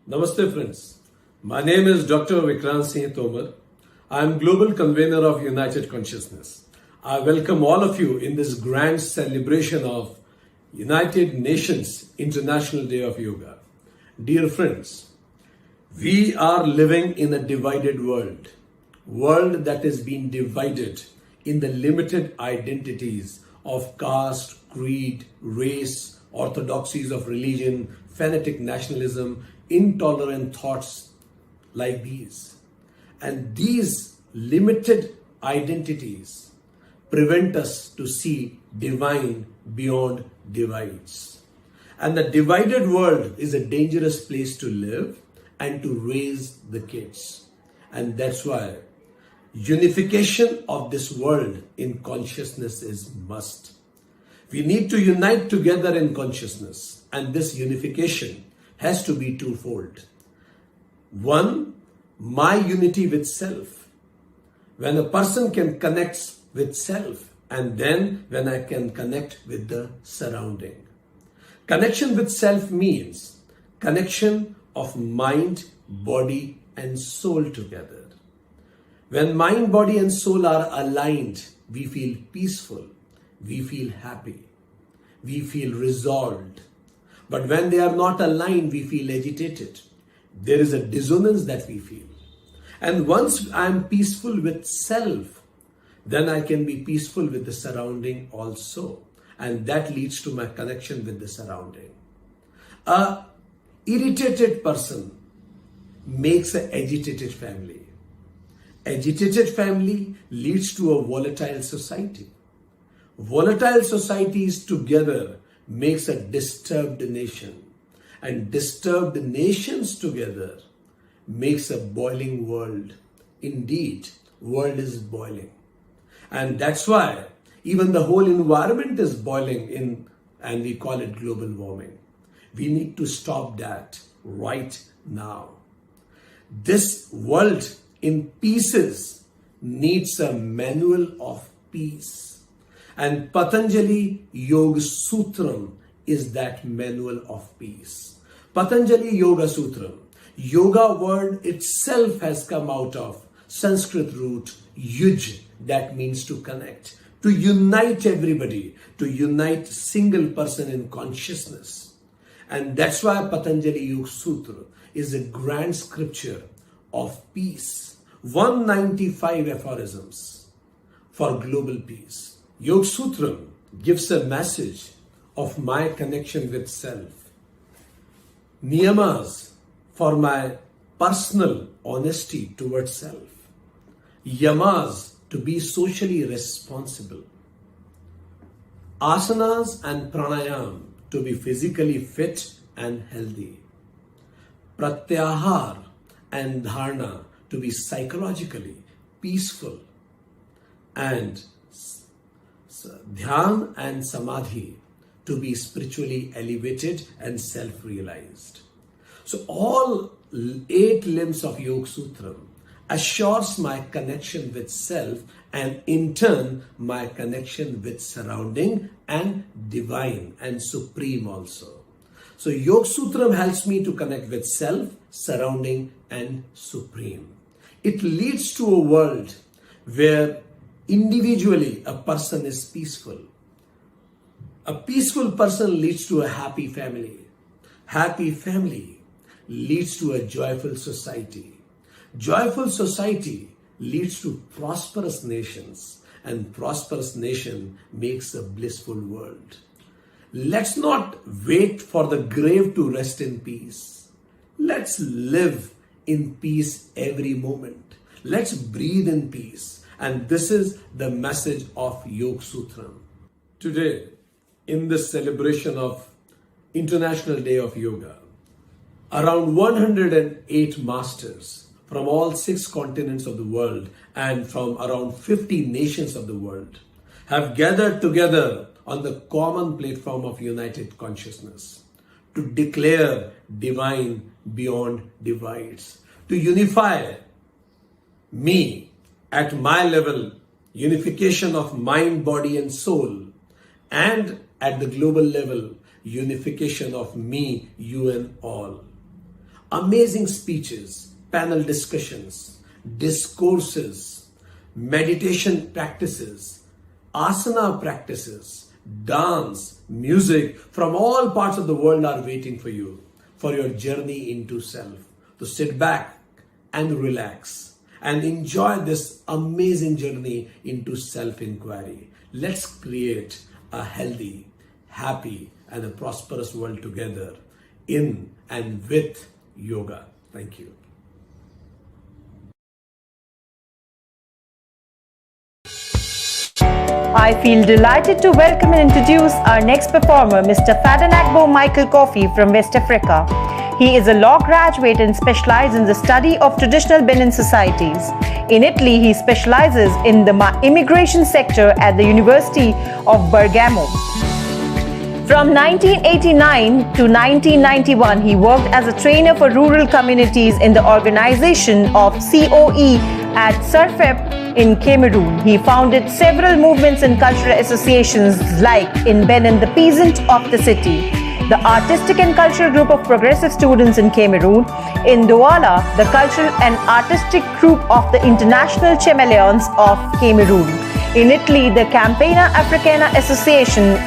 Namaste friends. My name is Dr. Vikrant Singh Tomar. I am Global Convener of United Consciousness. I welcome all of you in this grand celebration of United Nations International Day of Yoga. Dear friends, we are living in a divided world that has been divided in the limited identities of caste, creed, race, orthodoxies of religion, fanatic nationalism, intolerant thoughts like these. And these limited identities prevent us to see divine beyond divides. And the divided world is a dangerous place to live and to raise the kids. And that's why unification of this world in consciousness is must. We need to unite together in consciousness, and this unification has to be twofold. One, my unity with self. When a person can connect with self, and then when I can connect with the surrounding. Connection with self means connection of mind, body, and soul together. When mind, body, and soul are aligned, we feel peaceful, we feel happy, we feel resolved. But when they are not aligned, we feel agitated. There is a dissonance that we feel. And once I am peaceful with self, then I can be peaceful with the surrounding also. And that leads to my connection with the surrounding. A irritated person makes an agitated family. Agitated family leads to a volatile society. Volatile societies together makes a disturbed nation. And disturbed nations together makes a boiling world. Indeed, world is boiling. And that's why even the whole environment is boiling and we call it global warming. We need to stop that right now. This world in pieces needs a manual of peace. And Patanjali Yoga Sutram is that manual of peace. Patanjali Yoga Sutram. Yoga word itself has come out of Sanskrit root yuj, that means to connect, to unite everybody, to unite single person in consciousness. And that's why Patanjali Yoga Sutra is a grand scripture of peace. 195 aphorisms for global peace. Yoga Sutram gives a message of my connection with self. Niyamas for my personal honesty towards self. Yamas to be socially responsible. Asanas and pranayam to be physically fit and healthy. Pratyahar and dharana to be psychologically peaceful. And dhyan and samadhi to be spiritually elevated and self-realized. So all 8 limbs of Yoga Sutram assures my connection with self and in turn my connection with surrounding and divine and supreme also. So Yoga Sutram helps me to connect with self, surrounding and supreme. It leads to a world where individually a person is peaceful. A peaceful person leads to a happy family. Happy family leads to a joyful society. Joyful society leads to prosperous nations, and prosperous nation makes a blissful world. Let's not wait for the grave to rest in peace. Let's live in peace every moment. Let's breathe in peace. And this is the message of Yoga Sutram. Today, in this celebration of International Day of Yoga, around 108 masters from all 6 continents of the world and from around 50 nations of the world have gathered together on the common platform of United Consciousness to declare divine beyond divides, to unify me at my level, unification of mind, body and soul, and at the global level, unification of me, you and all. amazing speeches, panel discussions, discourses, meditation practices, asana practices, dance, music from all parts of the world are waiting for you for your journey into self. So sit back and relax and enjoy this amazing journey into self-inquiry. Let's create a healthy, happy, and a prosperous world together in and with yoga. Thank you. I feel delighted to welcome and introduce our next performer, Mr. Fadanagbo Michael Coffey from West Africa. He is a law graduate and specializes in the study of traditional Benin societies. In Italy, he specializes in the immigration sector at the University of Bergamo. From 1989 to 1991, he worked as a trainer for rural communities in the organization of COE at Surfep in Cameroon. He founded several movements and cultural associations like in Benin, the Peasant of the City, the Artistic and Cultural Group of Progressive Students in Cameroon, in Douala, the Cultural and Artistic Group of the International Chameleons of Cameroon, in Italy, the Campagna Africana Association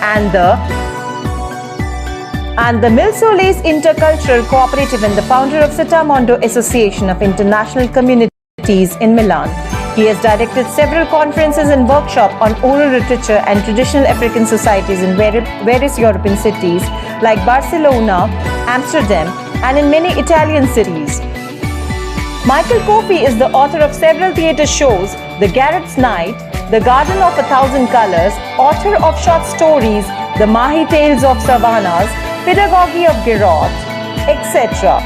and the Milsoles Intercultural Cooperative and the founder of Setamondo Association of International Communities in Milan. He has directed several conferences and workshops on oral literature and traditional African societies in various European cities like Barcelona, Amsterdam, and in many Italian cities. Michael Coffey is the author of several theatre shows, The Garret's Night, The Garden of a Thousand Colors, author of short stories, The Mahi Tales of Savannas, Pedagogy of Gerot, etc.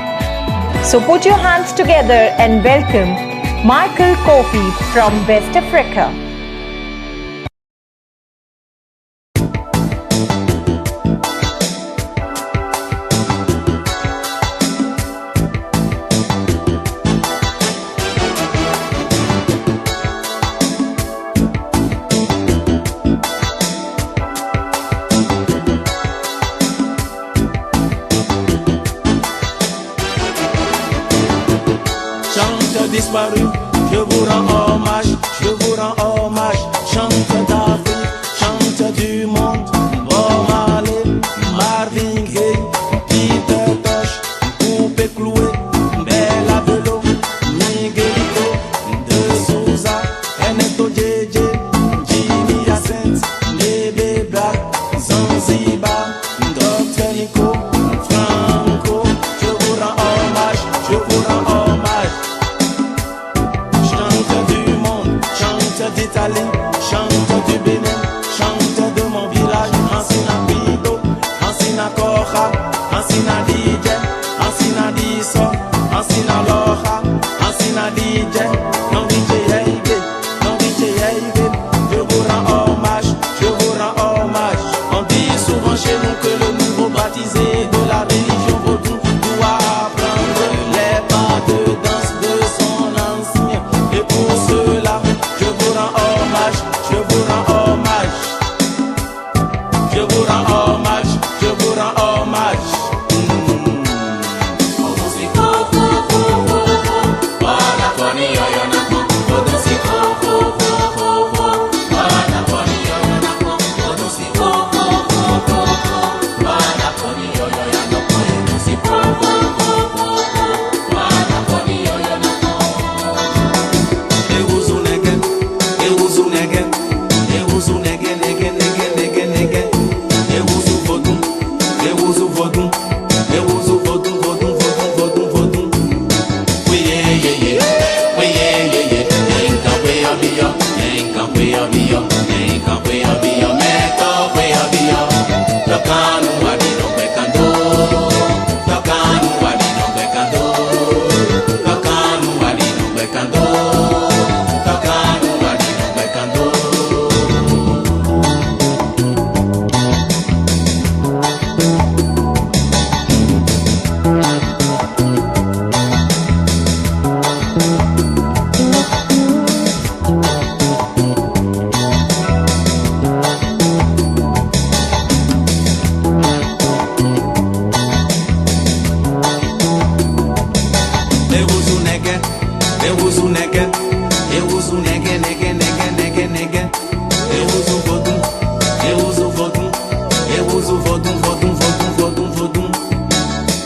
So put your hands together and welcome Michael Coffey from West Africa. Disparu, je vous rends hommage, je vous rends hommage. Chante d'Afrique, chante du monde. Bob Marley, Marvin Gaye, Peter Tosh, Coupé Cloué, Bella Bello, Miguelito, De Souza, Ernesto JJ, Jimmy Jacint, Bébé Black, Zanzibar, Dr. Nico, Franco. Je vous rends hommage, je vous rends hommage. d'Italie, chante du Bénin, chante de mon village, Ansina Pito, Ansina Kocha, Ansina DJ, Ansina Diso, Ansina Locha, Ansina DJ, non DJ Yaïbe, non DJ Yaïbe, je vous rends hommage, je vous rends hommage. On dit souvent chez nous que le nouveau baptisé de la religion vaudou doit apprendre les pas de danse de son ancien, et pour cela, je vous rends hommage, je vous rends hommage, je vous rends hommage, je vous rends hommage.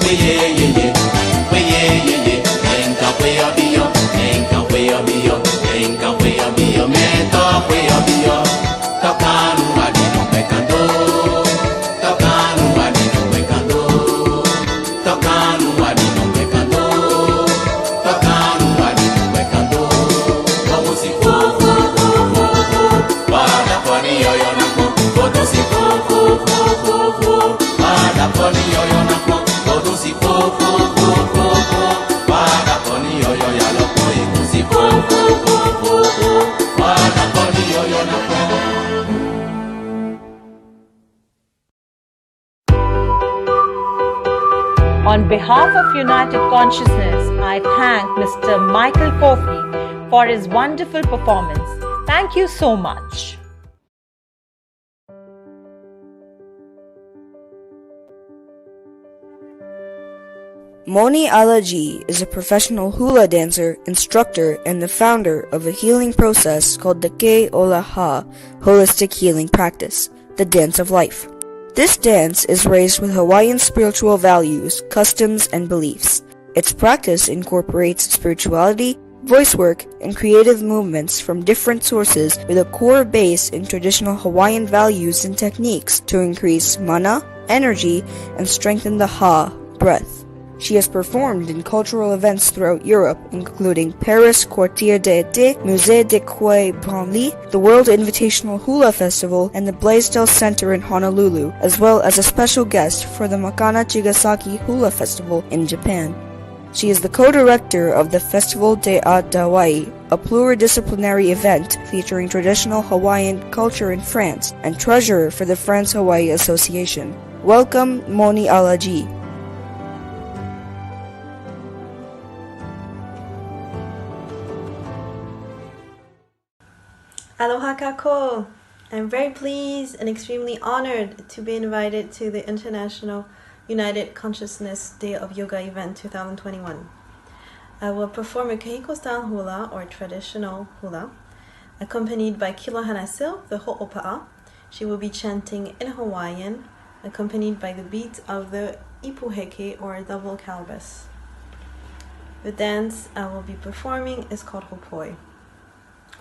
we ye, we ye, enka we abio, enka we abio, enka we abio, menta we abio, tocando adino pecando, tocando adino pecando, tocando adino pecando, tocando adino pecando, como si para poni yo na ko, todo si para poni yo na ko, todo si para poni yo ya lo koi, si para poni yo na ko. On behalf of United Consciousness, I thank Mr. Michael Coffey for his wonderful performance. Thank you so much. Moni Alaji is a professional hula dancer, instructor, and the founder of a healing process called the Ke Olaha Holistic Healing Practice, the Dance of Life. This dance is raised with Hawaiian spiritual values, customs, and beliefs. Its practice incorporates spirituality, voice work, and creative movements from different sources with a core base in traditional Hawaiian values and techniques to increase mana, energy, and strengthen the ha, breath. She has performed in cultural events throughout Europe, including Paris Quartier d'Ete, Musée de Quai Branly, the World Invitational Hula Festival, and the Blaisdell Center in Honolulu, as well as a special guest for the Makana Chigasaki Hula Festival in Japan. She is the co-director of the Festival de Art d'Hawaii, a pluridisciplinary event featuring traditional Hawaiian culture in France, and treasurer for the France-Hawaii Association. Welcome, Moni Alaji. Aloha kako! I'm very pleased and extremely honored to be invited to the International United Consciousness Day of Yoga event 2021. I will perform a Kahiko-style hula, or traditional hula, accompanied by Kilohanasil, the ho'opa'a. She will be chanting in Hawaiian, accompanied by the beat of the ipuheke, or double calabash. The dance I will be performing is called hopoi.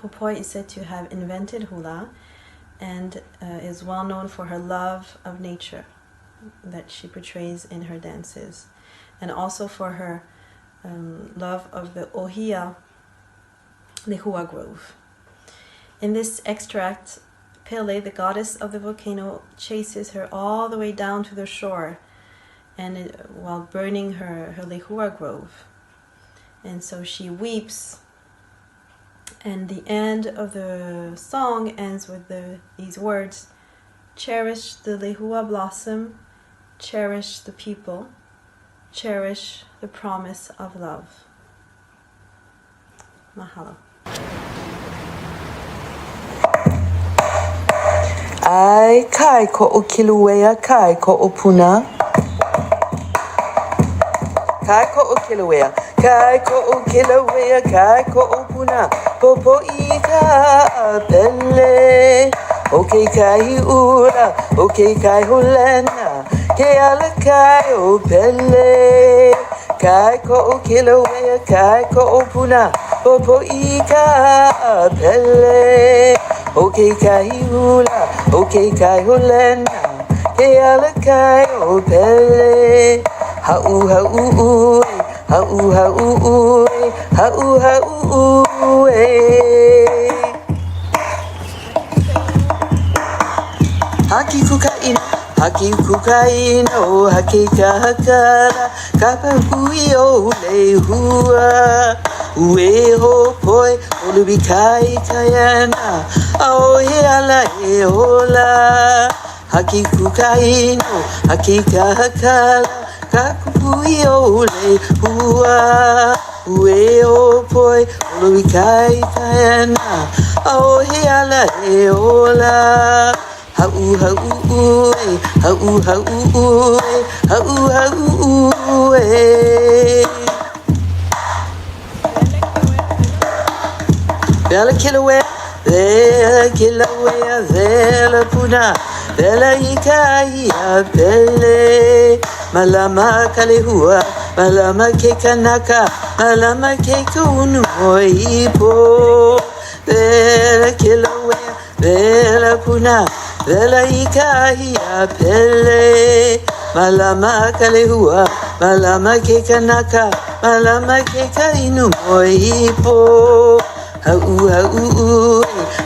Hopoi is said to have invented hula and is well known for her love of nature that she portrays in her dances, and also for her love of the ohia lehua grove. In this extract, Pele, the goddess of the volcano, chases her all the way down to the shore, and while burning her lehua grove. And so she weeps, and the end of the song ends with these words: cherish the lehua blossom, cherish the people, cherish the promise of love. Mahalo. Ai kai ko o kilauea, kai ko o puna. Kai ko o kilauea, kai ko o kilauea, kai ko o puna. Popo I ka pele, o ke kai ura, o ke kai holena, ke ala kai o pele. Kai ko o kilauea, kai ko o puna. Popo I ka pele, o ke kai hula, o ke kai holena, ke ala kai o pele. Ha'u ha'u ue, ha'u ha'u ue, ha'u ha'u ue. Haki kukaina, haki kukaino, haki kahakara, kapapui o lehua. Ue ho poi, olubi kai kayana, aohe ala e hola. Haki kukaino, haki kahakara, kapapui o lehua. Ue ho poi, olubi kai kayana, aohe ala e hola. Ha'u ha'u ue, ha'u ha'u ue, ha'u ha'u ue. Vela kilauea, vela puna, vela ika ia pele. malama kalehua, malama ke kanaka, malama ke kaunu moipo. Vela kilauea, vela puna, vela ikahia pele. Malama kalehua, malama ke kanaka, malama ke kainu moipo. Hau hau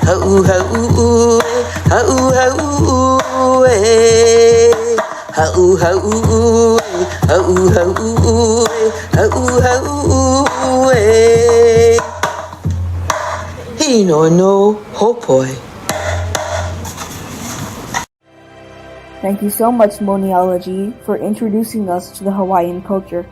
hau hau hau hau hau hau he no hopoi. Thank you so much, Moniology, for introducing us to the Hawaiian culture.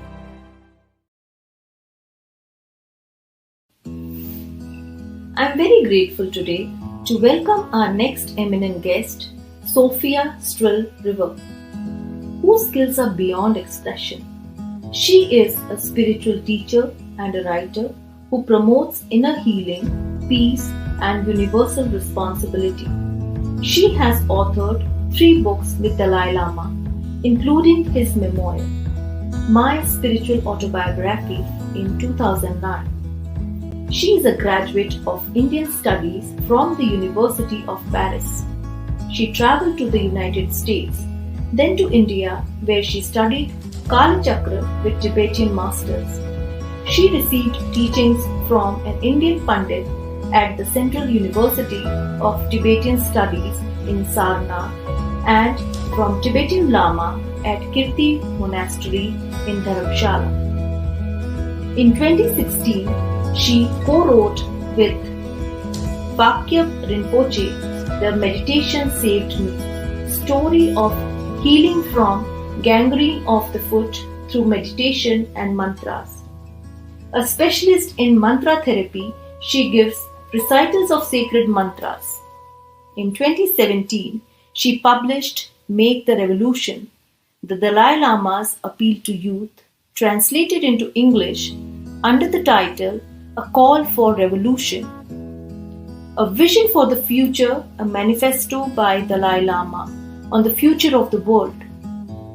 I'm very grateful today to welcome our next eminent guest, Sofia Strull River, whose skills are beyond expression. She is a spiritual teacher and a writer who promotes inner healing, peace, and universal responsibility. She has authored 3 books with Dalai Lama, including his memoir, My Spiritual Autobiography, in 2009. She is a graduate of Indian Studies from the University of Paris. She traveled to the United States, then to India, where she studied Chakra with Tibetan masters. She received teachings from an Indian Pandit at the Central University of Tibetan Studies in Sarnath and from Tibetan Lama at Kirti Monastery in Dharamshala. In 2016, she co-wrote with Vakya Rinpoche The Meditation Saved Me, story of healing from gangrene of the foot through meditation and mantras. A specialist in mantra therapy, she gives recitals of sacred mantras. In 2017, she published Make the Revolution, the Dalai Lama's appeal to youth, translated into English under the title A Call for Revolution. A Vision for the Future, a manifesto by Dalai Lama on the future of the world.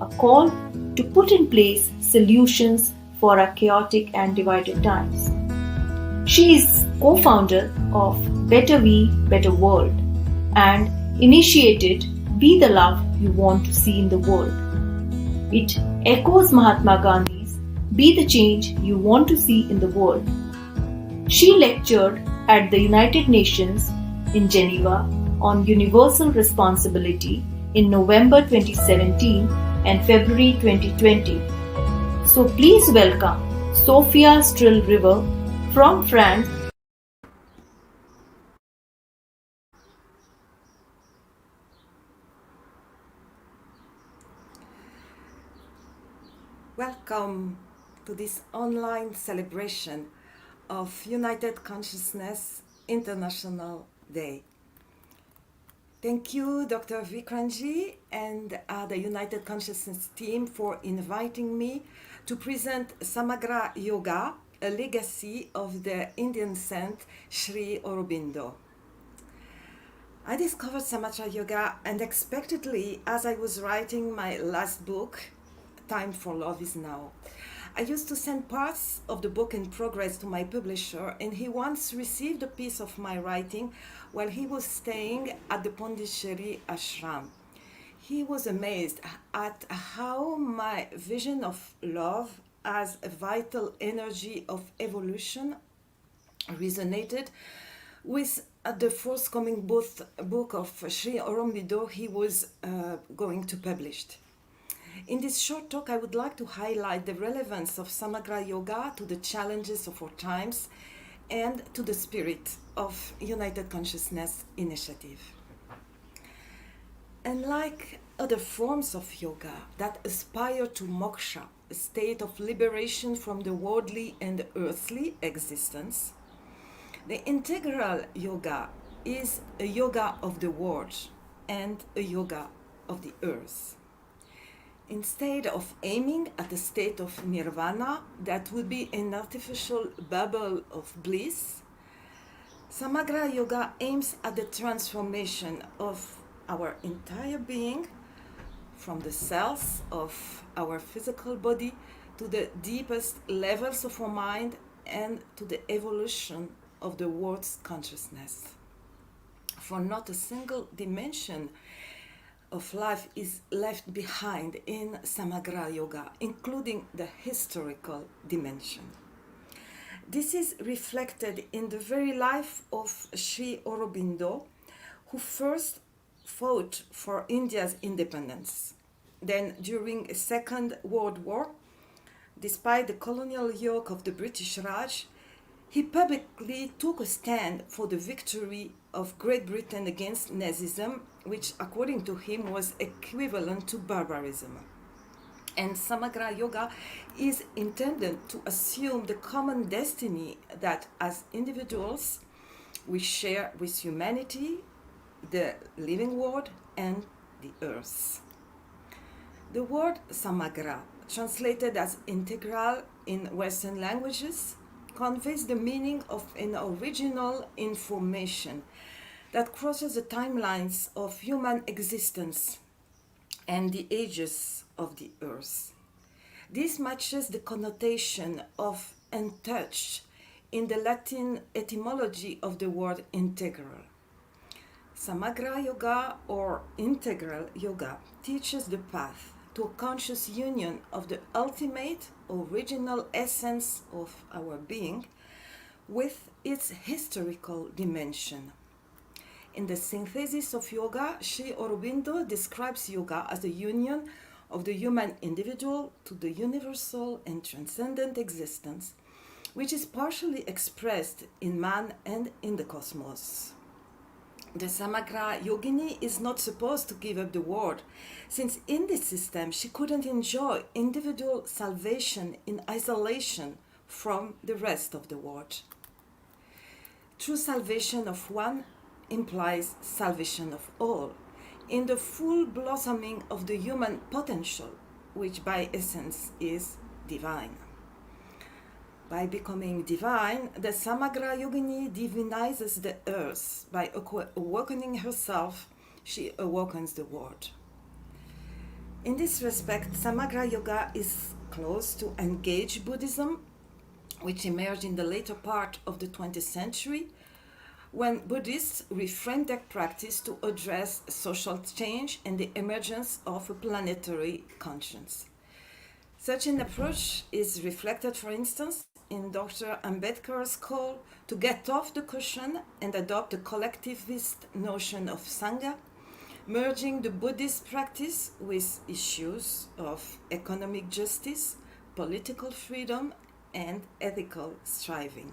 A call to put in place solutions for our chaotic and divided times. She is co-founder of Better We, Better World and initiated Be the Love You Want to See in the World. It echoes Mahatma Gandhi's Be the Change You Want to See in the World. She lectured at the United Nations in Geneva on universal responsibility in November 2017 and February 2020. So please welcome Sofia Strull River from France. Welcome to this online celebration of United Consciousness International Day. Thank you, Dr. Vikranji and the United Consciousness team for inviting me to present Samagra Yoga, a legacy of the Indian saint Sri Aurobindo. I discovered Samagra Yoga unexpectedly as I was writing my last book, Time for Love is Now. I used to send parts of the book in progress to my publisher, and he once received a piece of my writing while he was staying at the Pondicherry ashram. He was amazed at how my vision of love as a vital energy of evolution resonated with the forthcoming book of Sri Aurobindo he was going to publish. In this short talk, I would like to highlight the relevance of Samagra Yoga to the challenges of our times and to the spirit of United Consciousness Initiative. Unlike other forms of yoga that aspire to moksha, a state of liberation from the worldly and earthly existence, the integral yoga is a yoga of the world and a yoga of the earth. Instead of aiming at a state of nirvana that would be an artificial bubble of bliss, Samagra Yoga aims at the transformation of our entire being from the cells of our physical body to the deepest levels of our mind and to the evolution of the world's consciousness. For not a single dimension of life is left behind in Samagra Yoga, including the historical dimension. This is reflected in the very life of Sri Aurobindo, who first fought for India's independence. Then, during a Second World War, despite the colonial yoke of the British Raj, he publicly took a stand for the victory of Great Britain against Nazism, which, according to him, was equivalent to barbarism. And Samagra Yoga is intended to assume the common destiny that, as individuals, we share with humanity, the living world, and the earth. The word Samagra, translated as integral in Western languages, conveys the meaning of an original information that crosses the timelines of human existence and the ages of the earth. This matches the connotation of untouched in the Latin etymology of the word integral. Samagra Yoga, or integral yoga, teaches the path to a conscious union of the ultimate original essence of our being with its historical dimension. In the Synthesis of Yoga, Sri Aurobindo describes yoga as the union of the human individual to the universal and transcendent existence, which is partially expressed in man and in the cosmos. The Samagra Yogini is not supposed to give up the world, since in this system she couldn't enjoy individual salvation in isolation from the rest of the world. True salvation of one implies salvation of all, in the full blossoming of the human potential, which by essence is divine. By becoming divine, the Samagra Yogini divinizes the earth. By awakening herself, she awakens the world. In this respect, Samagra Yoga is close to Engaged Buddhism, which emerged in the later part of the 20th century, when Buddhists reframed their practice to address social change and the emergence of a planetary conscience. Such an approach is reflected, for instance, in Dr. Ambedkar's call to get off the cushion and adopt a collectivist notion of Sangha, merging the Buddhist practice with issues of economic justice, political freedom, and ethical striving.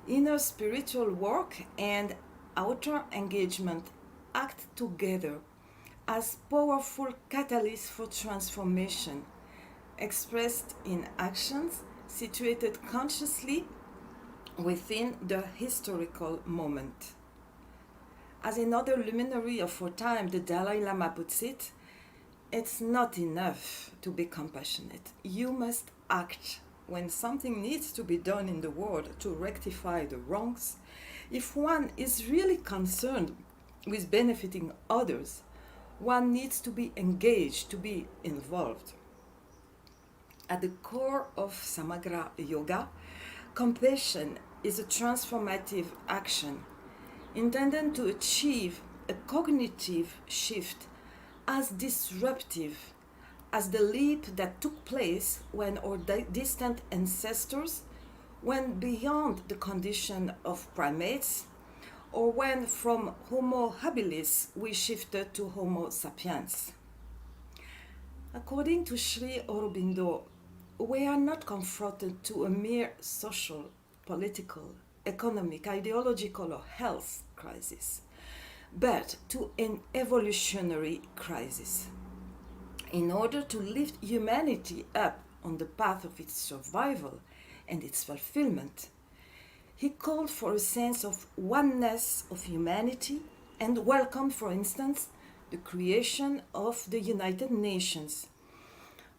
Inner spiritual work and outer engagement act together as powerful catalysts for transformation, expressed in actions situated consciously within the historical moment. As another luminary of our time, the Dalai Lama puts it, it's not enough to be compassionate. You must act when something needs to be done in the world to rectify the wrongs. If one is really concerned with benefiting others, one needs to be engaged, to be involved. At the core of Samagra Yoga, compassion is a transformative action intended to achieve a cognitive shift as disruptive as the leap that took place when our distant ancestors went beyond the condition of primates, or when from Homo habilis we shifted to Homo sapiens. According to Sri Aurobindo, we are not confronted to a mere social, political, economic, ideological, or health crisis, but to an evolutionary crisis. In order to lift humanity up on the path of its survival and its fulfillment, he called for a sense of oneness of humanity and welcomed, for instance, the creation of the United Nations,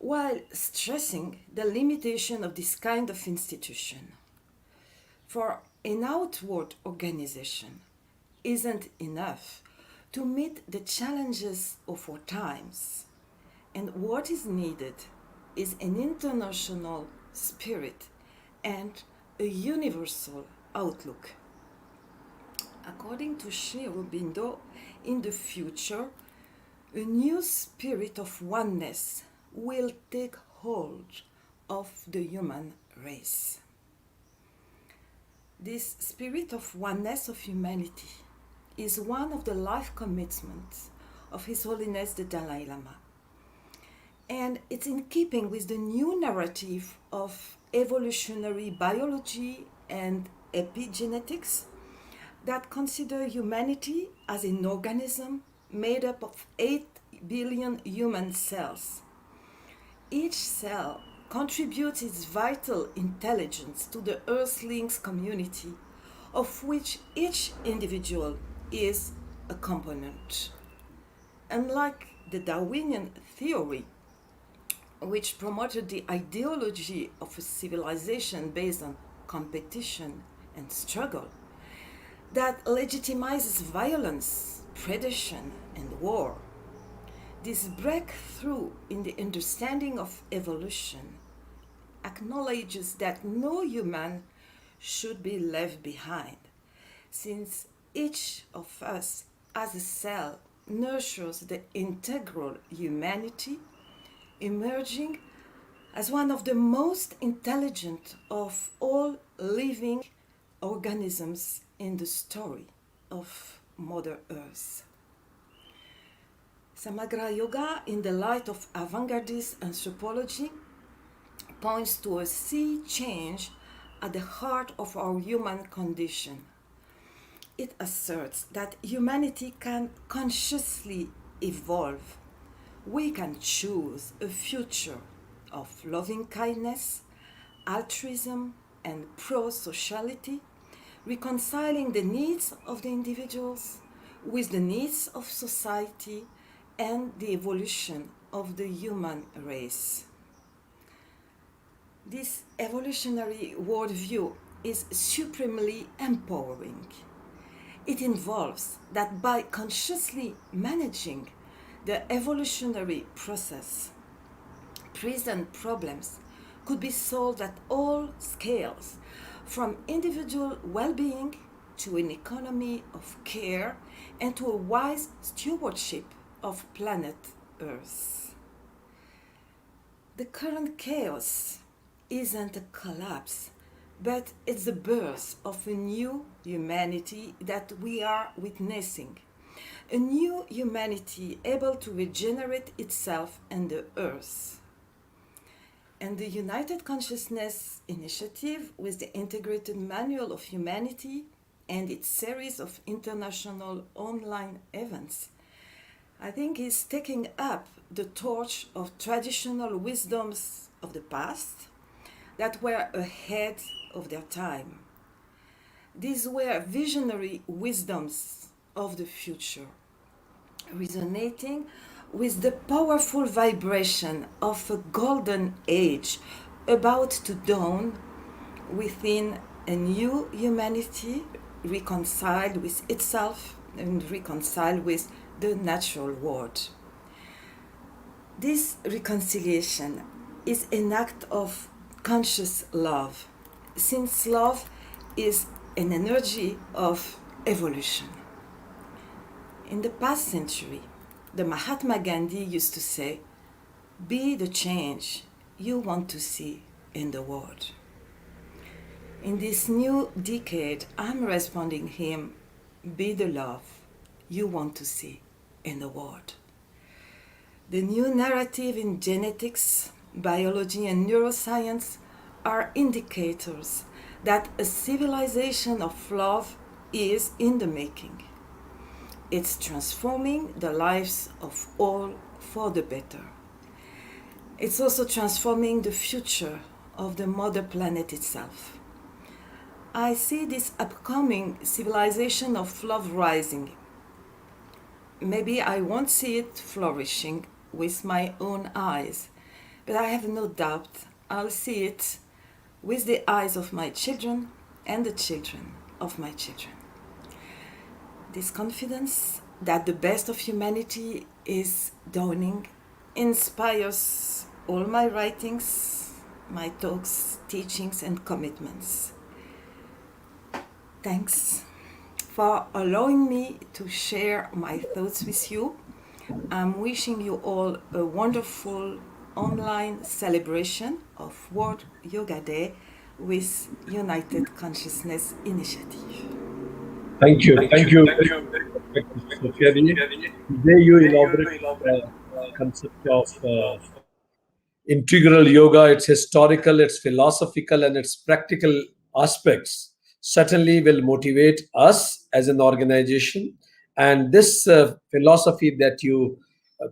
while stressing the limitation of this kind of institution. For an outward organization isn't enough to meet the challenges of our times. And what is needed is an international spirit and a universal outlook. According to Sri Aurobindo, in the future, a new spirit of oneness will take hold of the human race. This spirit of oneness of humanity is one of the life commitments of His Holiness the Dalai Lama. And it's in keeping with the new narrative of evolutionary biology and epigenetics that consider humanity as an organism made up of 8 billion human cells. Each cell contributes its vital intelligence to the Earthlings community, of which each individual is a component. Unlike the Darwinian theory, which promoted the ideology of a civilization based on competition and struggle, that legitimizes violence, predation, and war. This breakthrough in the understanding of evolution acknowledges that no human should be left behind, since each of us as a cell nurtures the integral humanity, emerging as one of the most intelligent of all living organisms in the story of Mother Earth. Samagra Yoga, in the light of avant-gardist anthropology, points to a sea change at the heart of our human condition. It asserts that humanity can consciously evolve. We can choose a future of loving kindness, altruism, and pro-sociality, reconciling the needs of the individuals with the needs of society and the evolution of the human race. This evolutionary worldview is supremely empowering. It involves that by consciously managing the evolutionary process, present problems could be solved at all scales, from individual well-being to an economy of care and to a wise stewardship of planet Earth. The current chaos isn't a collapse, but it's the birth of a new humanity that we are witnessing. A new humanity able to regenerate itself and the Earth. And the United Consciousness Initiative, with the Integrated Manual of Humanity and its series of international online events, I think is taking up the torch of traditional wisdoms of the past that were ahead of their time. These were visionary wisdoms of the future, resonating with the powerful vibration of a golden age about to dawn within a new humanity reconciled with itself and reconciled with the natural world. This reconciliation is an act of conscious love, since love is an energy of evolution. In the past century, the Mahatma Gandhi used to say, "Be the change you want to see in the world." In this new decade, I'm responding him, "Be the love you want to see in the world." The new narrative in genetics, biology, and neuroscience are indicators that a civilization of love is in the making. It's transforming the lives of all for the better. It's also transforming the future of the mother planet itself. I see this upcoming civilization of love rising. Maybe I won't see it flourishing with my own eyes, but I have no doubt I'll see it with the eyes of my children and the children of my children. This confidence that the best of humanity is dawning inspires all my writings, my talks, teachings, and commitments. Thanks for allowing me to share my thoughts with you. I'm wishing you all a wonderful online celebration of World Yoga Day with United Consciousness Initiative. Thank you. Thank you, Sofia. Today you elaborate the concept of integral yoga, its historical, its philosophical, and its practical aspects certainly will motivate us as an organization. And this philosophy that you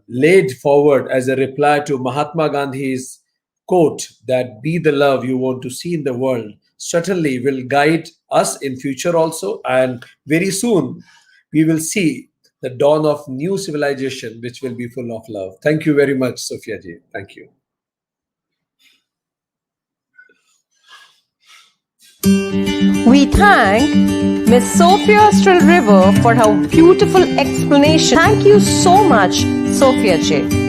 laid forward as a reply to Mahatma Gandhi's quote that be the love you want to see in the world certainly will guide us in future also, and very soon we will see the dawn of new civilization which will be full of love. Thank you very much, Sofia ji. Thank you. We thank Miss Sofia Strull River for her beautiful explanation. Thank you so much, Sofia ji.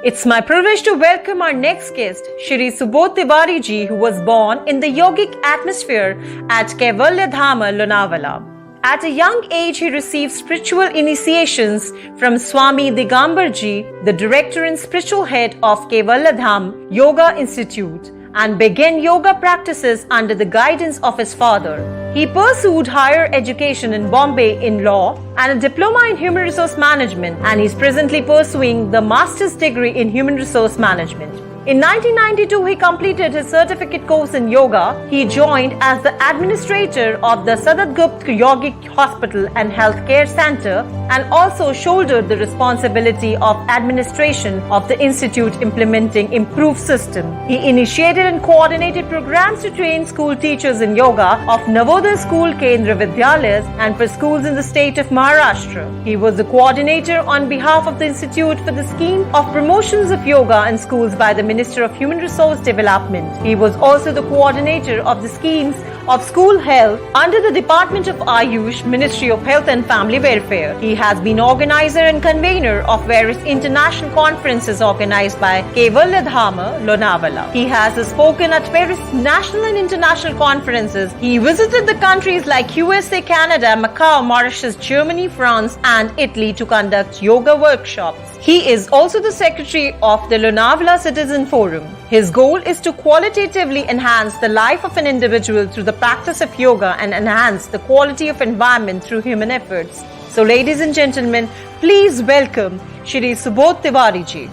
It's my privilege to welcome our next guest, Shiri Subhortibariji, who was born in the yogic atmosphere at Kaivalya Dhama, Lonavala. At a young age, he received spiritual initiations from Swami Digambarji, the director and spiritual head of Kaivalya Dham Yoga Institute, and began yoga practices under the guidance of his father. He pursued higher education in Bombay in law and a diploma in human resource management, and is presently pursuing the master's degree in human resource management. In 1992, he completed his certificate course in yoga. He joined as the administrator of the Sadatgupt Yogic Hospital and Healthcare Center, and also shouldered the responsibility of administration of the institute implementing improved system. He initiated and coordinated programs to train school teachers in yoga of Navodaya School Kendra Vidyalayas and for schools in the state of Maharashtra. He was the coordinator on behalf of the institute for the scheme of promotions of yoga in schools by the Minister of Human Resource Development. He was also the coordinator of the schemes of school health under the Department of Ayush, Ministry of Health and Family Welfare. He has been organizer and convener of various international conferences organized by Kaivalya Dhama, Lonavala. He has spoken at various national and international conferences. He visited the countries like USA, Canada, Macau, Mauritius, Germany, France, and Italy to conduct yoga workshops. He is also the secretary of the Lonavala Citizen Forum. His goal is to qualitatively enhance the life of an individual through the practice of yoga and enhance the quality of environment through human efforts. So, ladies and gentlemen, please welcome Shiri Subhortibariji.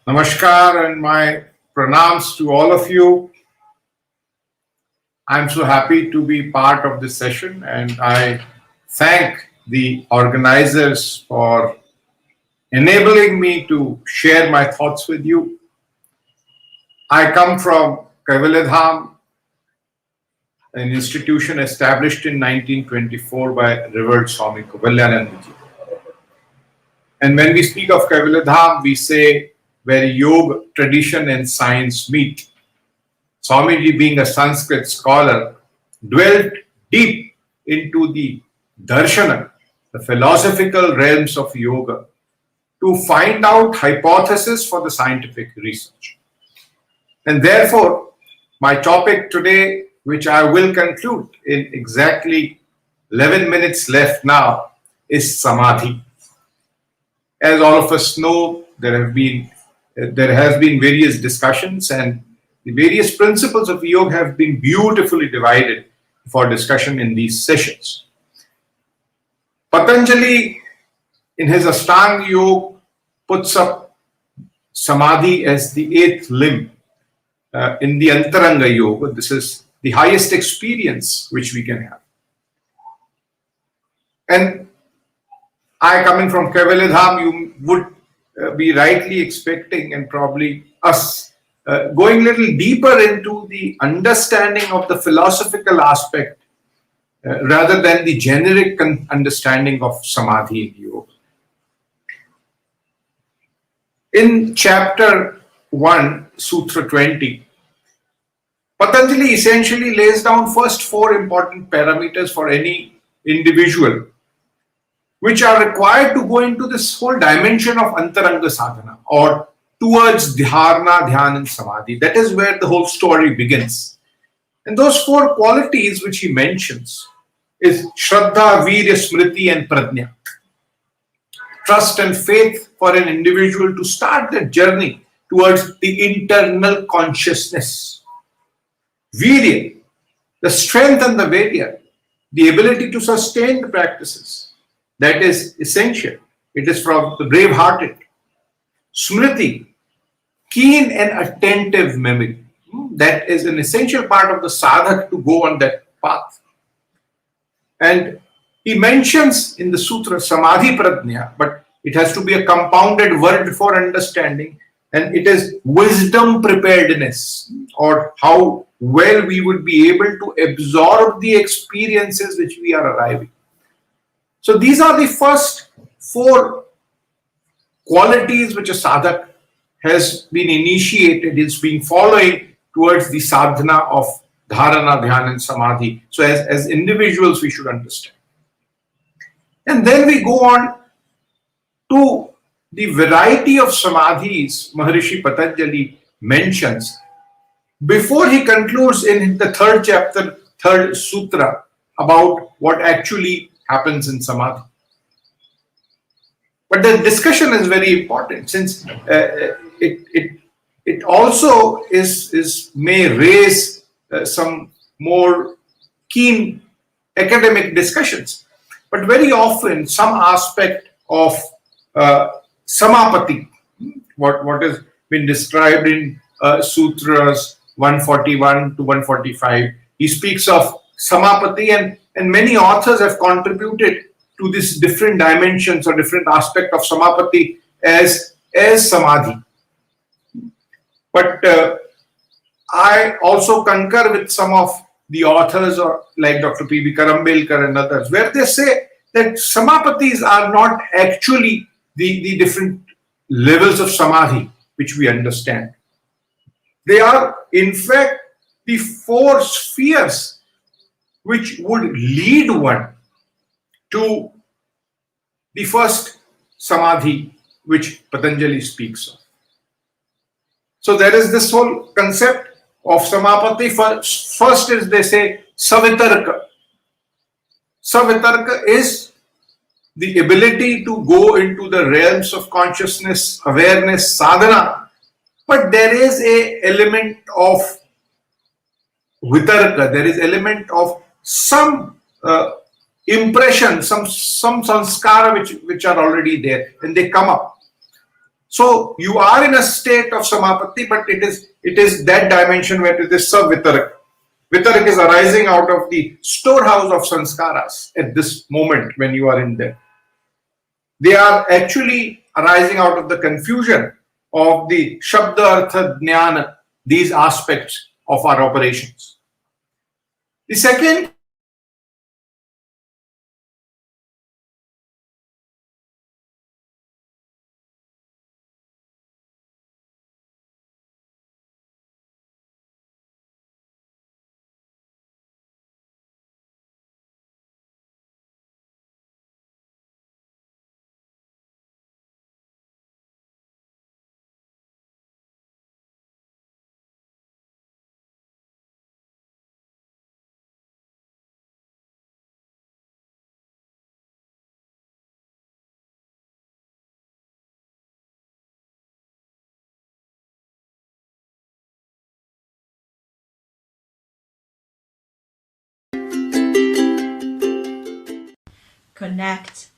Namaskar and my pranams to all of you. I'm so happy to be part of this session, and I thank the organizers for enabling me to share my thoughts with you. I come from Kaivalya Dham, an institution established in 1924 by Revered Swami Kaivalyanandji. And when we speak of Kaivalya Dham, we say where yoga, tradition and science meet. Swamiji, being a Sanskrit scholar, dwelt deep into the darshana, the philosophical realms of yoga, to find out hypotheses for the scientific research. And therefore, my topic today, which I will conclude in exactly 11 minutes left now, is Samadhi. As all of us know, there has been various discussions, and the various principles of yoga have been beautifully divided for discussion in these sessions. Patanjali, in his Ashtanga Yoga, puts up Samadhi as the 8th limb in the Antaranga Yoga. This is the highest experience which we can have. And I, coming from Kaivalya Dham, you would be rightly expecting, and probably us, going a little deeper into the understanding of the philosophical aspect rather than the generic understanding of Samadhi in yoga. In chapter 1, Sutra 20, Patanjali essentially lays down first 4 important parameters for any individual, which are required to go into this whole dimension of Antaranga Sadhana, or towards Dharana, Dhyan and Samadhi. That is where the whole story begins. And those 4 qualities which he mentions is Shraddha, Virya, Smriti and Prajna. Trust and faith for an individual to start the journey towards the internal consciousness. Virya, the strength and the virya, the ability to sustain the practices. That is essential. It is from the brave-hearted. Smriti, keen and attentive memory. That is an essential part of the sadhak to go on that path. And he mentions in the sutra Samadhi Prajna, but it has to be a compounded word for understanding, and it is wisdom preparedness, or how well we would be able to absorb the experiences which we are arriving. So these are the first 4 qualities which a sadhak has been initiated, is being following towards the sadhana of dharana, dhyan and samadhi. So as individuals we should understand. And then we go on to the variety of samadhis Maharishi Patanjali mentions before he concludes in the 3rd chapter, 3rd sutra, about what actually happens in samadhi. But the discussion is very important, since it also may raise some more keen academic discussions. But very often some aspect of samapati, what has been described in sutras 141 to 145, he speaks of samapati, and many authors have contributed to this different dimensions or different aspect of samapati as samadhi. But I also concur with some of the authors, or like Dr. P.B. Karambelkar and others, where they say that samapatis are not actually the different levels of samadhi which we understand. They are in fact the 4 spheres which would lead one to the first samadhi which Patanjali speaks of. So there is this whole concept of samapati. First is, they say, savitarka. Savitarka is the ability to go into the realms of consciousness, awareness, sadhana. But there is a element of vitarka. There is element of some impression, some sanskara which are already there, and they come up. So you are in a state of samapati, but it is that dimension where it is savitarak. Vitarak is arising out of the storehouse of sanskaras at this moment when you are in there. They are actually arising out of the confusion of the shabda, artha, jnana, these aspects of our operations. The second Connect,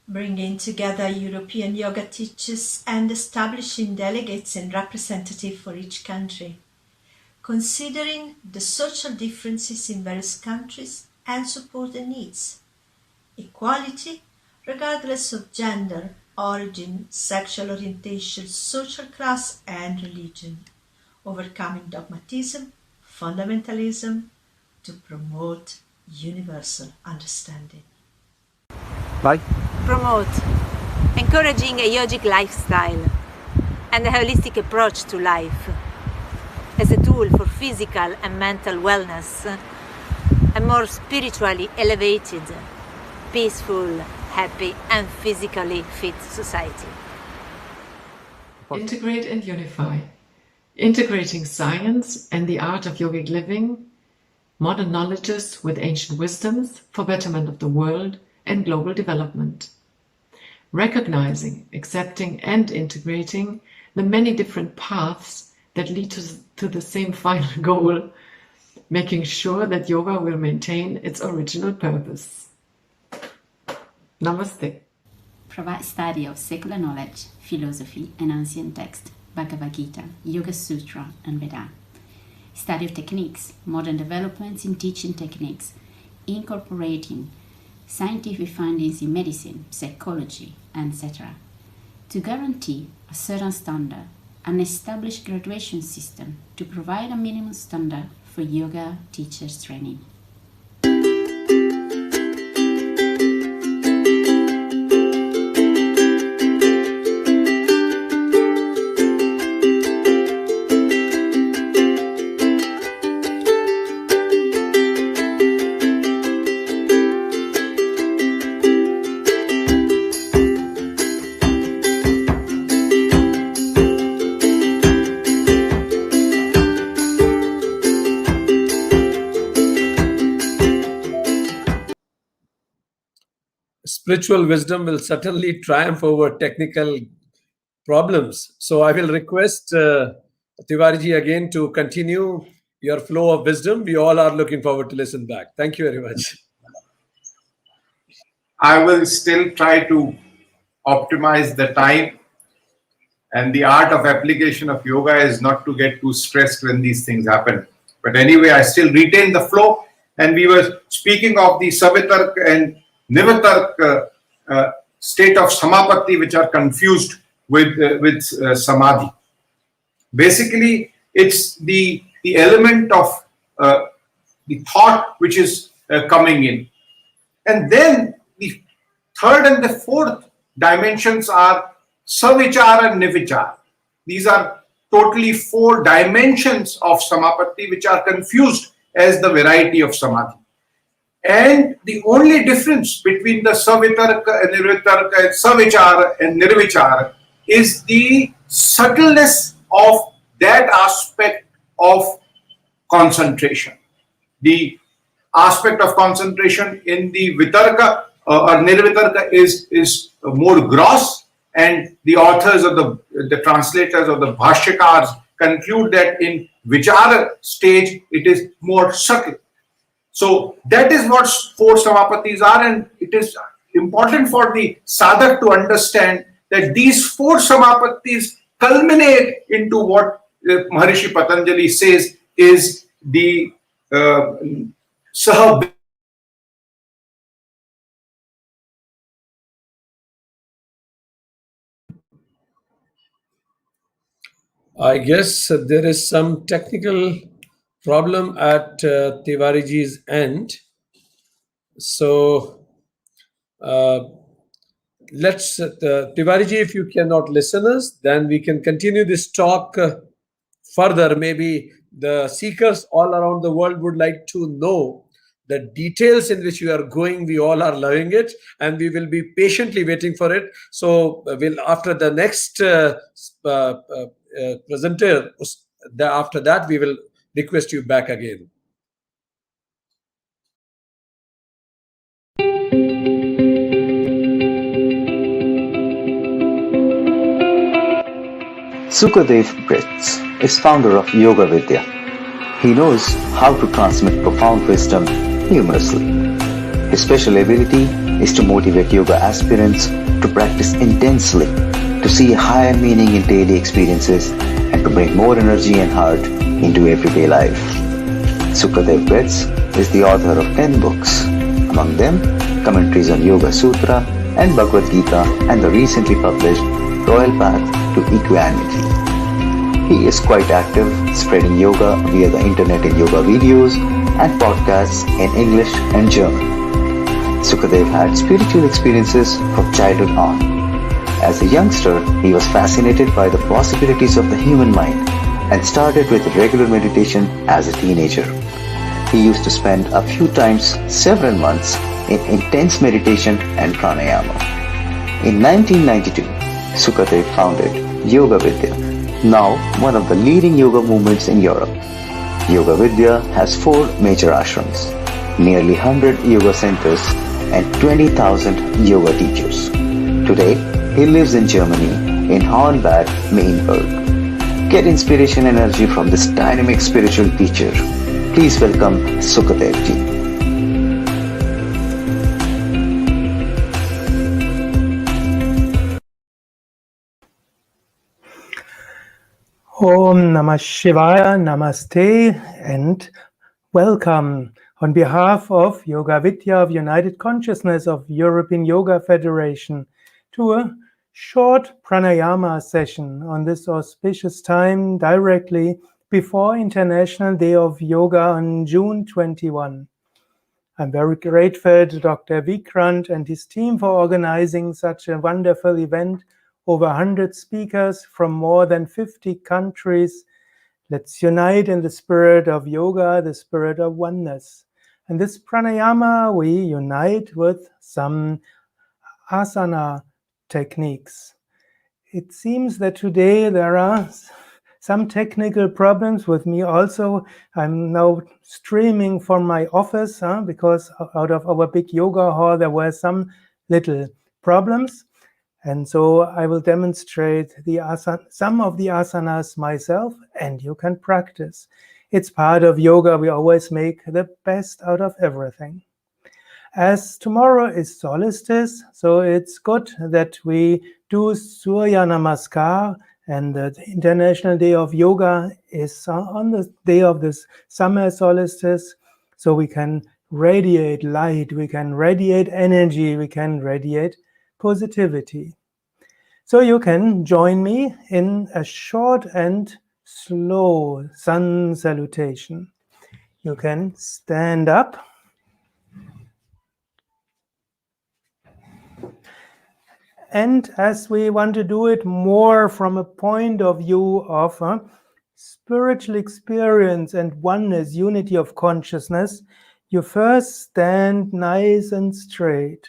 bringing together European yoga teachers and establishing delegates and representatives for each country, considering the social differences in various countries and support the needs, equality regardless of gender, origin, sexual orientation, social class and religion, overcoming dogmatism, fundamentalism to promote universal understanding. Bye. Promote encouraging a yogic lifestyle and a holistic approach to life as a tool for physical and mental wellness, a more spiritually elevated, peaceful, happy and physically fit society. Integrate and unify. Integrating science and the art of yogic living, modern knowledges with ancient wisdoms for betterment of the world and global development. Recognizing, accepting and integrating the many different paths that lead to the same final goal, making sure that yoga will maintain its original purpose. Namaste. Provide study of secular knowledge, philosophy and ancient text, Bhagavad Gita, Yoga Sutra and Veda. Study of techniques, modern developments in teaching techniques, incorporating scientific findings in medicine, psychology, etc. to guarantee a certain standard, an established graduation system to provide a minimum standard for yoga teachers training. Spiritual wisdom will certainly triumph over technical problems. So I will request Tiwariji again to continue your flow of wisdom. We all are looking forward to listen back. Thank you very much. I will still try to optimize the time, and the art of application of yoga is not to get too stressed when these things happen. But anyway, I still retain the flow, and we were speaking of the Savitark and Nivatark state of Samapatti, which are confused with Samadhi. Basically, it's the element of the thought which is coming in. And then the third and the fourth dimensions are Savichar and Nivichar. These are totally 4 dimensions of Samapatti which are confused as the variety of Samadhi. And the only difference between the Savitarka and Nirvitarka and Savichara and Nirvichara is the subtleness of that aspect of concentration. The aspect of concentration in the Vitarka or Nirvitarka is more gross, and the authors of the translators of the Bhashyakars conclude that in Vichara stage it is more subtle. So that is what 4 Samapattis are, and it is important for the sadhak to understand that these 4 Samapattis culminate into what Maharishi Patanjali says is the Saha. I guess there is some technical problem at Tiwariji's end. So let's, Tiwariji, if you cannot listen us, then we can continue this talk further. Maybe the seekers all around the world would like to know the details in which you are going. We all are loving it, and we will be patiently waiting for it. So we'll, after the next presenter, after that we will request you back again. Sukadev Brits is founder of Yoga Vidya. He knows how to transmit profound wisdom humorously. His special ability is to motivate yoga aspirants to practice intensely, to see a higher meaning in daily experiences, and to bring more energy and heart into everyday life. Sukadev Brits is the author of 10 books, among them commentaries on Yoga Sutra and Bhagavad Gita and the recently published Royal Path to Equanimity. He is quite active, spreading yoga via the internet in yoga videos and podcasts in English and German. Sukadev had spiritual experiences from childhood on. As a youngster, he was fascinated by the possibilities of the human mind and started with regular meditation as a teenager. He used to spend a few times several months in intense meditation and pranayama. In 1992, Sukadev founded Yoga Vidya, now one of the leading yoga movements in Europe. Yoga Vidya has 4 major ashrams, nearly 100 yoga centers, and 20,000 yoga teachers. Today, he lives in Germany, in Hornbad, Mainburg. Get inspiration and energy from this dynamic spiritual teacher. Please welcome Sukadev ji. Om Namah Shivaya, Namaste, and welcome on behalf of Yoga Vidya of United Consciousness of European Yoga Federation to a short pranayama session on this auspicious time directly before International Day of Yoga on June 21. I'm very grateful to Dr. Vikrant and his team for organizing such a wonderful event. Over 100 speakers from more than 50 countries. Let's unite in the spirit of yoga, the spirit of oneness. And this pranayama we unite with some asana techniques. It seems that today there are some technical problems with me also. I'm now streaming from my office because out of our big yoga hall there were some little problems. And so I will demonstrate some of the asanas myself, and you can practice. It's part of yoga. We always make the best out of everything. As tomorrow is solstice, so it's good that we do Surya Namaskar, and the International Day of Yoga is on the day of this summer solstice, so we can radiate light, we can radiate energy, we can radiate positivity. So you can join me in a short and slow Sun Salutation. You can stand up and as we want to do it more from a point of view of spiritual experience and oneness, unity of consciousness, you first stand nice and straight.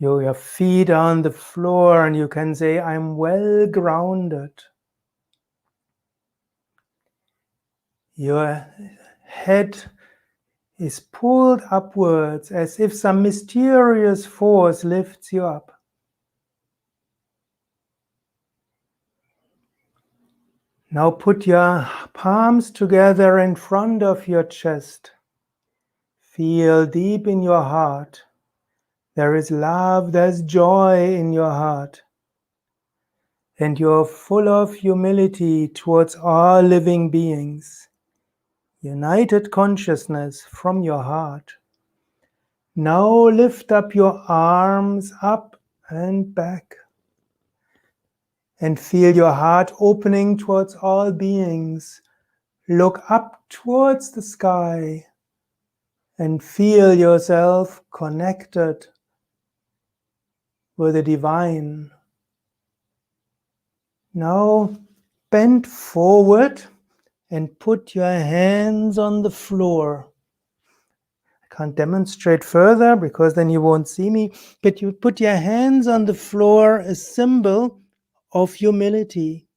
Your feet on the floor and you can say, I'm well grounded. Your head is pulled upwards as if some mysterious force lifts you up. Now put your palms together in front of your chest. Feel deep in your heart. There is love, there's joy in your heart. And you're full of humility towards all living beings. United consciousness from your heart. Now lift up your arms up and back. And feel your heart opening towards all beings. Look up towards the sky. And feel yourself connected with the divine. Now bend forward and put your hands on the floor. I can't demonstrate further because then you won't see me, but you put your hands on the floor, a symbol of humility.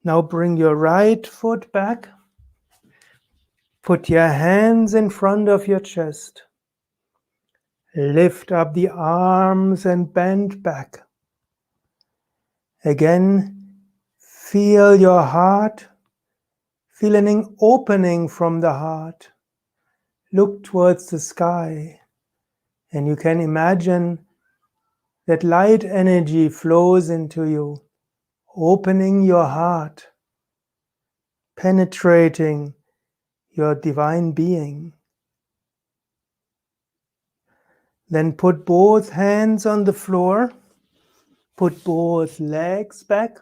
Now bring your right foot back. Put your hands in front of your chest. Lift up the arms and bend back. Again, feel your heart. Feel an opening from the heart. Look towards the sky. And you can imagine that light energy flows into you, opening your heart, penetrating your divine being. Then put both hands on the floor, put both legs back,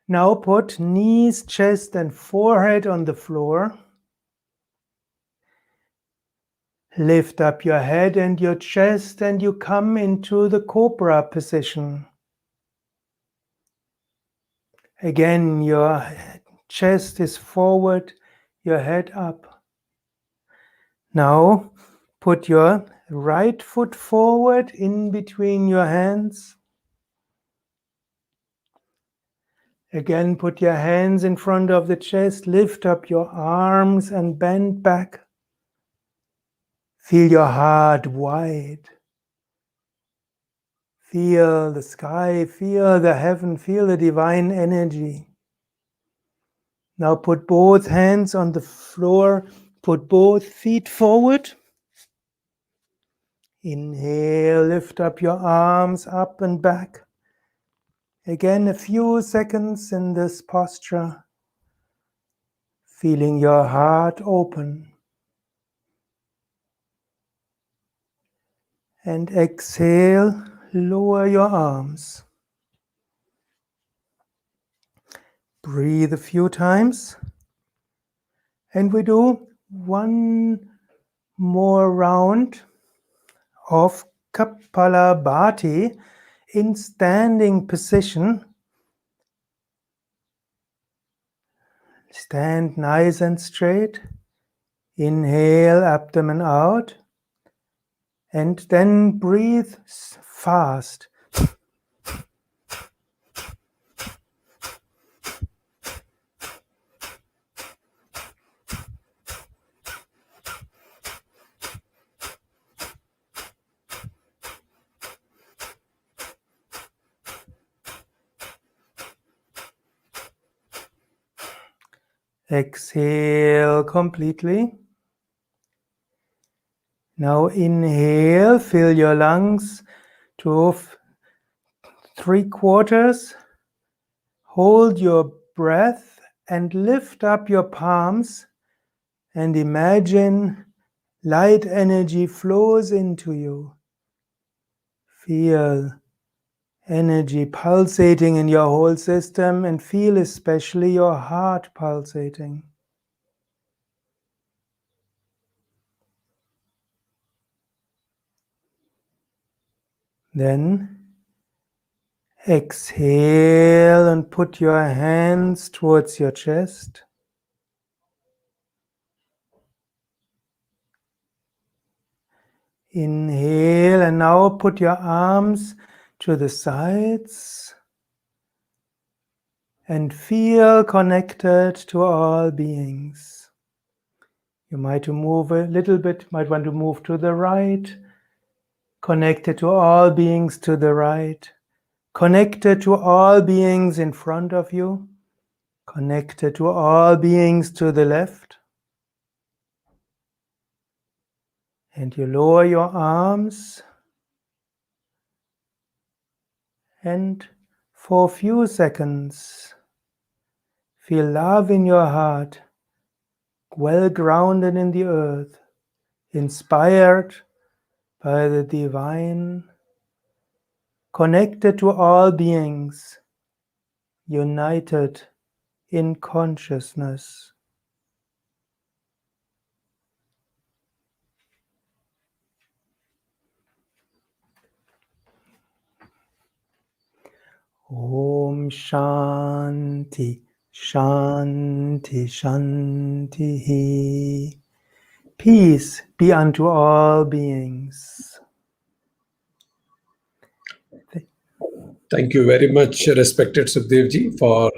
Now put knees, chest and forehead on the floor. Lift up your head and your chest and you come into the Cobra position. Again, your chest is forward, your head up. Now put your right foot forward in between your hands. Again, put your hands in front of the chest, lift up your arms and bend back. Feel your heart wide. Feel the sky, feel the heaven, feel the divine energy. Now put both hands on the floor, put both feet forward. Inhale, lift up your arms up and back. Again, a few seconds in this posture, feeling your heart open. And exhale, lower your arms. Breathe a few times. And we do one more round of Kapalabhati in standing position. Stand nice and straight. Inhale, abdomen out. And then breathe fast. Exhale completely. Now inhale, fill your lungs to 3/4. Hold your breath and lift up your palms and imagine light energy flows into you. Feel energy pulsating in your whole system and feel especially your heart pulsating. Then exhale and put your hands towards your chest. Inhale and now put your arms to the sides and feel connected to all beings. You might move a little bit, might want to move to the right, connected to all beings to the right, connected to all beings in front of you, connected to all beings to the left. And you lower your arms and for a few seconds feel love in your heart, well grounded in the earth, inspired by the divine, connected to all beings, united in consciousness. Om Shanti, Shanti, Shanti. Peace be unto all beings. Thank you very much, respected Sukhdevji, for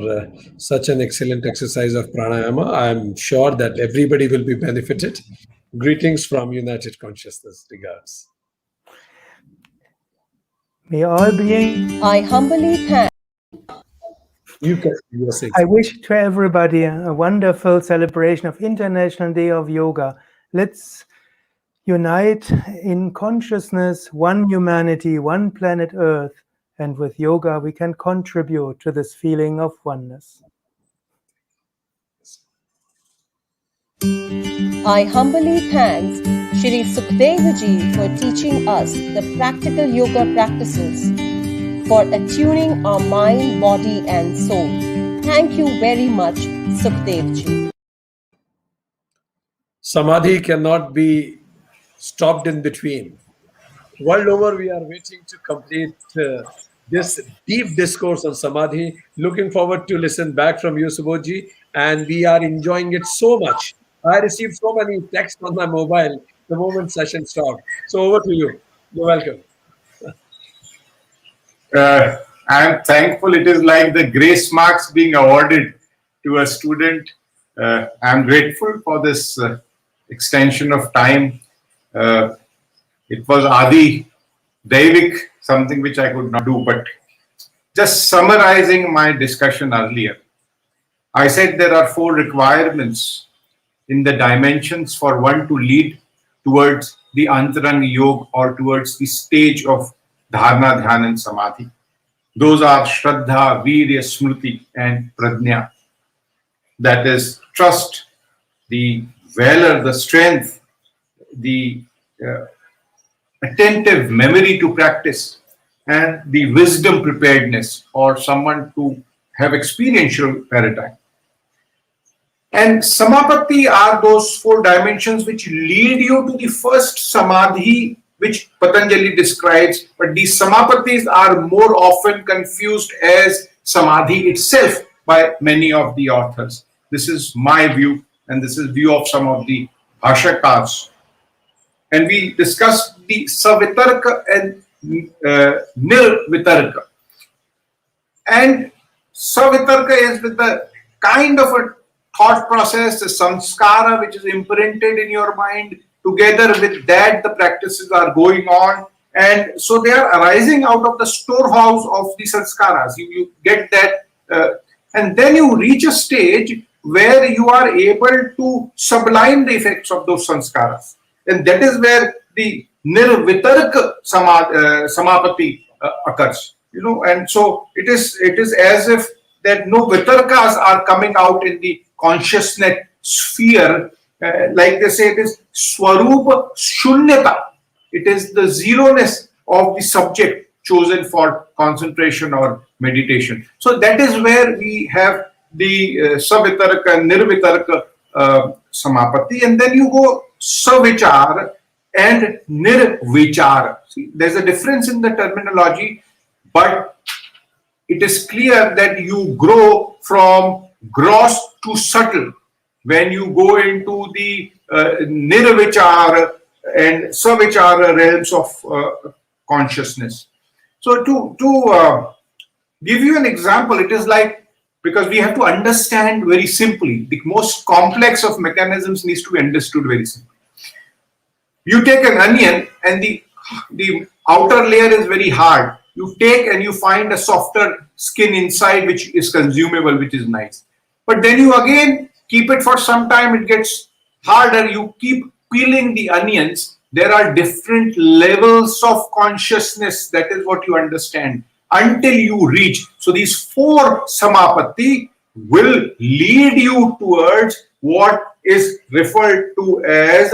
such an excellent exercise of pranayama. I'm sure that everybody will be benefited. Greetings from United Consciousness. Regards. May all beings. I humbly thank. I wish to everybody a wonderful celebration of International Day of Yoga. Let's unite in consciousness, one humanity, one planet Earth. And with yoga, we can contribute to this feeling of oneness. I humbly thank Shiri Subhortibariji for teaching us the practical yoga practices for attuning our mind, body, and soul. Thank you very much, Sukhdevji. Samadhi cannot be stopped in between. World over, we are waiting to complete this deep discourse on Samadhi. Looking forward to listen back from you, Subodhji, and we are enjoying it so much. I received so many texts on my mobile the moment session stopped. So over to you. You're welcome. I'm thankful. It is like the grace marks being awarded to a student. I'm grateful for this extension of time. It was Adi Daivik, something which I could not do, but just summarizing my discussion earlier, I said there are 4 requirements in the dimensions for one to lead towards the Antaranga Yoga or towards the stage of Dharana, Dhyan and Samadhi. Those are Shraddha, Virya, Smriti and Prajna. That is trust, the valor, the strength, the attentive memory to practice, and the wisdom preparedness or someone to have experiential paradigm. And Samapatti are those 4 dimensions which lead you to the first Samadhi which Patanjali describes, but these Samapattis are more often confused as Samadhi itself by many of the authors. This is my view, and this is view of some of the Bhashakars. And we discussed the Savitarka and Nirvitarka. And Savitarka is with the kind of a thought process, the samskara which is imprinted in your mind. Together with that, the practices are going on. And so they are arising out of the storehouse of the sanskaras. You get that. And then you reach a stage where you are able to sublime the effects of those sanskaras. And that is where the nirvitarka samapatti occurs. And so it is as if that no vitarkas are coming out in the consciousness sphere. Like they say, it is swarupa shunyata. It is the zeroness of the subject chosen for concentration or meditation. So that is where we have the savitarka, nirvitarka samapatti, and then you go savichar and nirvichar. See, there's a difference in the terminology, but it is clear that you grow from gross to subtle when you go into the nirvichar and savichara realms of consciousness. So to give you an example, it is like, because we have to understand very simply, the most complex of mechanisms needs to be understood very simply. You take an onion and the outer layer is very hard. You take and you find a softer skin inside which is consumable, which is nice. But then you again keep it for some time, it gets harder. You keep peeling the onions. There are different levels of consciousness. That is what you understand until you reach. So these 4 samapatti will lead you towards what is referred to as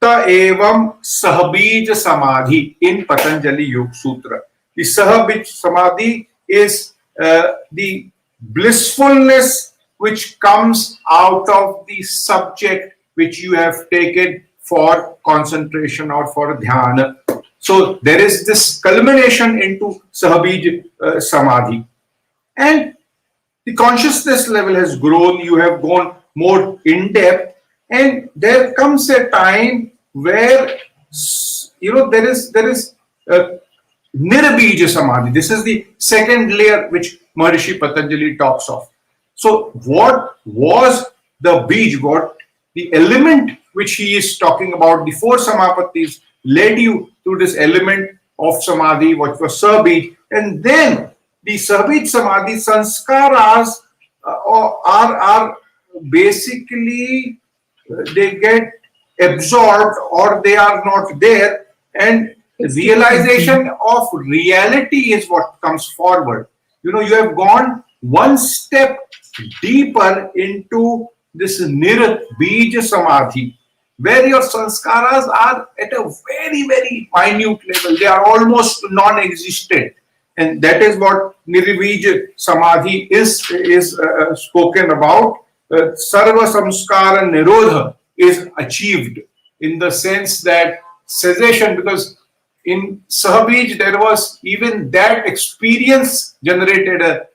Ta Evam Sahabij Samadhi in Patanjali Yoga Sutra. The Sahabij Samadhi is the blissfulness which comes out of the subject which you have taken for concentration or for dhyana. So there is this culmination into Sahabij Samadhi. And the consciousness level has grown, you have gone more in depth, and there comes a time where there is Nirbija Samadhi. This is the second layer which Maharishi Patanjali talks of. So what was the bij, what the element which he is talking about, the 4 samapattis led you to this element of samadhi, what was sabij, and then the sabij samadhi sanskaras are basically they get absorbed or they are not there, and realization of reality is what comes forward. You have gone one step deeper into this nirbija samadhi, where your sanskaras are at a very, very minute level. They are almost non-existent. and that is what Nirvij Samadhi is spoken about. Sarva Samskara Nirodha is achieved in the sense that cessation, because in Sahabij there was even that experience generated a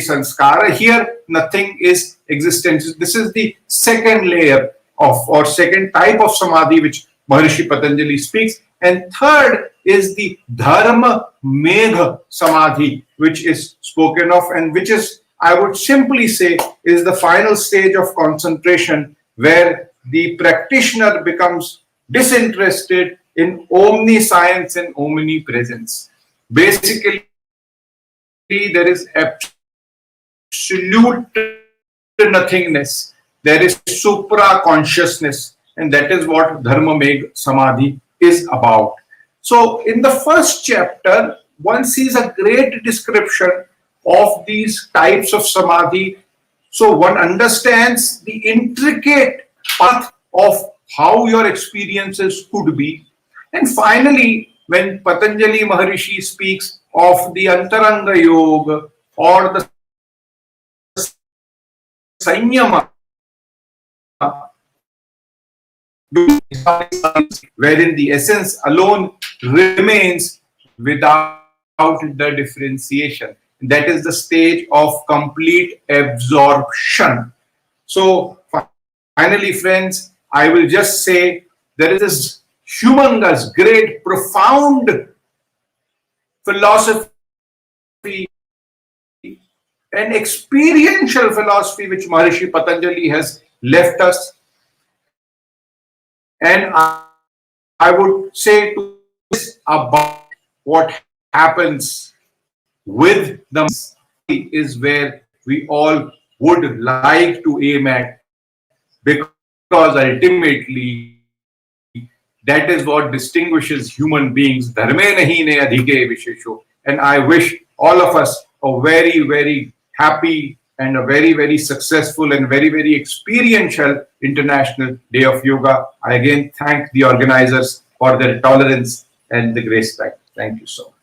sanskara. Here nothing is existent. This is the second layer of, or second type of samadhi which Maharishi Patanjali speaks. And third is the Dharma Megha Samadhi, which is spoken of, and which is, I would simply say, is the final stage of concentration, where the practitioner becomes disinterested in omniscience and omnipresence. Basically, there is absolute nothingness. There is supra consciousness, and that is what Dharma Megha Samadhi is about. So, in the first chapter, one sees a great description of these types of samadhi. So, one understands the intricate path of how your experiences could be. And finally, when Patanjali Maharishi speaks of the Antaranga Yoga or the Sanyama, wherein the essence alone remains without the differentiation. That is the stage of complete absorption. So, finally, friends, I will just say there is this humongous, great, profound philosophy and experiential philosophy which Maharishi Patanjali has left us. And I would say to this about what happens with the is where we all would like to aim at, because ultimately that is what distinguishes human beings. Dharme nahi ne adhike vishesho. And I wish all of us a very, very happy and a very, very successful and very, very experiential International Day of Yoga. I again thank the organizers for their tolerance and the grace. Thank you so much.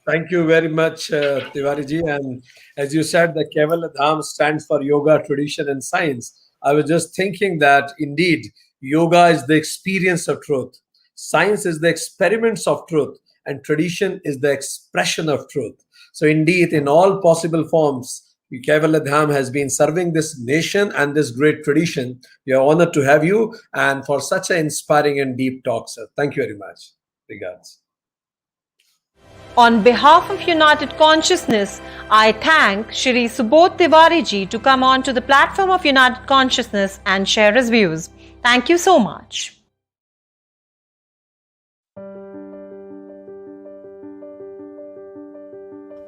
Thank you very much, Tiwariji. And as you said, the Kevala Dham stands for Yoga, Tradition, and Science. I was just thinking that indeed, yoga is the experience of truth, science is the experiments of truth, and tradition is the expression of truth. So indeed, in all possible forms, Kevala Dham has been serving this nation and this great tradition. We are honored to have you and for such an inspiring and deep talk, sir. Thank you very much. Regards. On behalf of United Consciousness, I thank Shiri Subhortibariji to come on to the platform of United Consciousness and share his views. Thank you so much.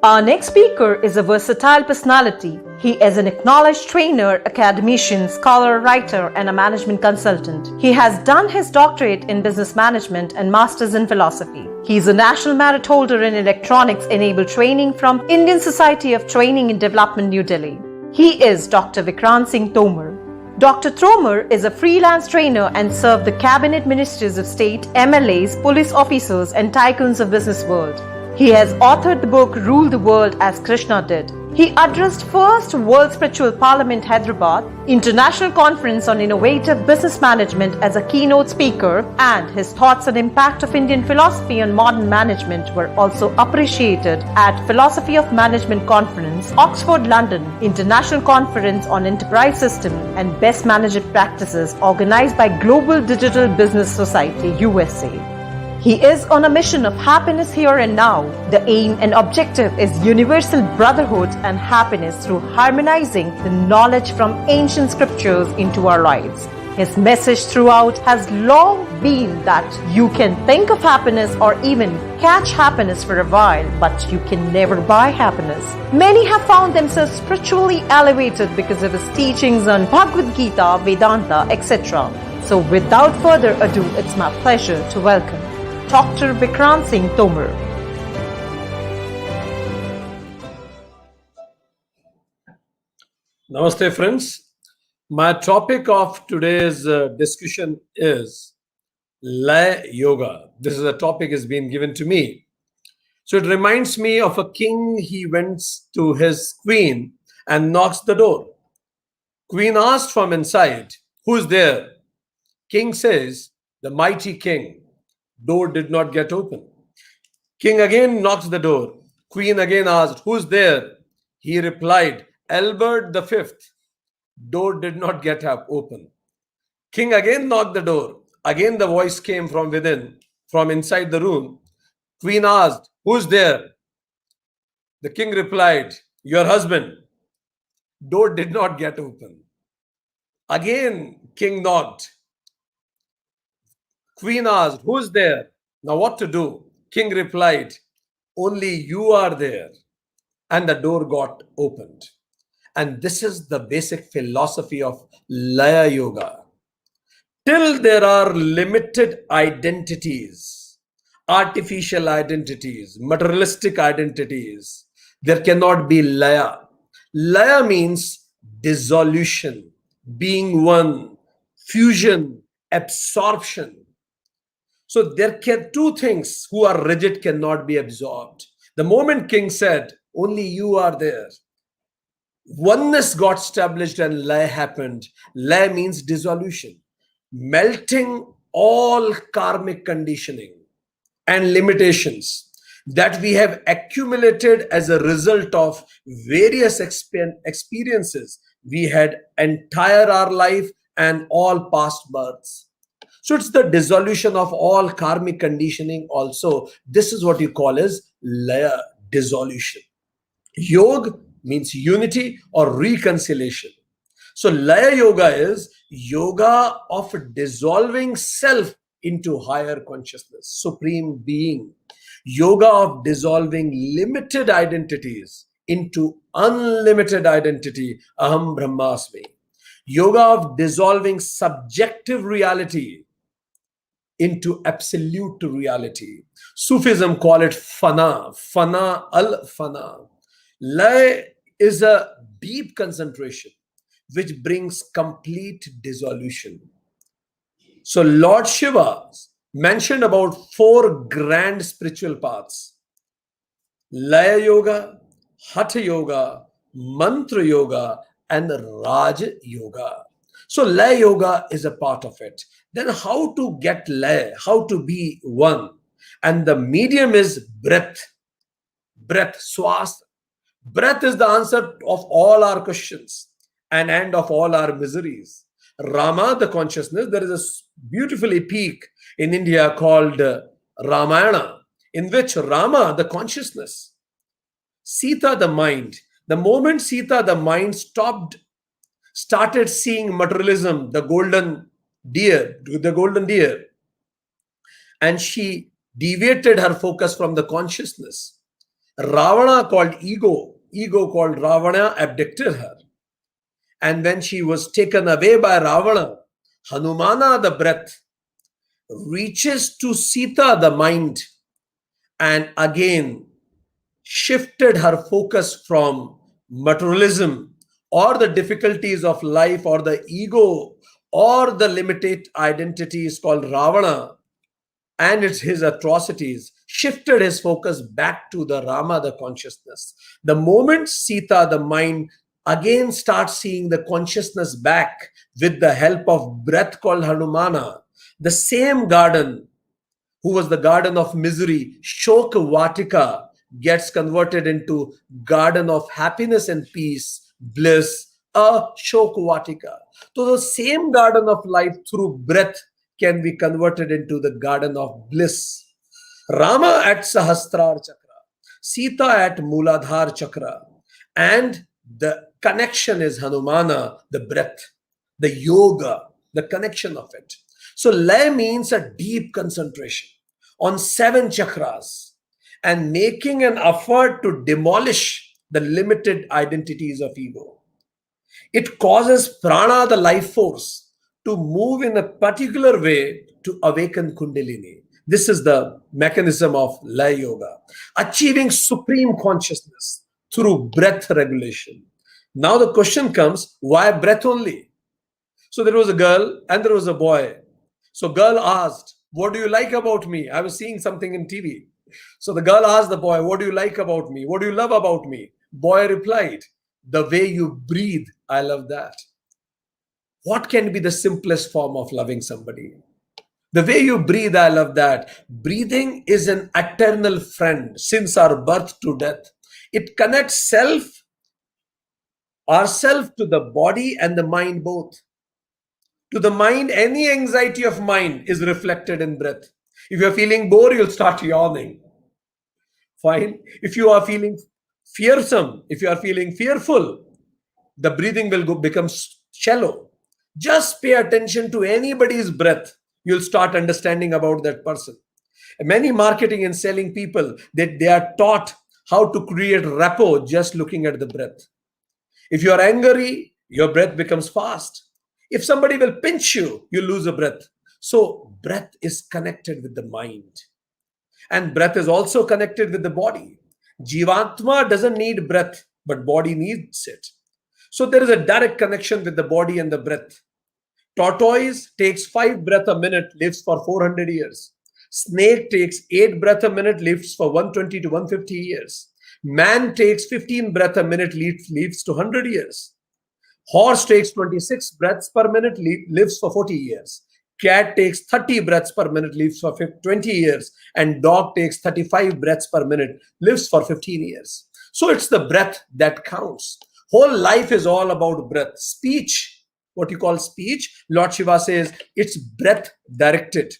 Our next speaker is a versatile personality. He is an acknowledged trainer, academician, scholar, writer, and a management consultant. He has done his doctorate in business management and master's in philosophy. He is a national merit holder in electronics-enabled training from Indian Society of Training and Development, New Delhi. He is Dr. Vikrant Singh Tomar. Dr. Tomar is a freelance trainer and served the cabinet ministers of state, MLAs, police officers, and tycoons of business world. He has authored the book Rule the World as Krishna Did. He addressed first World Spiritual Parliament Hyderabad, International Conference on Innovative Business Management as a keynote speaker, and his thoughts on impact of Indian philosophy on modern management were also appreciated at Philosophy of Management Conference, Oxford, London, International Conference on Enterprise System and Best Management Practices organized by Global Digital Business Society, USA. He is on a mission of happiness here and now. The aim and objective is universal brotherhood and happiness through harmonizing the knowledge from ancient scriptures into our lives. His message throughout has long been that you can think of happiness or even catch happiness for a while, but you can never buy happiness. Many have found themselves spiritually elevated because of his teachings on Bhagavad Gita, Vedanta, etc. So without further ado, it's my pleasure to welcome Dr. Vikrant Singh Tomar. Namaste, friends. My topic of today's discussion is Lay Yoga. This is a topic has been given to me. So it reminds me of a king. He went to his queen and knocks the door. Queen asked from inside, "Who's there?" King says, "The mighty king." Door did not get open. King again knocks the door. Queen again asked, "Who's there?" He replied, "Albert the Fifth." Door did not get open. King again knocked the door. Again the voice came from within, from inside the room. Queen asked, "Who's there?" The king replied, "Your husband." Door did not get open. Again, king knocked. Queen asked, "Who's there?" Now what to do? King replied, "Only you are there." And the door got opened. And this is the basic philosophy of Laya Yoga. Till there are limited identities, artificial identities, materialistic identities, there cannot be Laya. Laya means dissolution, being one, fusion, absorption. So there can two things who are rigid cannot be absorbed. The moment king said, "Only you are there," oneness got established and lay happened. Lay means dissolution, melting all karmic conditioning and limitations that we have accumulated as a result of various experiences we had entire our life and all past births. So it's the dissolution of all karmic conditioning also. This is what you call as laya, dissolution. Yoga means unity or reconciliation. So Laya Yoga is yoga of dissolving self into higher consciousness, supreme being. Yoga of dissolving limited identities into unlimited identity, Aham Brahmasmi. Yoga of dissolving subjective reality into absolute reality. Sufism call it fana, fana al-fana. Lay is a deep concentration which brings complete dissolution. So Lord Shiva mentioned about 4 grand spiritual paths: Laya Yoga, Hatha Yoga, Mantra Yoga, and Raj Yoga. So Laya Yoga is a part of it. Then how to get Laya, how to be one? And the medium is breath. Breath, swas. Breath is the answer of all our questions and end of all our miseries. Rama, the consciousness, there is a beautiful epic in India called Ramayana, in which Rama, the consciousness, Sita, the mind, the moment Sita, the mind, started seeing materialism, the golden deer, and she deviated her focus from the consciousness. Ravana called ego called Ravana abducted her. And when she was taken away by Ravana, Hanumana, the breath, reaches to Sita, the mind, and again shifted her focus from materialism or the difficulties of life or the ego or the limited identities called Ravana and his atrocities, shifted his focus back to the Rama, the consciousness. The moment Sita, the mind, again starts seeing the consciousness back with the help of breath called Hanumana, the same garden, who was the garden of misery, Shoka Vatika, gets converted into garden of happiness and peace, bliss, a Shoka Vatika. So the same garden of life through breath can be converted into the garden of bliss. Rama at Sahasrar Chakra, Sita at Muladhar Chakra, and the connection is Hanumana, the breath, the yoga, the connection of it. So Lay means a deep concentration on 7 chakras and making an effort to demolish the limited identities of ego. It causes prana, the life force, to move in a particular way to awaken Kundalini. This is the mechanism of Laya Yoga, achieving supreme consciousness through breath regulation. Now the question comes, why breath only? So there was a girl and there was a boy. So girl asked, "What do you like about me? I was seeing something in TV." So the girl asked the boy, what do you like about me? What do you love about me? Boy replied, the way you breathe, I love that. What can be the simplest form of loving somebody? The way you breathe, I love that. Breathing is an eternal friend since our birth to death. It connects ourself to the body and the mind both. To the mind, any anxiety of mind is reflected in breath. If you're feeling bored, you'll start yawning. Fine. If you are feeling fearsome, if you are feeling fearful, the breathing will become shallow. Just pay attention to anybody's breath. You'll start understanding about that person. Many marketing and selling people, they are taught how to create rapport just looking at the breath. If you are angry, your breath becomes fast. If somebody will pinch you, you lose a breath. So breath is connected with the mind. And breath is also connected with the body. Jivatma doesn't need breath, but body needs it. So there is a direct connection with the body and the breath. Tortoise takes 5 breaths a minute, lives for 400 years. Snake takes 8 breaths a minute, lives for 120 to 150 years. Man takes 15 breaths a minute, lives to 100 years. Horse takes 26 breaths per minute, lives for 40 years. Cat takes 30 breaths per minute, lives for 20 years. And dog takes 35 breaths per minute, lives for 15 years. So it's the breath that counts. Whole life is all about breath. Speech, what you call speech, Lord Shiva says, it's breath directed.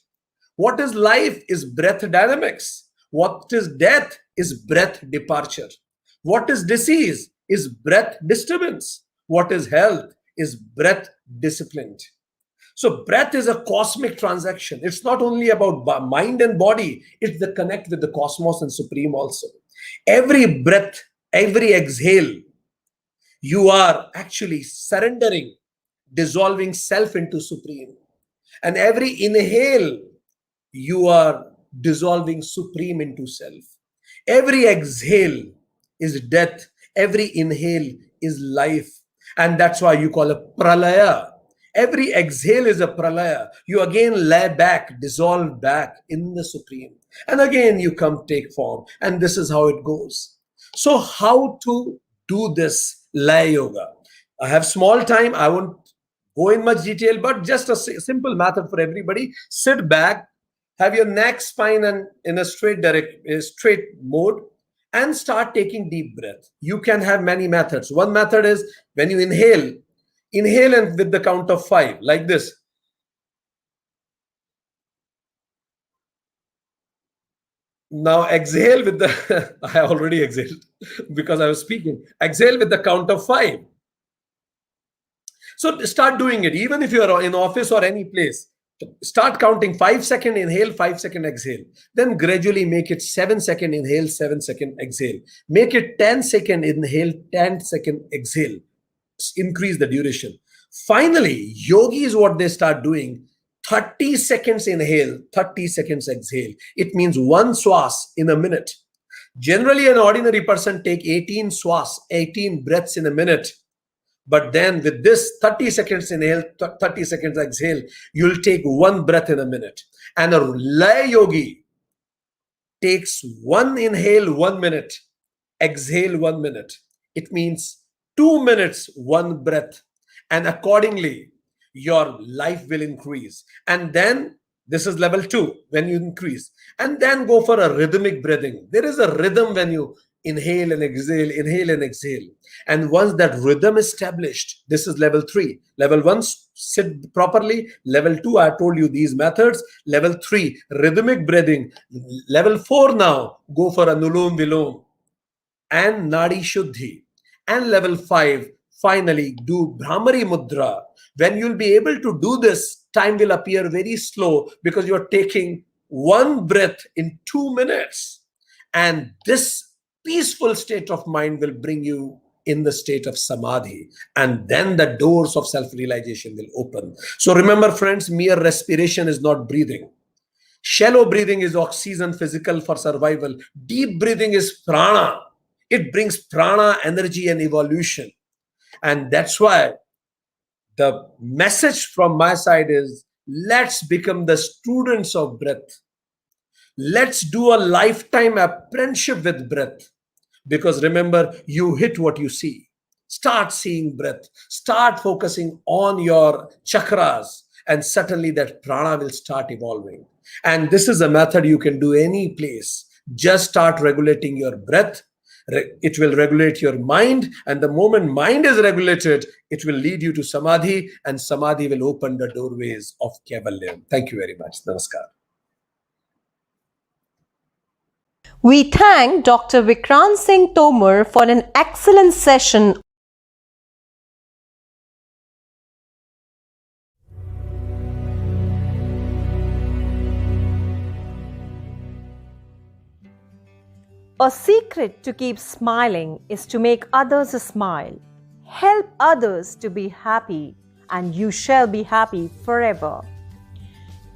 What is life is breath dynamics. What is death is breath departure. What is disease is breath disturbance. What is health is breath disciplined. So breath is a cosmic transaction. It's not only about mind and body, it's the connect with the cosmos and supreme also. Every breath, every exhale, you are actually surrendering, dissolving self into supreme. And every inhale, you are dissolving supreme into self. Every exhale is death. Every inhale is life. And that's why you call it pralaya. Every exhale is a pralaya. You again lay back, dissolve back in the supreme. And again you come take form. And this is how it goes. So how to do this lay yoga? I have small time. I won't go in much detail, but just a simple method for everybody. Sit back, have your neck, spine and in a straight mode, and start taking deep breath. You can have many methods. One method is when you inhale and with the count of 5, like this. Now exhale with the, I already exhaled because I was speaking. Exhale with the count of 5. So start doing it. Even if you are in office or any place, start counting 5-second inhale, 5-second exhale. Then gradually make it 7-second inhale, 7-second exhale. Make it 10-second inhale, 10-second exhale. Increase the duration. Finally, yogis, what they start doing, 30 seconds inhale, 30 seconds exhale. It means 1 swas in a minute. Generally, an ordinary person take 18 swas, 18 breaths in a minute. But then with this 30 seconds inhale, 30 seconds exhale, you'll take 1 breath in a minute. And a lay yogi takes 1 inhale, 1 minute, exhale 1 minute. It means 2 minutes, 1 breath. And accordingly, your life will increase. And then this is level 2, when you increase. And then go for a rhythmic breathing. There is a rhythm when you inhale and exhale, inhale and exhale. And once that rhythm is established, this is level 3. Level 1, sit properly. Level 2, I told you these methods. Level 3, rhythmic breathing. Level 4 now, go for Anulom Vilom and Nadi Shuddhi. And level 5, finally do Brahmari Mudra. When you'll be able to do this, time will appear very slow because you're taking 1 breath in 2 minutes. And this peaceful state of mind will bring you in the state of Samadhi. And then the doors of self-realization will open. So remember, friends, mere respiration is not breathing. Shallow breathing is oxygen, physical for survival. Deep breathing is prana. It brings prana, energy and evolution. And that's why the message from my side is, let's become the students of breath. Let's do a lifetime apprenticeship with breath. Because remember, you hit what you see. Start seeing breath. Start focusing on your chakras. And suddenly that prana will start evolving. And this is a method you can do any place. Just start regulating your breath. It will regulate your mind. And the moment mind is regulated, it will lead you to Samadhi. And Samadhi will open the doorways of Kaivalyam. Thank you very much. Namaskar. We thank Dr. Vikrant Singh Tomar for an excellent session. A secret to keep smiling is to make others smile. Help others to be happy, and you shall be happy forever.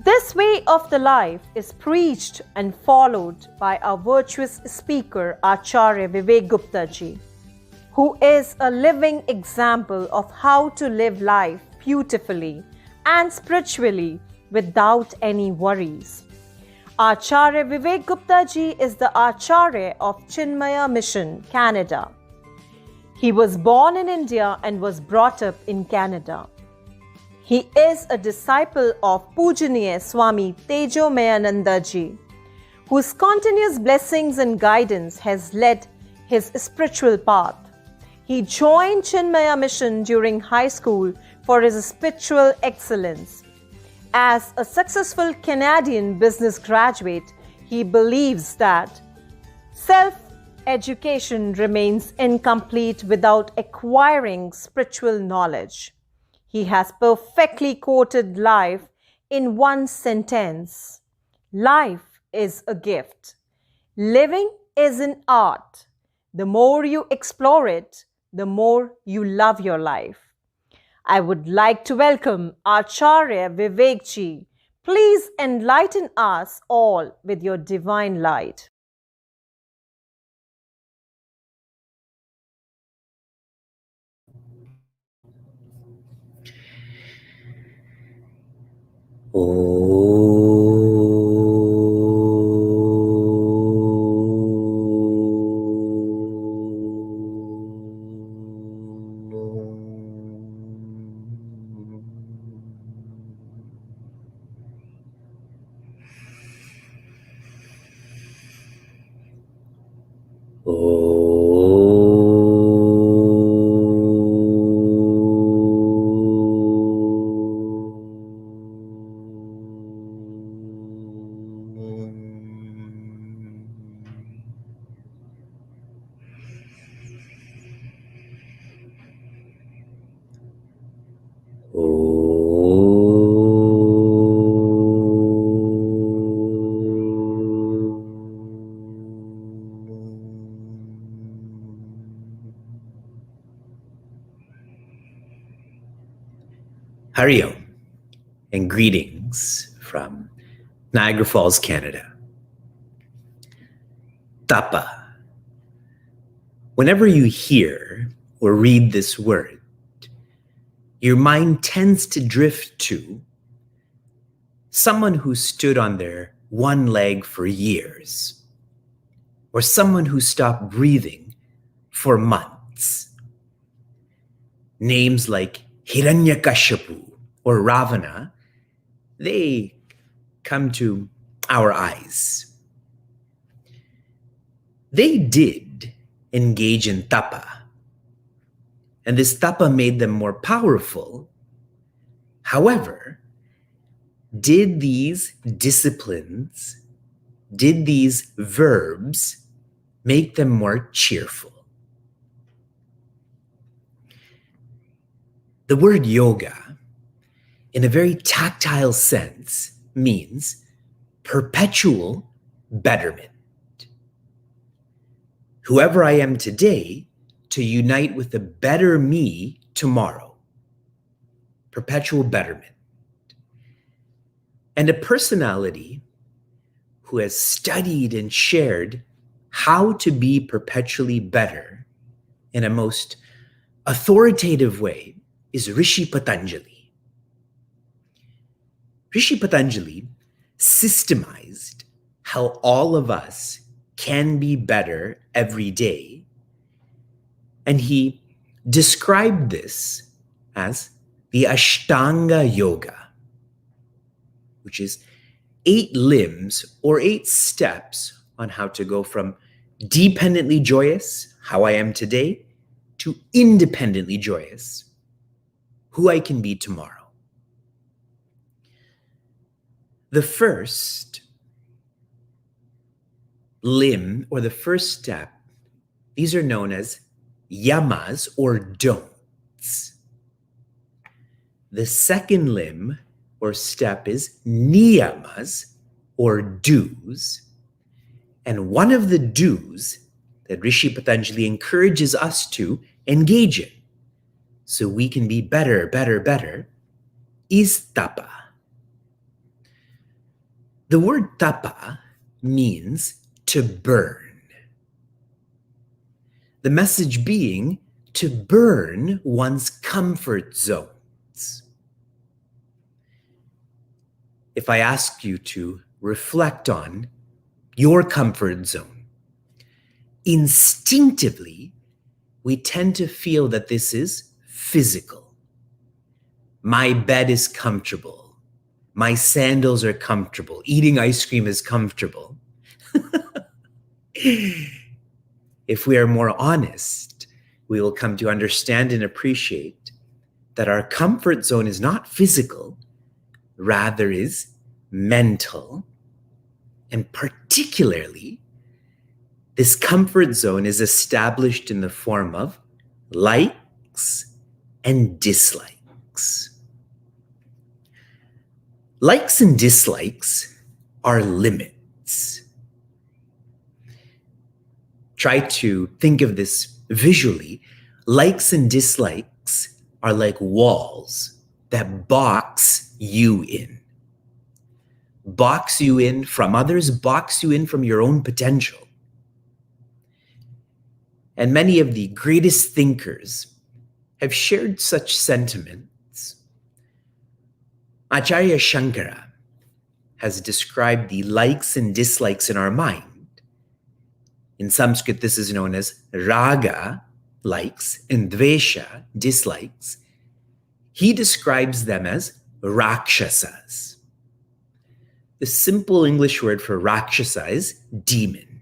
This way of the life is preached and followed by our virtuous speaker Acharya Vivek Gupta ji, who is a living example of how to live life beautifully and spiritually without any worries. Acharya Vivek Gupta ji is the Acharya of Chinmaya Mission, Canada. He was born in India and was brought up in Canada. He is a disciple of Pujaniya Swami Tejomayananda ji, whose continuous blessings and guidance has led his spiritual path. He joined Chinmaya Mission during high school for his spiritual excellence. As a successful Canadian business graduate, he believes that self-education remains incomplete without acquiring spiritual knowledge. He has perfectly quoted life in one sentence. Life is a gift. Living is an art. The more you explore it, the more you love your life. I would like to welcome Acharya Vivek ji. Please enlighten us all with your divine light. Hari Om, and greetings from Niagara Falls, Canada. Tapa. Whenever you hear or read this word, your mind tends to drift to someone who stood on their one leg for years, or someone who stopped breathing for months. Names like Hiranyakashipu or Ravana, they come to our eyes. They did engage in tapa, and this tapa made them more powerful. However, did these disciplines, did these verbs make them more cheerful? The word yoga, in a very tactile sense, means perpetual betterment. Whoever I am today, to unite with a better me tomorrow. Perpetual betterment. And a personality who has studied and shared how to be perpetually better in a most authoritative way is Rishi Patanjali. Rishi Patanjali systemized how all of us can be better every day. And he described this as the Ashtanga Yoga, which is 8 limbs or 8 steps on how to go from dependently joyous, how I am today, to independently joyous, who I can be tomorrow. The first limb or the first step, these are known as yamas or don'ts. The second limb or step is niyamas or do's. And one of the do's that Rishi Patanjali encourages us to engage in so we can be better is tapa. The word tapa means to burn. The message being to burn one's comfort zones. If I ask you to reflect on your comfort zone, instinctively, we tend to feel that this is physical. My bed is comfortable. My sandals are comfortable. Eating ice cream is comfortable. If we are more honest, we will come to understand and appreciate that our comfort zone is not physical, rather is mental. And particularly, this comfort zone is established in the form of likes and dislikes. Likes and dislikes are limits. Try to think of this visually. Likes and dislikes are like walls that box you in. Box you in from others, box you in from your own potential. And many of the greatest thinkers have shared such sentiments. Acharya Shankara has described the likes and dislikes in our mind. In Sanskrit, this is known as raga, likes, and dvesha, dislikes. He describes them as rakshasas. The simple English word for rakshasa is demon.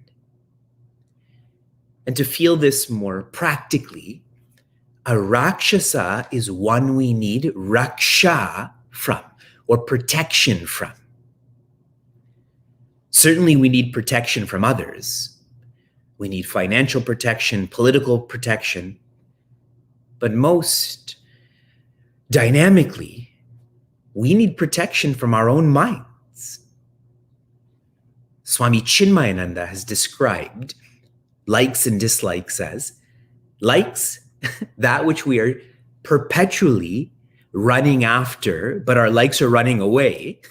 And to feel this more practically, a rakshasa is one we need raksha from, or protection from. Certainly we need protection from others. We need financial protection, political protection, but most dynamically, we need protection from our own minds. Swami Chinmayananda has described likes and dislikes as likes, that which we are perpetually running after, but our likes are running away,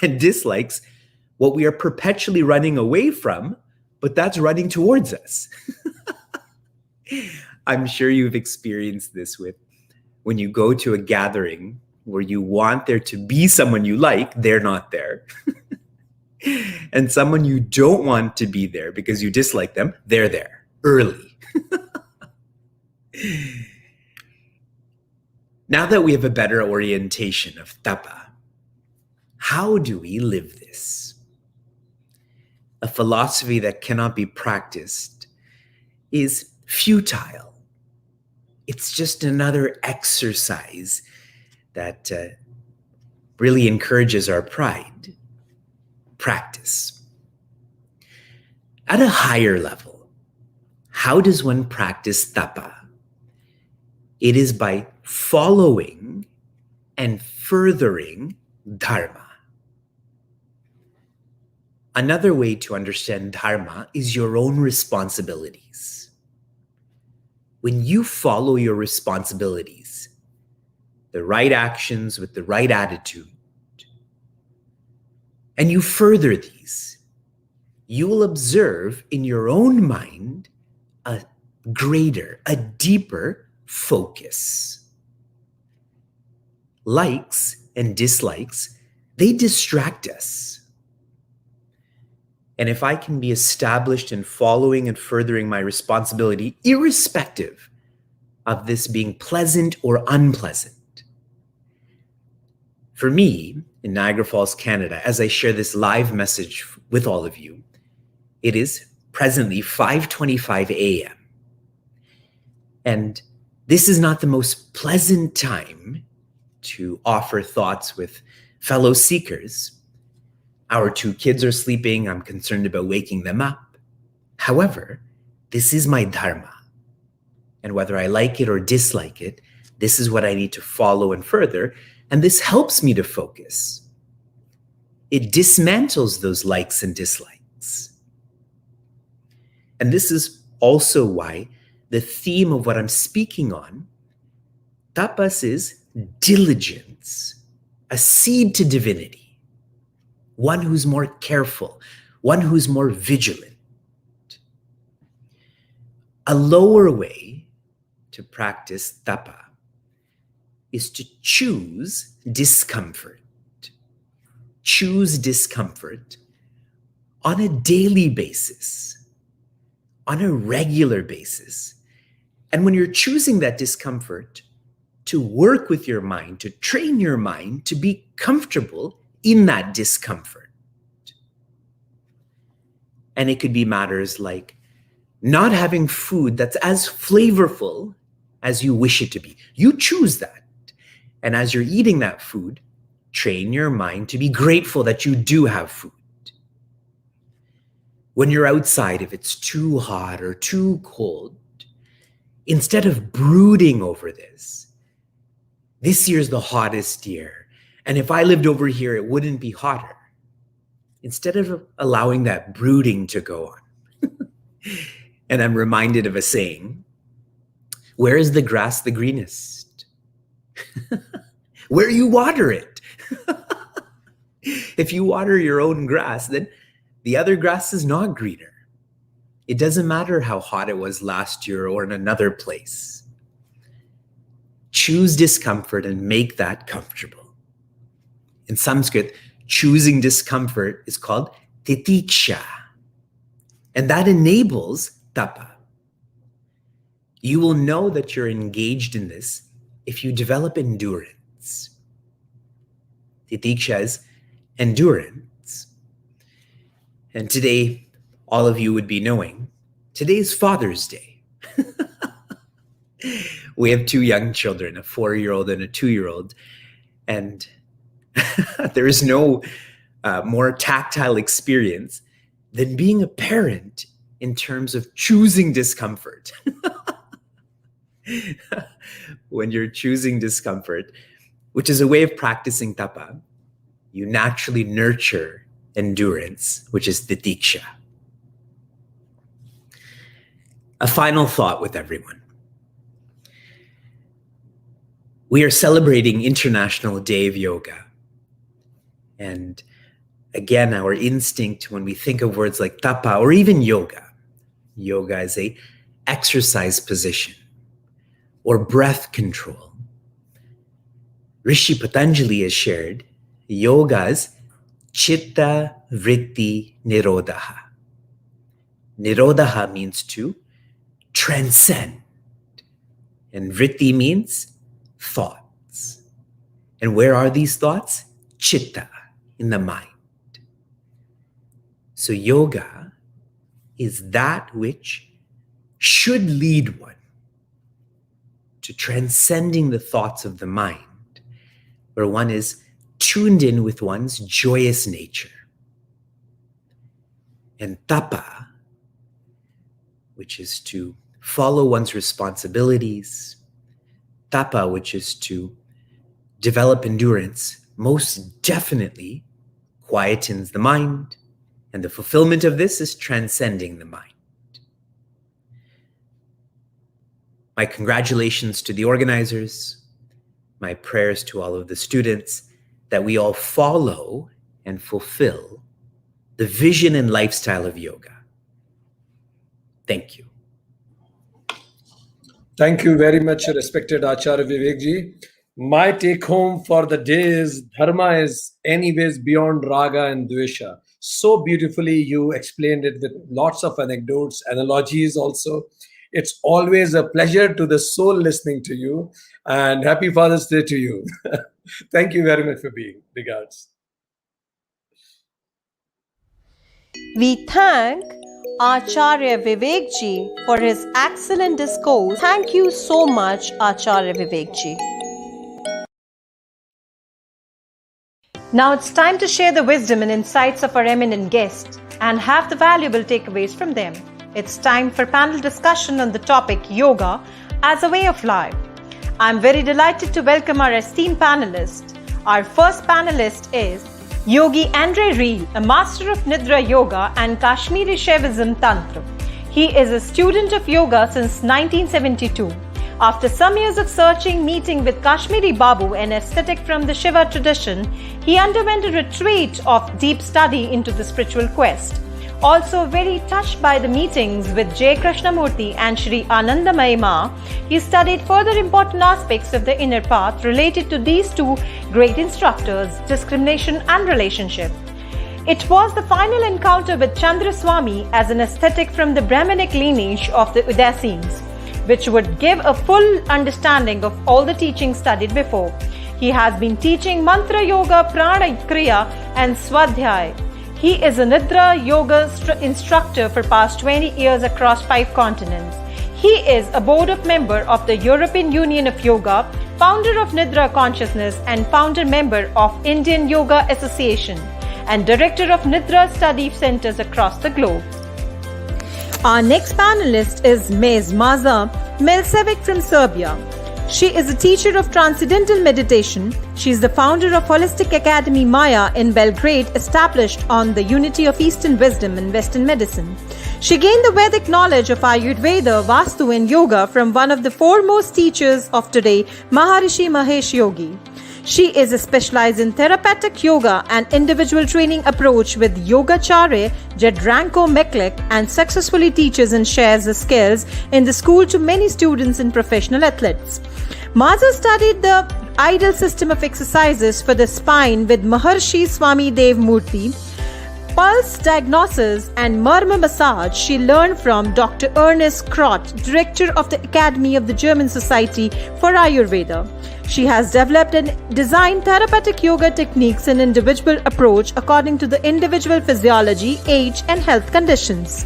and dislikes, what we are perpetually running away from, but that's running towards us. I'm sure you've experienced this with when you go to a gathering where you want there to be someone you like, they're not there. And someone you don't want to be there because you dislike them, they're there early. Now that we have a better orientation of tapa, how do we live this? A philosophy that cannot be practiced is futile. It's just another exercise that really encourages our pride. Practice. At a higher level, how does one practice tapa? It is by following and furthering dharma. Another way to understand dharma is your own responsibilities. When you follow your responsibilities, the right actions with the right attitude, and you further these, you will observe in your own mind a greater, a deeper focus. Likes and dislikes, they distract us. And if I can be established in following and furthering my responsibility, irrespective of this being pleasant or unpleasant. For me, in Niagara Falls, Canada, as I share this live message with all of you, it is presently 5:25 a.m. And this is not the most pleasant time to offer thoughts with fellow seekers. Our 2 kids are sleeping. I'm concerned about waking them up. However, this is my dharma. And whether I like it or dislike it, this is what I need to follow and further. And this helps me to focus. It dismantles those likes and dislikes. And this is also why the theme of what I'm speaking on, tapas, is diligence, a seed to divinity, one who's more careful, one who's more vigilant. A lower way to practice tapa is to choose discomfort. Choose discomfort on a daily basis, on a regular basis. And when you're choosing that discomfort, to work with your mind, to train your mind to be comfortable in that discomfort. And it could be matters like not having food that's as flavorful as you wish it to be. You choose that. And as you're eating that food, train your mind to be grateful that you do have food. When you're outside, if it's too hot or too cold, instead of brooding over this year's the hottest year, and if I lived over here, it wouldn't be hotter. Instead of allowing that brooding to go on. And I'm reminded of a saying, where is the grass the greenest? Where you water it. If you water your own grass, then the other grass is not greener. It doesn't matter how hot it was last year or in another place. Choose discomfort and make that comfortable. In Sanskrit, choosing discomfort is called titiksha. And that enables tapa. You will know that you're engaged in this if you develop endurance. Titiksha is endurance. And today, all of you would be knowing, today is Father's Day. We have 2 young children, a 4-year-old and a 2-year-old. And there is no more tactile experience than being a parent in terms of choosing discomfort. When you're choosing discomfort, which is a way of practicing tapa, you naturally nurture endurance, which is titiksha. A final thought with everyone. We are celebrating International Day of Yoga. And again, our instinct when we think of words like tapa or even yoga, yoga is a exercise position or breath control. Rishi Patanjali has shared yoga's chitta vritti nirodha. Nirodha means to transcend. And vritti means thoughts. And where are these thoughts? Chitta, in the mind. So yoga is that which should lead one to transcending the thoughts of the mind, where one is tuned in with one's joyous nature. And tapa, which is to follow one's responsibilities, tapa, which is to develop endurance, most definitely quietens the mind, and the fulfillment of this is transcending the mind. My congratulations to the organizers, my prayers to all of the students, that we all follow and fulfill the vision and lifestyle of yoga. Thank you. Thank you very much, respected Acharya Vivekji. My take home for the day is dharma is anyways beyond raga and dvesha. so beautifully. You explained it with lots of anecdotes, analogies also. It's always a pleasure to the soul listening to you, and happy Father's Day to you. Thank you very much for being. Regards. We thank Acharya Vivekji for his excellent discourse. Thank you so much, Acharya Vivekji. Now it's time to share the wisdom and insights of our eminent guests and have the valuable takeaways from them. It's time for panel discussion on the topic Yoga as a way of life. I'm very delighted to welcome our esteemed panelists. Our first panelist is Yogi Andre Reel, a master of Nidra Yoga and Kashmiri Shaivism Tantra. He is a student of yoga since 1972. After some years of searching, meeting with Kashmiri Babu, an ascetic from the Shiva tradition, he underwent a retreat of deep study into the spiritual quest. Also very touched by the meetings with Jai Krishnamurti and Shri Anandamayi Ma, he studied further important aspects of the inner path related to these two great instructors, discrimination and relationship. It was the final encounter with Chandraswami as an ascetic from the Brahmanic lineage of the Udaseens, which would give a full understanding of all the teachings studied before. He has been teaching Mantra Yoga, Prana Kriya and Swadhyay. He is a Nidra Yoga instructor for past 20 years across 5 continents. He is a board of member of the European Union of Yoga, founder of Nidra Consciousness and founder member of Indian Yoga Association and director of Nidra study centers across the globe. Our next panelist is Ms. Maza Melsevic from Serbia. She is a teacher of Transcendental Meditation. She is the founder of Holistic Academy Maya in Belgrade, established on the unity of Eastern wisdom and Western medicine. She gained the Vedic knowledge of Ayurveda, Vastu and Yoga from one of the foremost teachers of today, Maharishi Mahesh Yogi. She is specialized in therapeutic yoga and individual training approach with Yogacharya Jadranko Meklik and successfully teaches and shares the skills in the school to many students and professional athletes. Maza studied the ideal system of exercises for the spine with Maharshi Swami Dev Murthy. Pulse diagnosis and Marma massage she learned from Dr. Ernest Krott, director of the Academy of the German Society for Ayurveda. She has developed and designed therapeutic yoga techniques and individual approach according to the individual physiology, age and health conditions.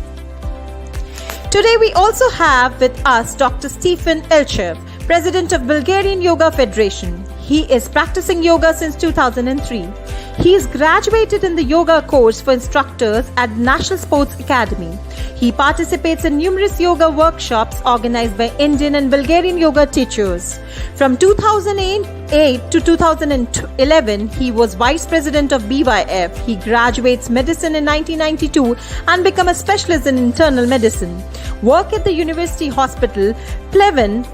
Today we also have with us Dr. Stefan Elcheff, President of Bulgarian Yoga Federation. He is practicing yoga since 2003. He is graduated in the yoga course for instructors at National Sports Academy. He participates in numerous yoga workshops organized by Indian and Bulgarian yoga teachers. From 2008 to 2011, he was Vice President of BYF. He graduates medicine in 1992 and became a specialist in internal medicine. Work at the University Hospital, Pleven.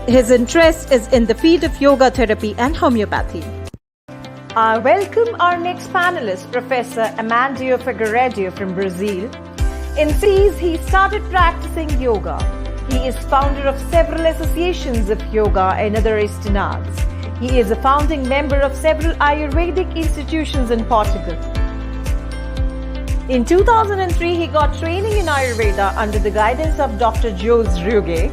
His interest is in the field of yoga therapy and homeopathy. I welcome our next panelist, Professor Amandio Figueiredo from Brazil. In cities, he started practicing yoga. He is founder of several associations of yoga and other asanas. He is a founding member of several Ayurvedic institutions in Portugal. In 2003, he got training in Ayurveda under the guidance of Dr. Jose Ruge.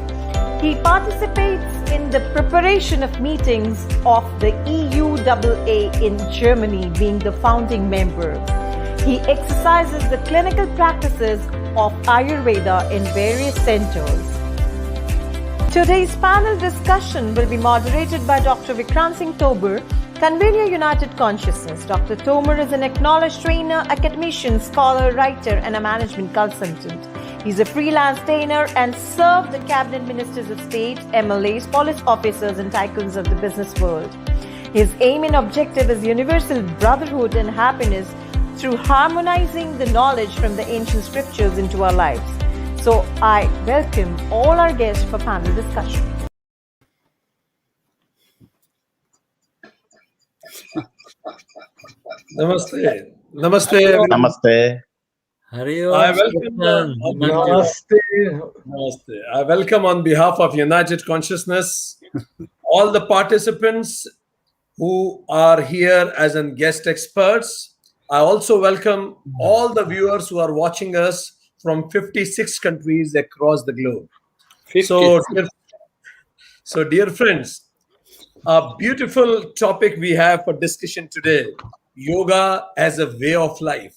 He participates in the preparation of meetings of the EUAA in Germany, being the founding member. He exercises the clinical practices of Ayurveda in various centers. Today's panel discussion will be moderated by Dr. Vikrant Singh Tobar, Convener United Consciousness. Dr. Tobar is an acknowledged trainer, academician, scholar, writer, and a management consultant. He's a freelance trainer and served the cabinet ministers of state, MLAs, police officers, and tycoons of the business world. His aim and objective is universal brotherhood and happiness through harmonizing the knowledge from the ancient scriptures into our lives. So I welcome all our guests for panel discussion. Namaste. Namaste. Namaste. I welcome on behalf of United Consciousness all the participants who are here as guest experts I also welcome all the viewers who are watching us from 56 countries across the globe. So, dear friends, a beautiful topic we have for discussion today: yoga as a way of life.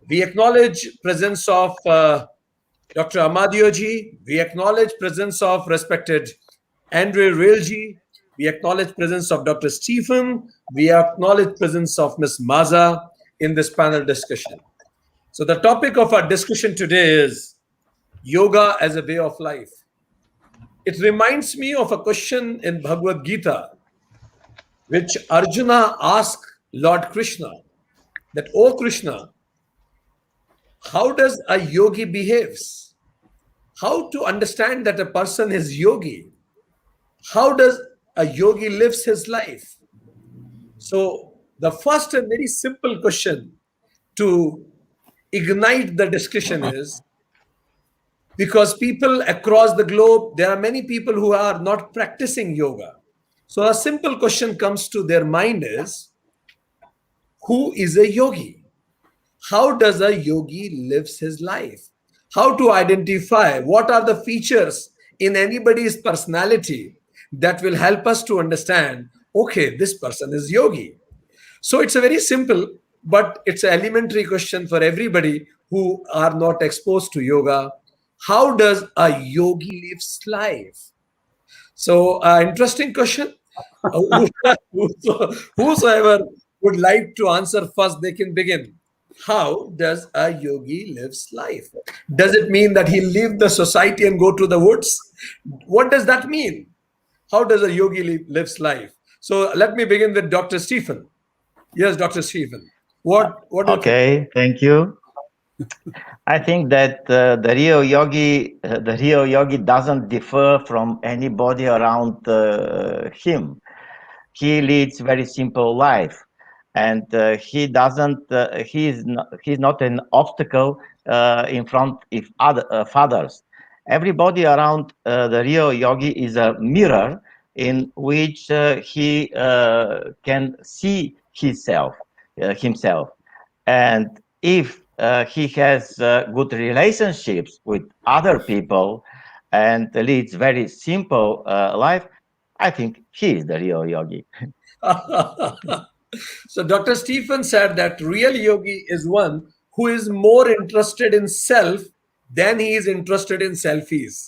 We acknowledge presence of Dr. Amadioji. We acknowledge presence of respected Andre Railji. We acknowledge presence of Dr. Stephen. We acknowledge presence of Ms. Maza in this panel discussion. So the topic of our discussion today is yoga as a way of life. It reminds me of a question in Bhagavad Gita, which Arjuna asked Lord Krishna, that, "Oh Krishna, how does a yogi behaves? How to understand that a person is yogi? How does a yogi lives his life?" So the first and very simple question to ignite the discussion is, because people across the globe, there are many people who are not practicing yoga. So a simple question comes to their mind is, who is a yogi? How does a yogi lives his life? How to identify what are the features in anybody's personality that will help us to understand, okay, this person is yogi. So it's a very simple, but it's an elementary question for everybody who are not exposed to yoga. How does a yogi lives life? So interesting question. Whosoever would like to answer first, they can begin. How does a yogi lives life? Does it mean that he leave the society and go to the woods? What does that mean? How does a yogi lives life? So let me begin with Dr. Stephen. Yes, Dr. Stephen. What Okay, thank you. I think that the real yogi doesn't differ from anybody around him. He leads very simple life, and he's not an obstacle in front of others. Everybody around the real yogi is a mirror in which he can see himself, and if he has good relationships with other people and leads very simple life, I think he is the real yogi. So Dr. Stephen said that real yogi is one who is more interested in self than he is interested in selfies.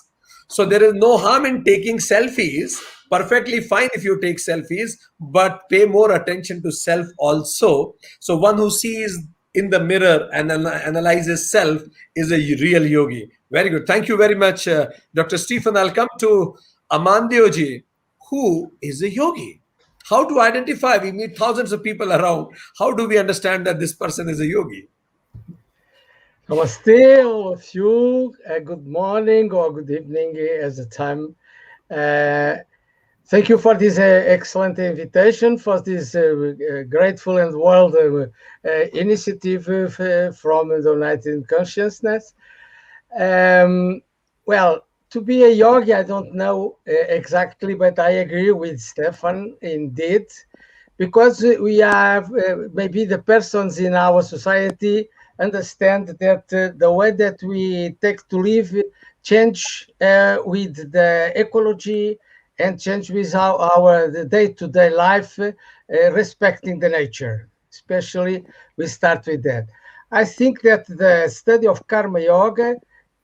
So there is no harm in taking selfies. Perfectly fine if you take selfies, but pay more attention to self also. So one who sees in the mirror and analyzes self is a real yogi. Very good. Thank you very much, Dr. Stephen. I'll come to Amandioji. Who is a yogi? How to identify? We meet thousands of people around. How do we understand that this person is a yogi? Namaste, all of you. Good morning or good evening as the time. Thank you for this excellent invitation, for this grateful and world initiative from the United Consciousness. Well, to be a yogi, I don't know exactly, but I agree with Stefan indeed, because we have maybe the persons in our society understand that the way that we take to live change with the ecology and change with our day-to-day life, respecting the nature. Especially, we start with that. I think that the study of Karma Yoga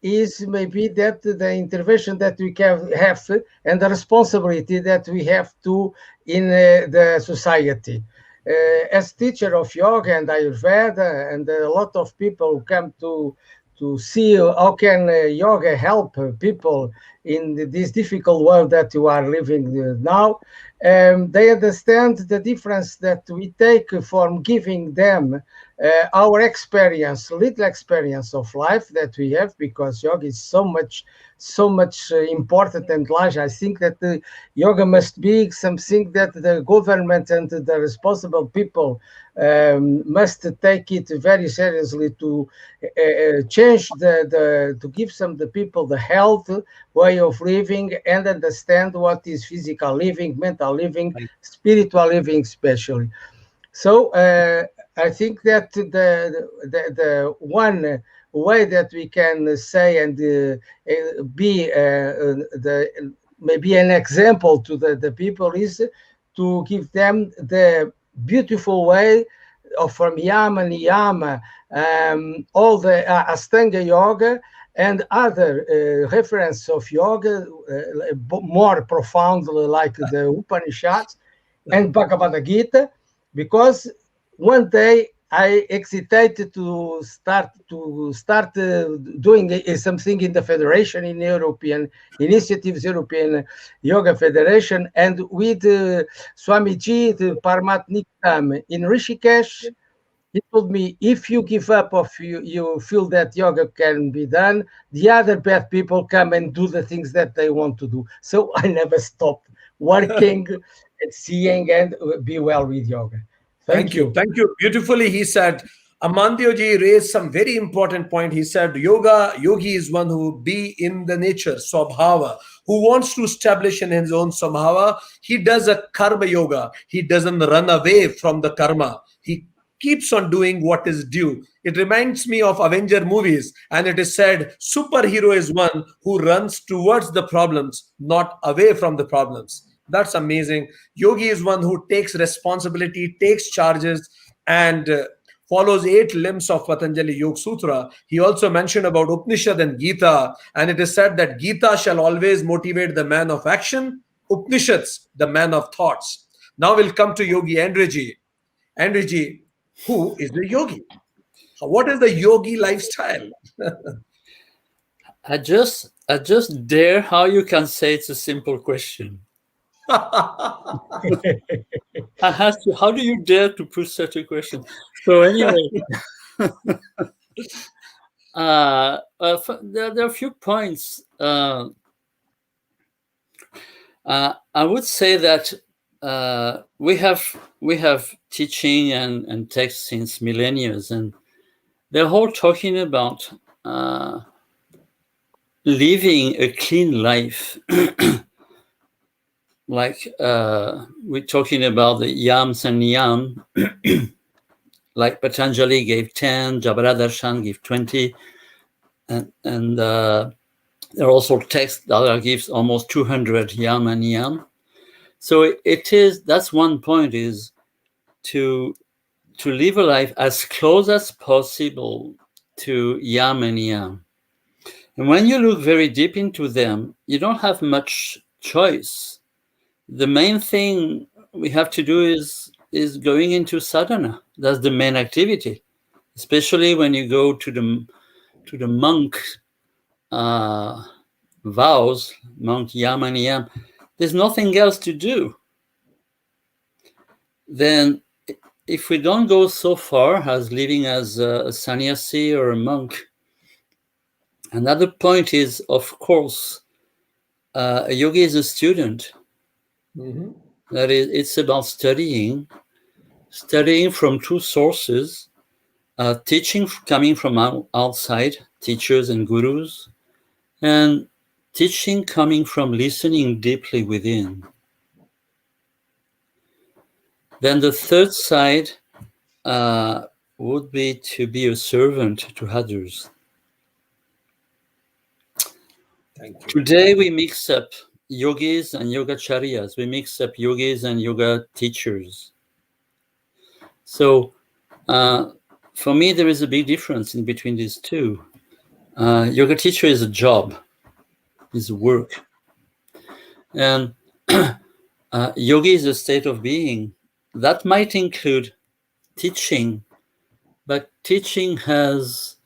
is maybe that the intervention that we can have and the responsibility that we have to in the society. As teacher of yoga and Ayurveda, and a lot of people who come to see how can yoga help people in this difficult world that you are living now, they understand the difference that we take from giving them our experience, little experience of life that we have, because yoga is so much important and large. I think that the yoga must be something that the government and the responsible people must take it very seriously to change to give the people the health way of living and understand what is physical living, mental living, spiritual living especially. So I think that the one way that we can say and be maybe an example to the people is to give them the beautiful way of from Yama Niyama, all the Ashtanga Yoga and other reference of yoga, more profoundly like the Upanishads and Bhagavad Gita, because one day I hesitated to start doing something in the federation, in European initiatives, European Yoga Federation, and with Swamiji, the Parmat Niktam in Rishikesh. He told me, if you give up or you feel that yoga can be done, the other bad people come and do the things that they want to do. So I never stopped working and seeing and be well with yoga. Thank you. Thank you. Beautifully, he said, Amandioji raised some very important point. He said, yogi is one who be in the nature, swabhava, who wants to establish in his own swabhava. He does a karma yoga. He doesn't run away from the karma. He keeps on doing what is due. It reminds me of Avenger movies, and it is said, superhero is one who runs towards the problems, not away from the problems. That's amazing. Yogi is one who takes responsibility, takes charges, and follows 8 limbs of Patanjali Yoga Sutra. He also mentioned about Upanishad and Gita, and it is said that Gita shall always motivate the man of action, Upanishads, the man of thoughts. Now we'll come to Yogi Andreji. Andreji, who is the yogi? What is the yogi lifestyle? I just dare how you can say it's a simple question. I ask you, how do you dare to put such a question? So anyway, there are a few points. I would say that we have teaching and text since millennia, and they're all talking about living a clean life. Like we're talking about the yams and niyam, like Patanjali gave 10, Jabaradarshan gave 20, and there are also texts that gives almost 200 yam and niyam. So that's one point, is to live a life as close as possible to yam and niyam. And when you look very deep into them, you don't have much choice. The main thing we have to do is going into sadhana. That's the main activity, especially when you go to the monk vows, monk yam and niyam. There's nothing else to do. Then if we don't go so far as living as a sannyasi or a monk, another point is, of course, a yogi is a student. Mm-hmm. That is, it's about studying from 2 sources, teaching coming from outside, teachers and gurus, and teaching coming from listening deeply within. Then the third side would be to be a servant to others. Thank you. Today we mix up yogis and yogacharyas. We mix up yogis and yoga teachers. So for me, there is a big difference in between these two. Yoga teacher is a job, is work. And yogi is a state of being. That might include teaching, but teaching has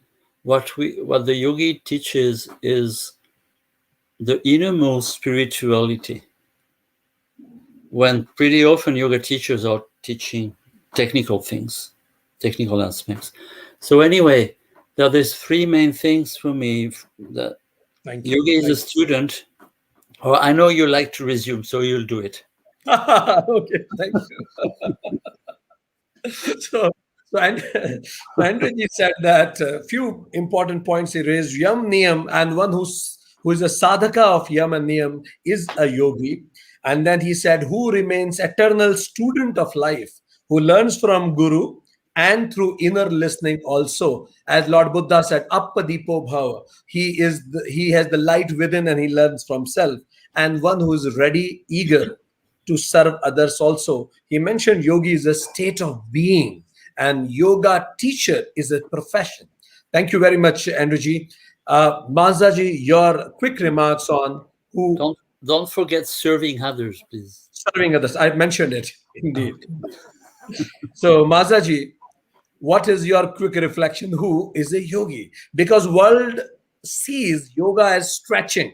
what the yogi teaches is the innermost spirituality. When pretty often yoga teachers are teaching technical things, technical aspects. So anyway, there are these 3 main things for me. That yoga is a student. Oh, I know you like to resume, so you'll do it. Okay, thank you. So Andreji said that a few important points he raised. Yam niyam, and one who is a sadhaka of yam and niyam is a yogi. And then he said, who remains eternal student of life, who learns from guru and through inner listening also. As Lord Buddha said, Appadipo Bhava. He has the light within and he learns from self. And one who is ready, eager to serve others also. He mentioned yogi is a state of being and yoga teacher is a profession. Thank you very much, Andrewji. Mazaji, your quick remarks on who... Don't forget serving others, please. Serving others. I mentioned it, indeed. So, Mazaji, what is your quick reflection? Who is a yogi? Because world sees yoga as stretching.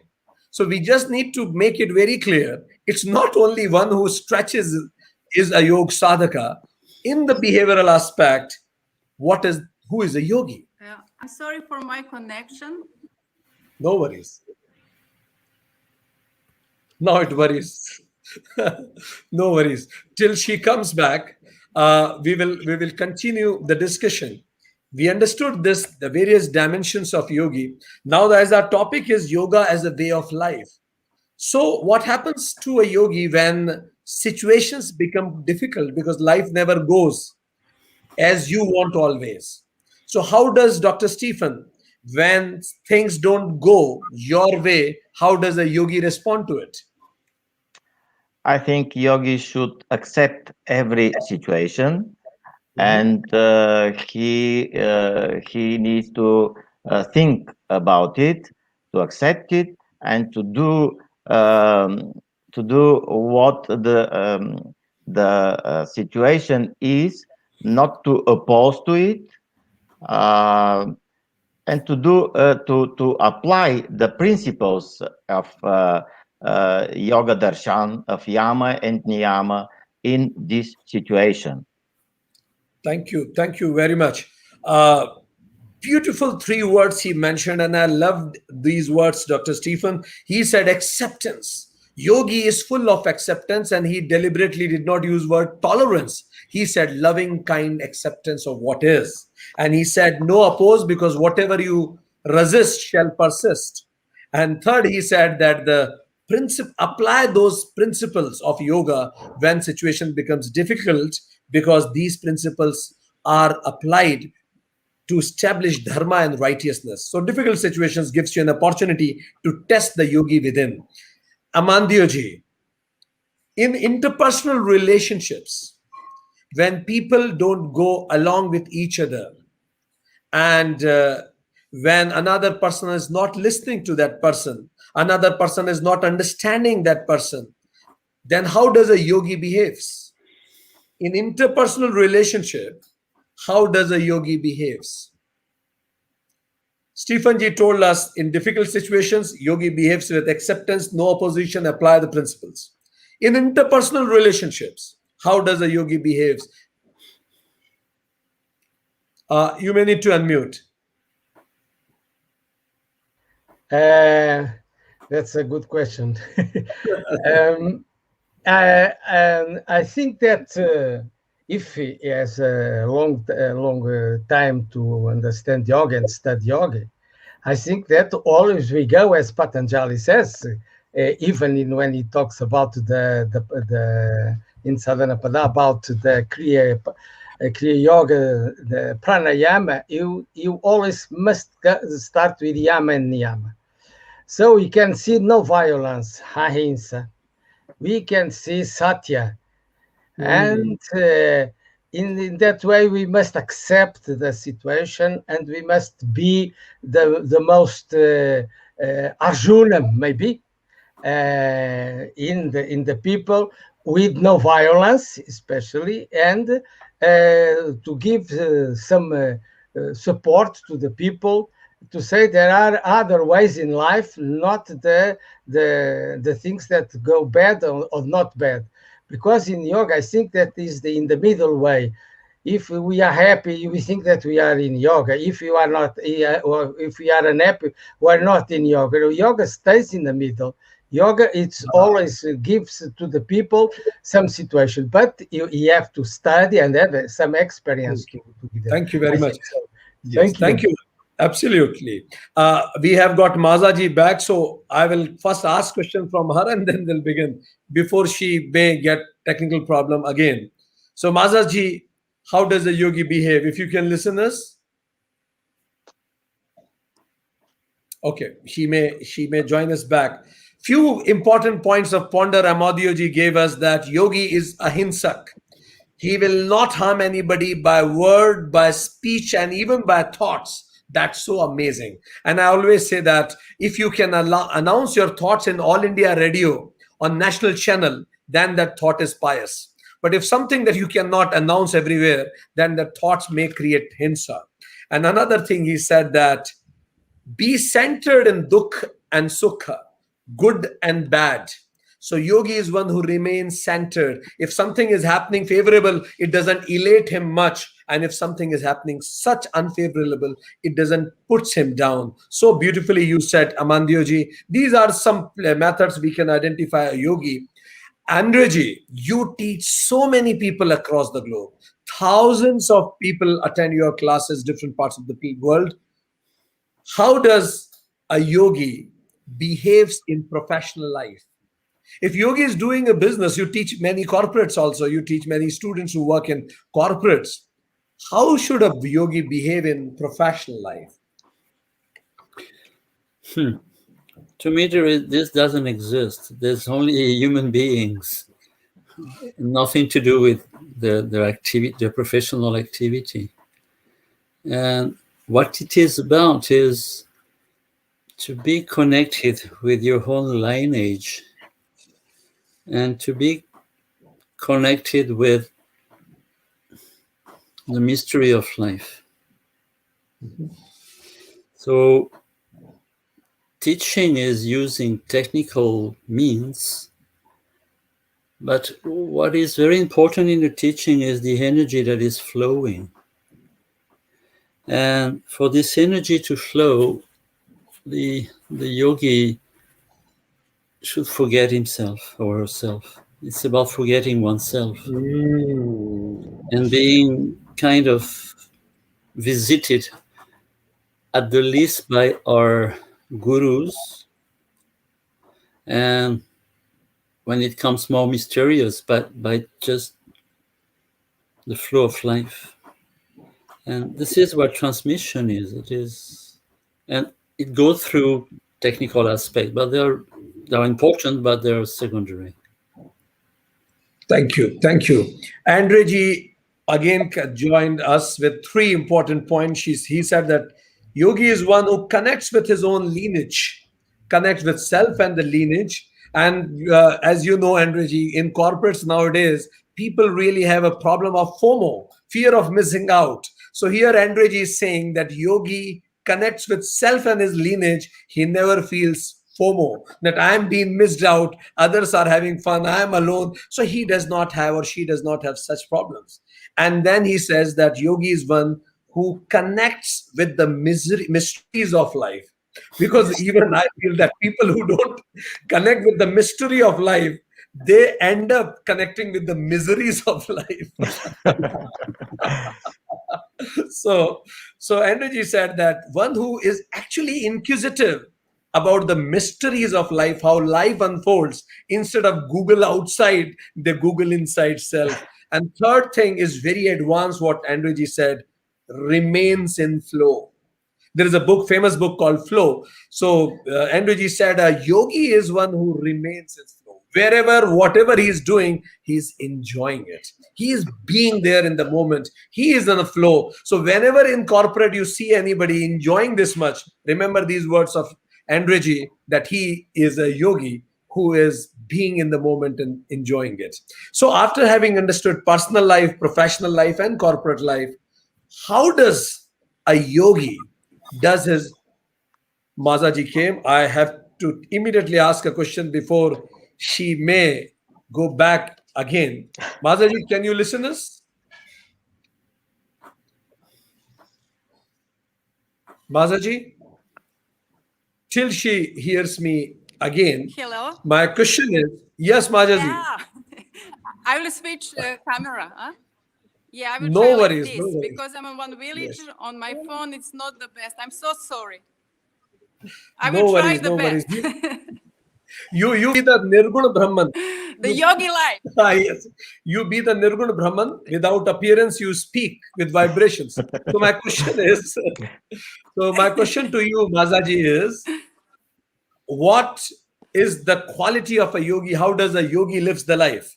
So we just need to make it very clear. It's not only one who stretches is a yoga sadhaka. In the behavioral aspect, who is a yogi? I'm sorry for my connection. No worries. Now it worries. No worries. Till she comes back, we will continue the discussion. We understood the various dimensions of yogi. Now, as our topic is yoga as a way of life. So what happens to a yogi when situations become difficult because life never goes as you want always? So how does Dr. Stephen, when things don't go your way, how does a yogi respond to it? I think yogi should accept every situation, and he needs to think about it, to accept it, and to do what the situation is, not to oppose to it, and to apply the principles of yoga darshan, of yama and niyama in this situation. Thank you very much. Beautiful 3 words he mentioned, and I loved these words, Dr. Stephen. He said acceptance. Yogi is full of acceptance, and he deliberately did not use word tolerance. He said loving, kind acceptance of what is. And he said no oppose, because whatever you resist shall persist. And third, he said that apply those principles of yoga when situation becomes difficult, because these principles are applied to establish dharma and righteousness. So difficult situations gives you an opportunity to test the yogi within. Amandioji, in interpersonal relationships, when people don't go along with each other, and when another person is not listening to that person, another person is not understanding that person, then how does a yogi behaves? In interpersonal relationship, how does a yogi behaves? Stephen Ji told us in difficult situations, yogi behaves with acceptance, no opposition, apply the principles. In interpersonal relationships, how does a yogi behaves? You may need to unmute. That's a good question. I think that if he has a long time to understand yoga and study yoga, I think that always we go, as Patanjali says, even when he talks about the in Sadhanapada about the Kriya Yoga, the pranayama, you always must start with yama and niyama. So we can see no violence, ahimsa. We can see satya. And in that way, we must accept the situation, and we must be the most Arjuna, maybe, in the people, with no violence, especially, and to give some support to the people, to say there are other ways in life, not the things that go bad or not bad. Because in yoga, I think that is in the middle way. If we are happy, we think that we are in yoga. If you are not, or if we are unhappy, we are not in yoga. Yoga stays in the middle. Yoga, it's always gives to the people some situation, but you have to study and have some experience to be there. Thank you very much. So. Yes, thank you. Absolutely. We have got Mazaji back, so I will first ask question from her and then we'll begin before she may get technical problem again. So Mazaji, How does a yogi behave? If you can listen us. Okay, she may join us back. Few important points of Ponder Amadioji gave us that yogi is ahimsak. He will not harm anybody by word, by speech, and even by thoughts. That's so amazing. And I always say that if you can announce your thoughts in All India Radio on national channel, then that thought is pious. But if something that you cannot announce everywhere, then the thoughts may create hinsa. And another thing he said that be centered in dukh and sukha, good and bad. So yogi is one who remains centered. If something is happening favorable, it doesn't elate him much. And if something is happening such unfavorable, it doesn't puts him down. So beautifully you said, Amandioji. These are some methods we can identify a yogi. Andreji, you teach so many people across the globe. Thousands of people attend your classes, different parts of the world. How does a yogi behaves in professional life? If yogi is doing a business, you teach many corporates also. You teach many students who work in corporates. How should a yogi behave in professional life? To me, this doesn't exist. There's only human beings. Nothing to do with their activity, their professional activity. And what it is about is to be connected with your own lineage and to be connected with the mystery of life. So teaching is using technical means, but what is very important in the teaching is the energy that is flowing. And for this energy to flow, the yogi should forget himself or herself. It's about forgetting oneself and being kind of visited at the least by our gurus, and when it comes more mysterious, but by just the flow of life. And this is what transmission is. It is, and it goes through technical aspects, but they're important, but they're secondary. Thank you. Thank you. Andreji again joined us with 3 important points. He said that yogi is one who connects with his own lineage, connects with self and the lineage. And as you know, Andreji, in corporates nowadays, people really have a problem of FOMO, fear of missing out. So here Andreji is saying that yogi connects with self and his lineage. He never feels FOMO, that I'm being missed out, others are having fun, I'm alone. So he does not have, or she does not have such problems. And then he says that yogi is one who connects with the mysteries of life. Because even I feel that people who don't connect with the mystery of life, they end up connecting with the miseries of life. So Andreji said that one who is actually inquisitive about the mysteries of life, how life unfolds, instead of Google outside, they Google inside self. And third thing is very advanced, what Andreji said, remains in flow. There is a book, famous book called Flow. So Andreji said a yogi is one who remains in flow. Wherever, whatever he is doing, he is enjoying it. He is being there in the moment. He is in a flow. So whenever in corporate you see anybody enjoying this much, remember these words of Andreji, that he is a yogi who is being in the moment and enjoying it. So after having understood personal life, professional life, and corporate life, how does a yogi does his... Mazaji came. I have to immediately ask a question before she may go back again. Mazaji, can you listen us? Mazaji? Till she hears me again. Hello. My question is, yes, Mazaji. Yeah. I will switch camera. Huh? Yeah, I will No try worries, like no this worries. because I'm in one village. Yes. On my phone, it's not the best. I'm so sorry. I No will try worries, the no best. worries. You be the Nirguna Brahman. The yogi life. Yes. You be the Nirguna Brahman. Without appearance, you speak with vibrations. So my question is, to you, Mazaji, is what is the quality of a yogi? How does a yogi lives the life?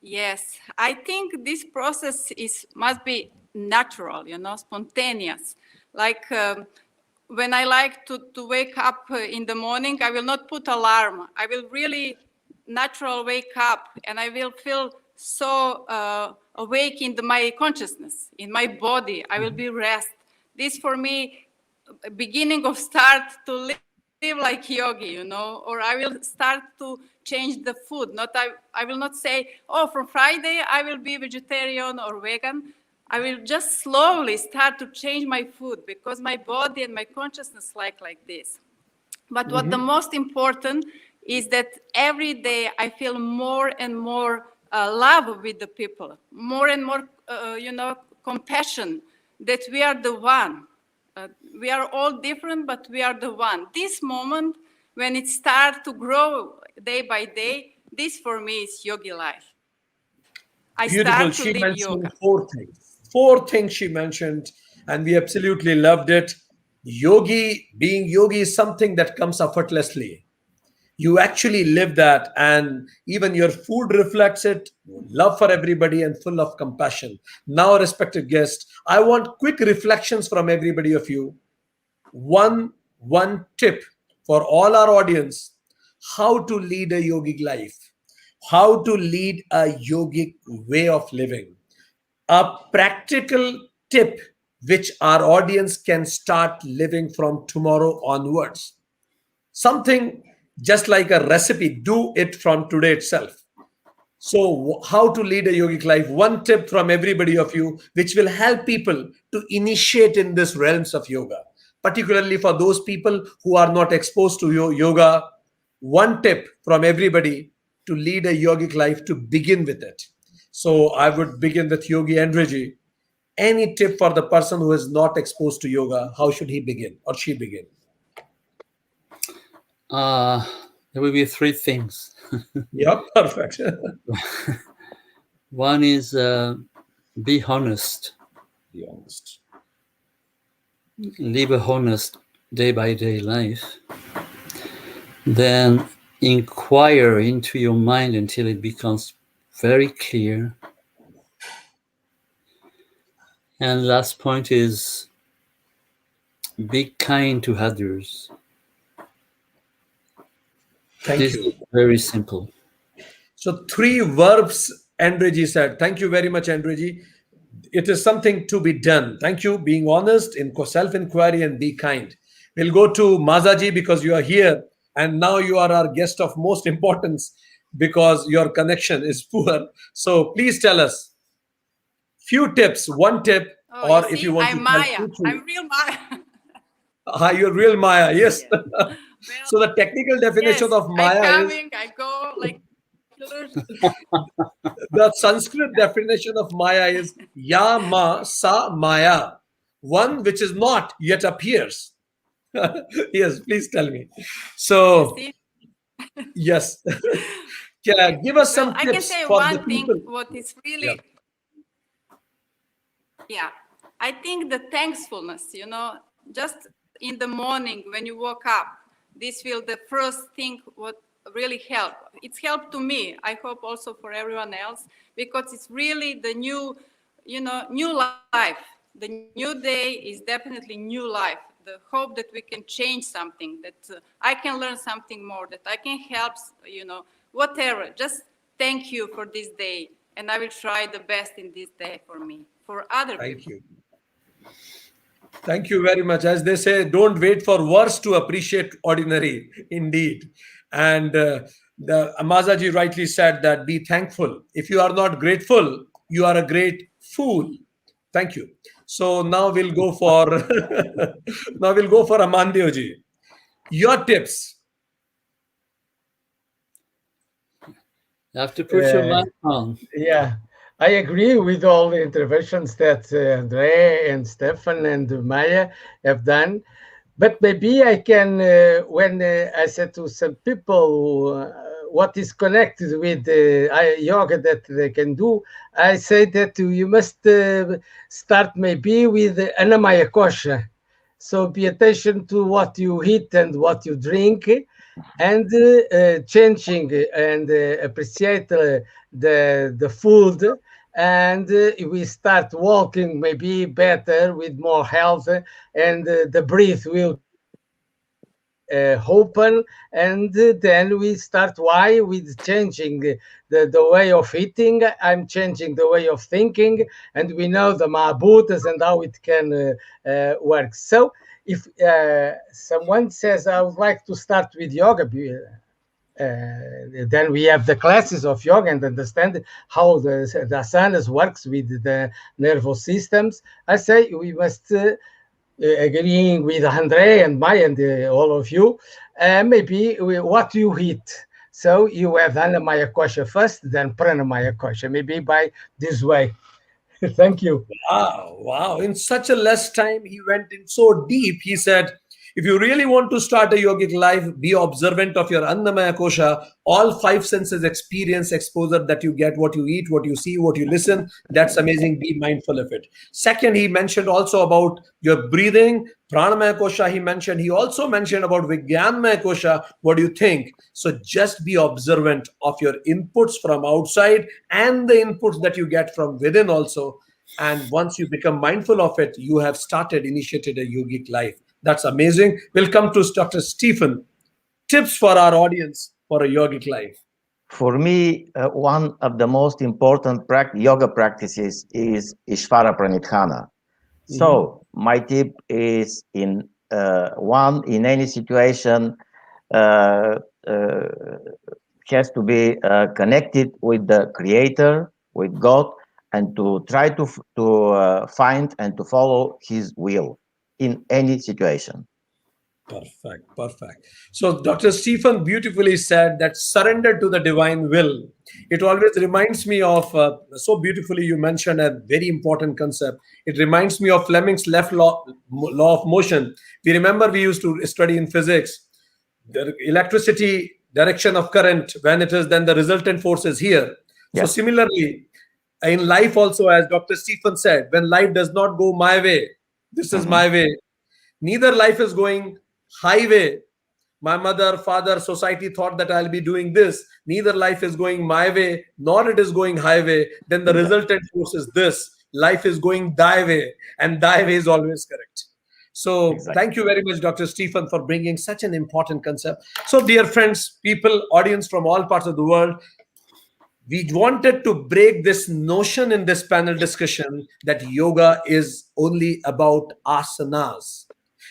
Yes, I think this process must be natural, spontaneous. Like when I like to wake up in the morning, I will not put alarm. I will really natural wake up, and I will feel so awake in my consciousness, in my body. I will be rest. This for me, beginning of start to live like yogi, or I will start to change the food. I will not say, oh, from Friday I will be vegetarian or vegan. I will just slowly start to change my food because my body and my consciousness like this. But what the most important is that every day I feel more and more love with the people, more and more, compassion, that we are the one. We are all different, but we are the one. This moment, when it starts to grow day by day, this for me is yogi life. I Beautiful. start to She live mentioned yoga. 4 things. 4 things she mentioned, and we absolutely loved it. Being yogi is something that comes effortlessly. You actually live that, and even your food reflects it. Love for everybody and full of compassion. Now, respected guests, I want quick reflections from everybody of you. One tip for all our audience: how to lead a yogic life, how to lead a yogic way of living. A practical tip which our audience can start living from tomorrow onwards. Something just like a recipe, do it from today itself. So, how to lead a yogic life? One tip from everybody of you, which will help people to initiate in this realms of yoga, particularly for those people who are not exposed to yoga. One tip from everybody to lead a yogic life, to begin with it. So, I would begin with Yogi Andreji. Any tip for the person who is not exposed to yoga? How should he begin or she begin? There will be 3 things. Yeah, perfect. One is be honest. Be honest. Live a honest day by day life. Then inquire into your mind until it becomes very clear. And last point is be kind to others. Thank This you. is very simple. So 3 verbs Andreji said. Thank you very much, Andreji. It is something to be done. Thank you. Being honest, in self-inquiry, and be kind. We'll go to Mazaji because you are here, and now you are our guest of most importance because your connection is poor. So please tell us few tips, one tip, or if you want I'm to Maya. tell 2, I'm real Maya. you're real Maya, yes. So the technical definition of Maya is I go like the Sanskrit definition of Maya is Ya Ma Sa Maya, one which is not yet appears. Yes, please tell me. So, yes, yeah, give us some I can tips say for the one thing. people. What is really, I think the thankfulness. Just in the morning when you woke up, this will the first thing what really help. It's helped to me. I hope also for everyone else, because it's really the new life. The new day is definitely new life. The hope that we can change something, that I can learn something more, that I can help, whatever. Just thank you for this day, and I will try the best in this day for me, for other people. Thank you. Thank you very much. As they say, don't wait for worse to appreciate ordinary. Indeed. And the Mazaji rightly said that be thankful. If you are not grateful, you are a great fool. Thank you. So now we'll go for Amandioji. Your tips. You have to put your mic on. Yeah, I agree with all the interventions that Andre and Stefan and Maya have done. But maybe I can, when I said to some people what is connected with yoga that they can do, I say that you must start maybe with Anamaya Kosha. So pay attention to what you eat and what you drink, and changing and appreciate the food. And we start walking maybe better with more health, and the breath will open, and then we start why with changing the way of eating. I'm changing the way of thinking, and we know the Mahabhutas and how it can work. So if someone says, I would like to start with yoga, then we have the classes of yoga and understand how the asanas works with the nervous systems. I say we must agreeing with Andre and Maya and all of you, maybe what you eat. So you have Annamaya Kosha first, then Pranamaya Kosha, maybe by this way. Thank you. Wow. In such a less time, he went in so deep. He said, if you really want to start a yogic life, be observant of your Annamaya Kosha, all five senses experience, exposure that you get, what you eat, what you see, what you listen. That's amazing. Be mindful of it. Second, he mentioned also about your breathing. Pranamaya Kosha, he mentioned. He also mentioned about Vijnanmaya Kosha. What do you think? So just be observant of your inputs from outside and the inputs that you get from within also. And once you become mindful of it, you have initiated a yogic life. That's amazing. We'll come to Dr. Stephen. Tips for our audience for a yogic life. For me, one of the most important yoga practices is Ishvara Pranidhana. So my tip is in any situation has to be connected with the Creator, with God, and to try to find and to follow His will in any situation. Perfect. So Dr. Stephen beautifully said that surrender to the divine will. It always reminds me of, so beautifully you mentioned a very important concept. It reminds me of Fleming's left law of motion. We remember we used to study in physics, the electricity direction of current, when it is, then the resultant force is here. Yes. So similarly, in life also, as Dr. Stephen said, when life does not go my way, this is my way. Neither life is going highway. My mother, father, society thought that I'll be doing this. Neither life is going my way, nor it is going highway. Then the resultant force is this. Life is going thy way, and thy way is always correct. So Thank you very much, Dr. Stephen, for bringing such an important concept. So dear friends, people, audience from all parts of the world, we wanted to break this notion in this panel discussion that yoga is only about asanas.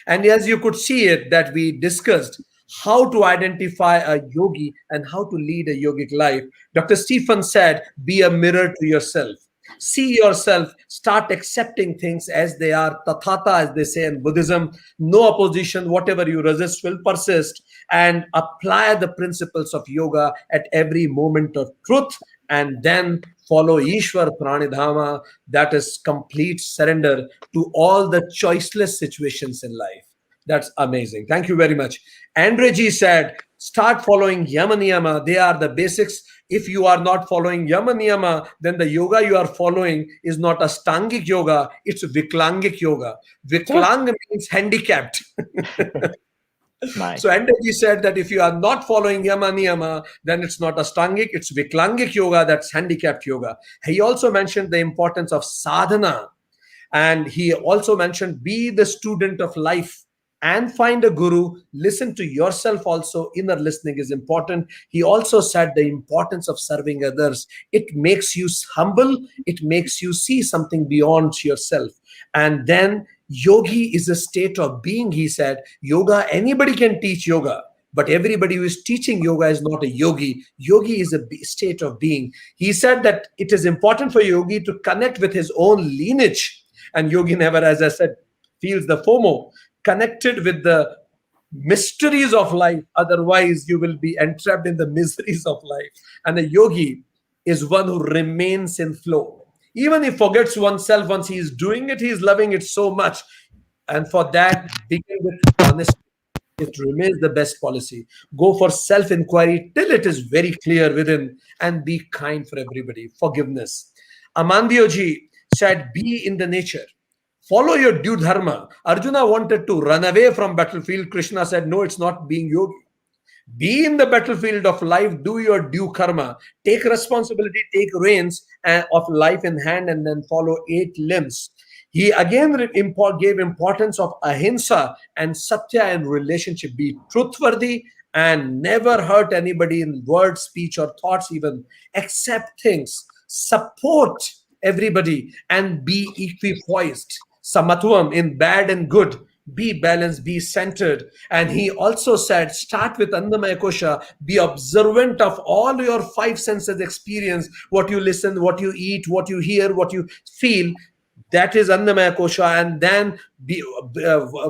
And as you could see it, that we discussed how to identify a yogi and how to lead a yogic life. Dr. Stephen said, be a mirror to yourself. See yourself, start accepting things as they are, tathata, as they say in Buddhism. No opposition, whatever you resist will persist, and apply the principles of yoga at every moment of truth, and then follow Ishwar Pranidhama, that is complete surrender to all the choiceless situations in life. That's amazing. Thank you very much. Andre ji said, start following Yama Niyama. They are the basics. If you are not following Yama Niyama, then the yoga you are following is not Ashtangic yoga, it's Viklangic yoga. Viklang means handicapped. Nice. So Andaji said that if you are not following Yama Niyama, then it's not Ashtangic, it's Viklangic yoga, that's handicapped yoga. He also mentioned the importance of sadhana. And he also mentioned, be the student of life and find a guru. Listen to yourself also. Inner listening is important. He also said the importance of serving others. It makes you humble. It makes you see something beyond yourself. And then yogi is a state of being, he said. Yoga, anybody can teach yoga, but everybody who is teaching yoga is not a yogi. Yogi is a state of being. He said that it is important for yogi to connect with his own lineage. And yogi never, as I said, feels the FOMO, connected with the mysteries of life. Otherwise, you will be entrapped in the miseries of life. And a yogi is one who remains in flow. Even if he forgets oneself once he is doing it, he is loving it so much. And for that, begin with honesty. It remains the best policy. Go for self-inquiry till it is very clear within, and be kind for everybody. Forgiveness. Amandioji said, be in the nature. Follow your due dharma. Arjuna wanted to run away from battlefield. Krishna said, no, it's not being yogi. Be in the battlefield of life, do your due karma, take responsibility, take reins of life in hand, and then follow 8 limbs. He again gave importance of ahimsa and satya in relationship. Be truthworthy and never hurt anybody in word, speech, or thoughts even. Accept things, support everybody, and be equipoised. Samatvam in bad and good. Be balanced, be centered. And he also said, start with Annamaya Kosha. Be observant of all your 5 senses experience. What you listen, what you eat, what you hear, what you feel. That is Annamaya Kosha. And then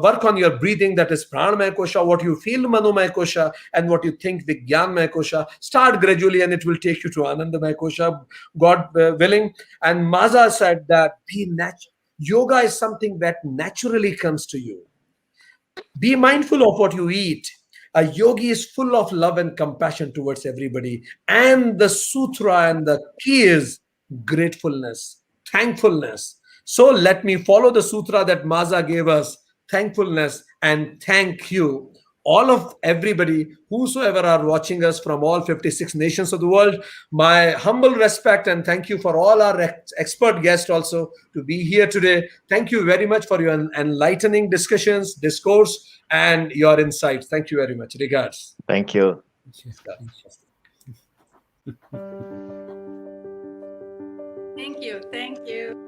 work on your breathing. That is Pranamaya Kosha. What you feel, Manomaya Kosha. And what you think, Vijnanmaya Kosha. Start gradually and it will take you to Anandamaya Kosha, God willing. And Maza said that be natural. Yoga is something that naturally comes to you. Be mindful of what you eat. A yogi is full of love and compassion towards everybody. And the sutra and the key is gratefulness, thankfulness. So let me follow the sutra that Maza gave us, thankfulness, and thank you. All of everybody, whosoever are watching us from all 56 nations of the world, my humble respect and thank you for all our expert guests also to be here today. Thank you very much for your enlightening discussions, discourse, and your insights. Thank you very much. Regards. Thank you. Thank you. Thank you.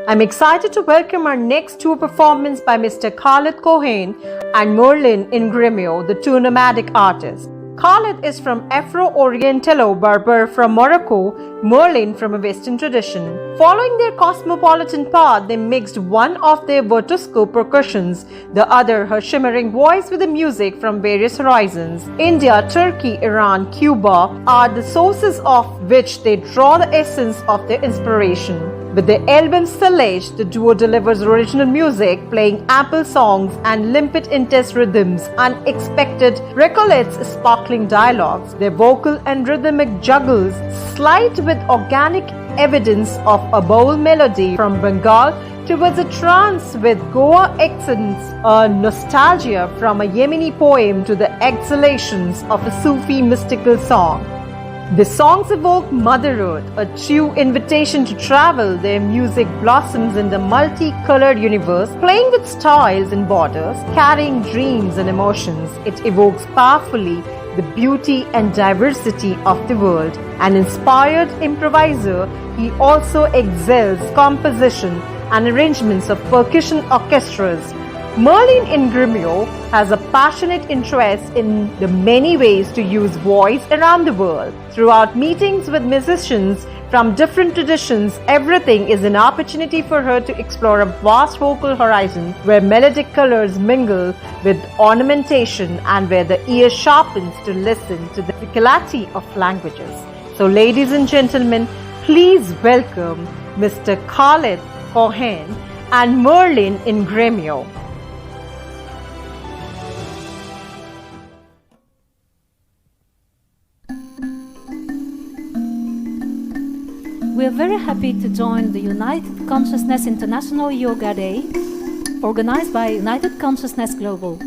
I'm excited to welcome our next tour performance by Mr. Khalid Cohen and Merlin Ingrimio, the two nomadic artists. Khalid is from Afro-Orientalo Berber from Morocco, Merlin from a Western tradition. Following their cosmopolitan path, they mixed one of their virtuosco percussions, the other her shimmering voice with the music from various horizons. India, Turkey, Iran, Cuba are the sources of which they draw the essence of their inspiration. With their album Salage, the duo delivers original music, playing ample songs and limpid intense rhythms, unexpected recollects sparkling dialogues. Their vocal and rhythmic juggles slide with organic evidence of a bold melody from Bengal towards a trance with Goa accents, a nostalgia from a Yemeni poem to the exhalations of a Sufi mystical song. The songs evoke motherhood, a true invitation to travel. Their music blossoms in the multicolored universe, playing with styles and borders, carrying dreams and emotions. It evokes powerfully the beauty and diversity of the world. An inspired improviser, he also excels composition and arrangements of percussion orchestras. Merlin Ingrimio has a passionate interest in the many ways to use voice around the world. Throughout meetings with musicians from different traditions, everything is an opportunity for her to explore a vast vocal horizon where melodic colors mingle with ornamentation and where the ear sharpens to listen to the musicality of languages. So ladies and gentlemen, please welcome Mr. Khalid Cohen and Merlin Ingrimio. We are very happy to join the United Consciousness International Yoga Day, organized by United Consciousness Global.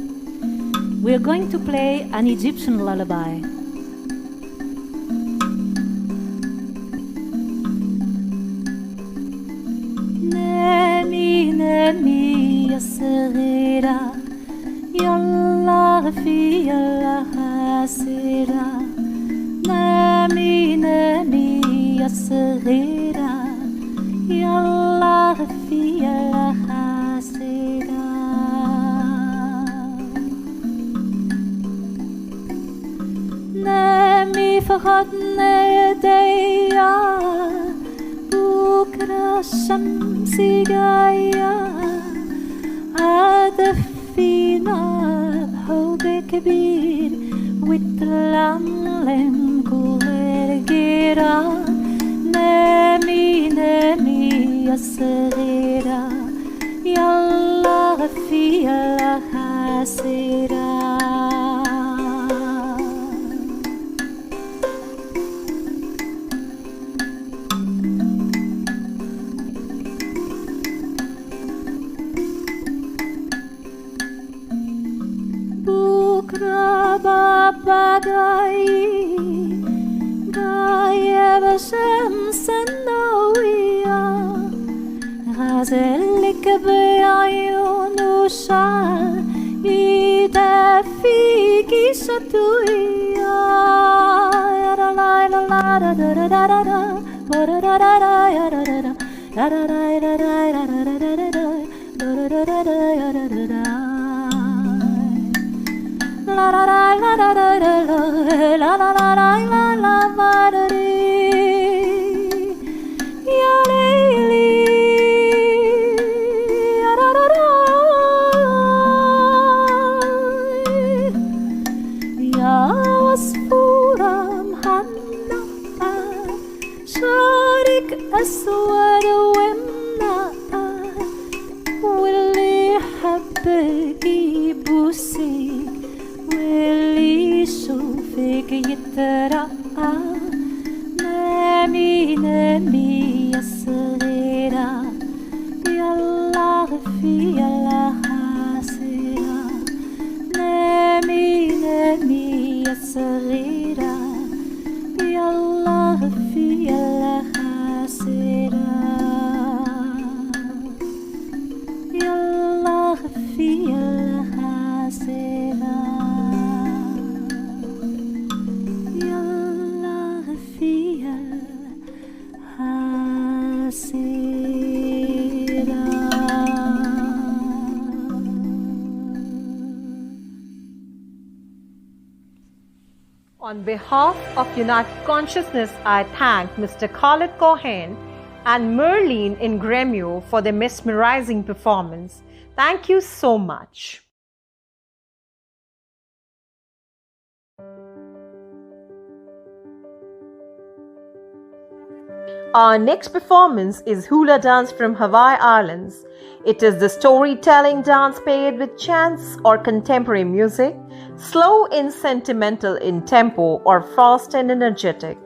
We are going to play an Egyptian lullaby. Nemi, nemi, ya saghira, yalla rafi, yalla hasira. Nemi, nemi, يا صغيرة يلا غفي يلا حاسرة نامي في غضن يديا بكرة الشمس جاية هدفينا بحب كبير وتلملم كل الجيران نامي نامي يا صغيرة يلا غفي Babagai Gaya Shamsan Nawiya Ghazelik Bayayunusha Ida Fiki Shatuya La la la la da da da da da da da da da da da da la la la la la la la la la la la la la la ya lili ya da da da ya wasfuram hanna sharik aswad wimna willi habbaki busi واللي يشوفك يترقى نامي نامي يا صغيرة يلا غفي يلا خاسرة نامي نامي يا صغيرة يلا غفي يلا خاسرة يلا غفي يلا خاسرة On behalf of United Consciousness, I thank Mr. Khalid Cohen and Merlin in Gremio for their mesmerizing performance. Thank you so much. Our next performance is Hula dance from Hawaii Islands. It is the storytelling dance paired with chants or contemporary music, slow and sentimental in tempo or fast and energetic.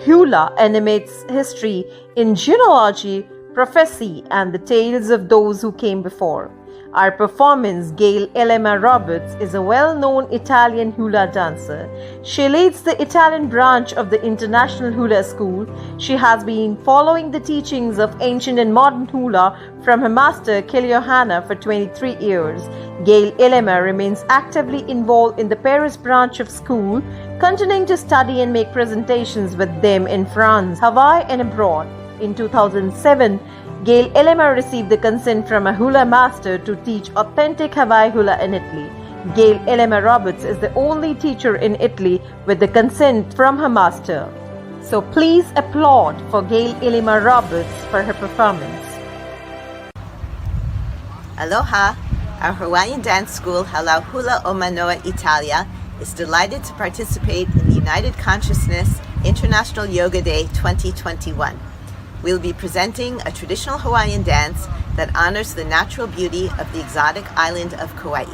Hula animates history in genealogy, prophecy, and the tales of those who came before. Our performance, Gail Elema Roberts, is a well-known Italian hula dancer. She leads the Italian branch of the International Hula School. She has been following the teachings of ancient and modern hula from her master, Kelly Johanna, for 23 years. Gail Elema remains actively involved in the Paris branch of school, continuing to study and make presentations with them in France, Hawaii, and abroad. In 2007, Gail Elema received the consent from a hula master to teach authentic Hawaii hula in Italy. Gail Elema Roberts is the only teacher in Italy with the consent from her master. So please applaud for Gail Elema Roberts for her performance. Aloha! Our Hawaiian dance school, Hala Hula o Manoa Italia, is delighted to participate in the United Consciousness International Yoga Day 2021. We'll be presenting a traditional Hawaiian dance that honors the natural beauty of the exotic island of Kauai.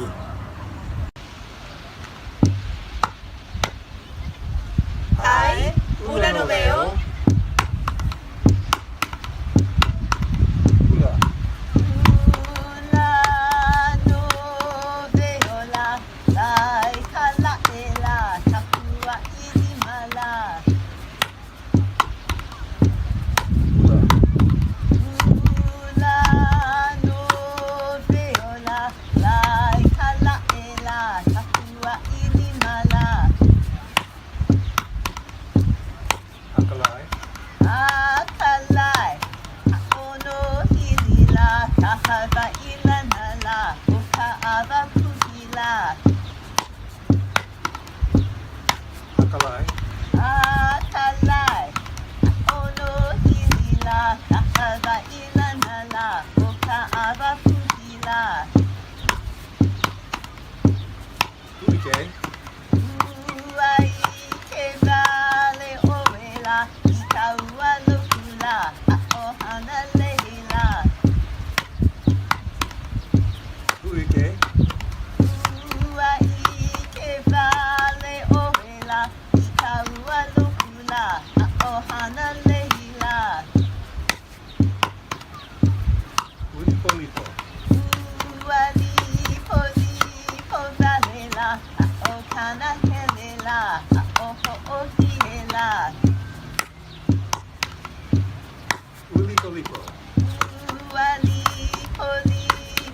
Ai, hula no veo. Ohana Leila. Uali Poli Povalela. Okana Helela. Oho Ohiela. Uali Poli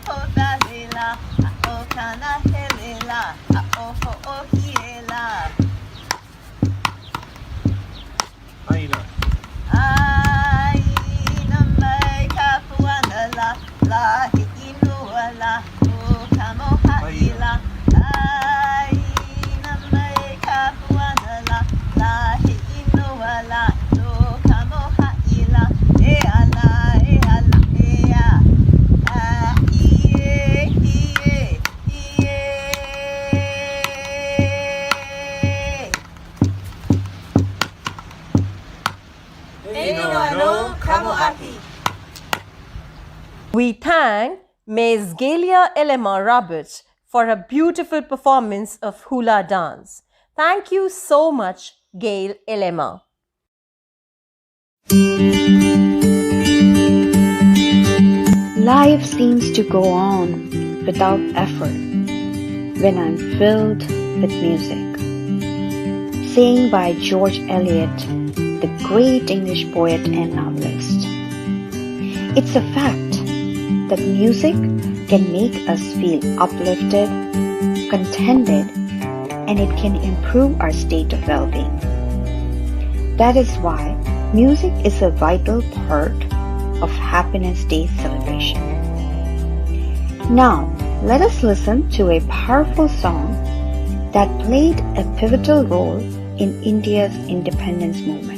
Povalela. Okana Helela. Oho Ohiela. Aina. Aina mai kapuana la la inuala o kamo haila. Aina mai kapuana la la inuala o kamo haila. E ala e a. We thank Ms. Galia Elema Roberts for a beautiful performance of hula dance. Thank you so much, Gail Elema. Life seems to go on without effort when I'm filled with music. Saying by George Eliot, the great English poet and novelist. It's a fact that music can make us feel uplifted, contented, and it can improve our state of well-being. That is why music is a vital part of Happiness Day celebration. Now, let us listen to a powerful song that played a pivotal role in India's independence movement.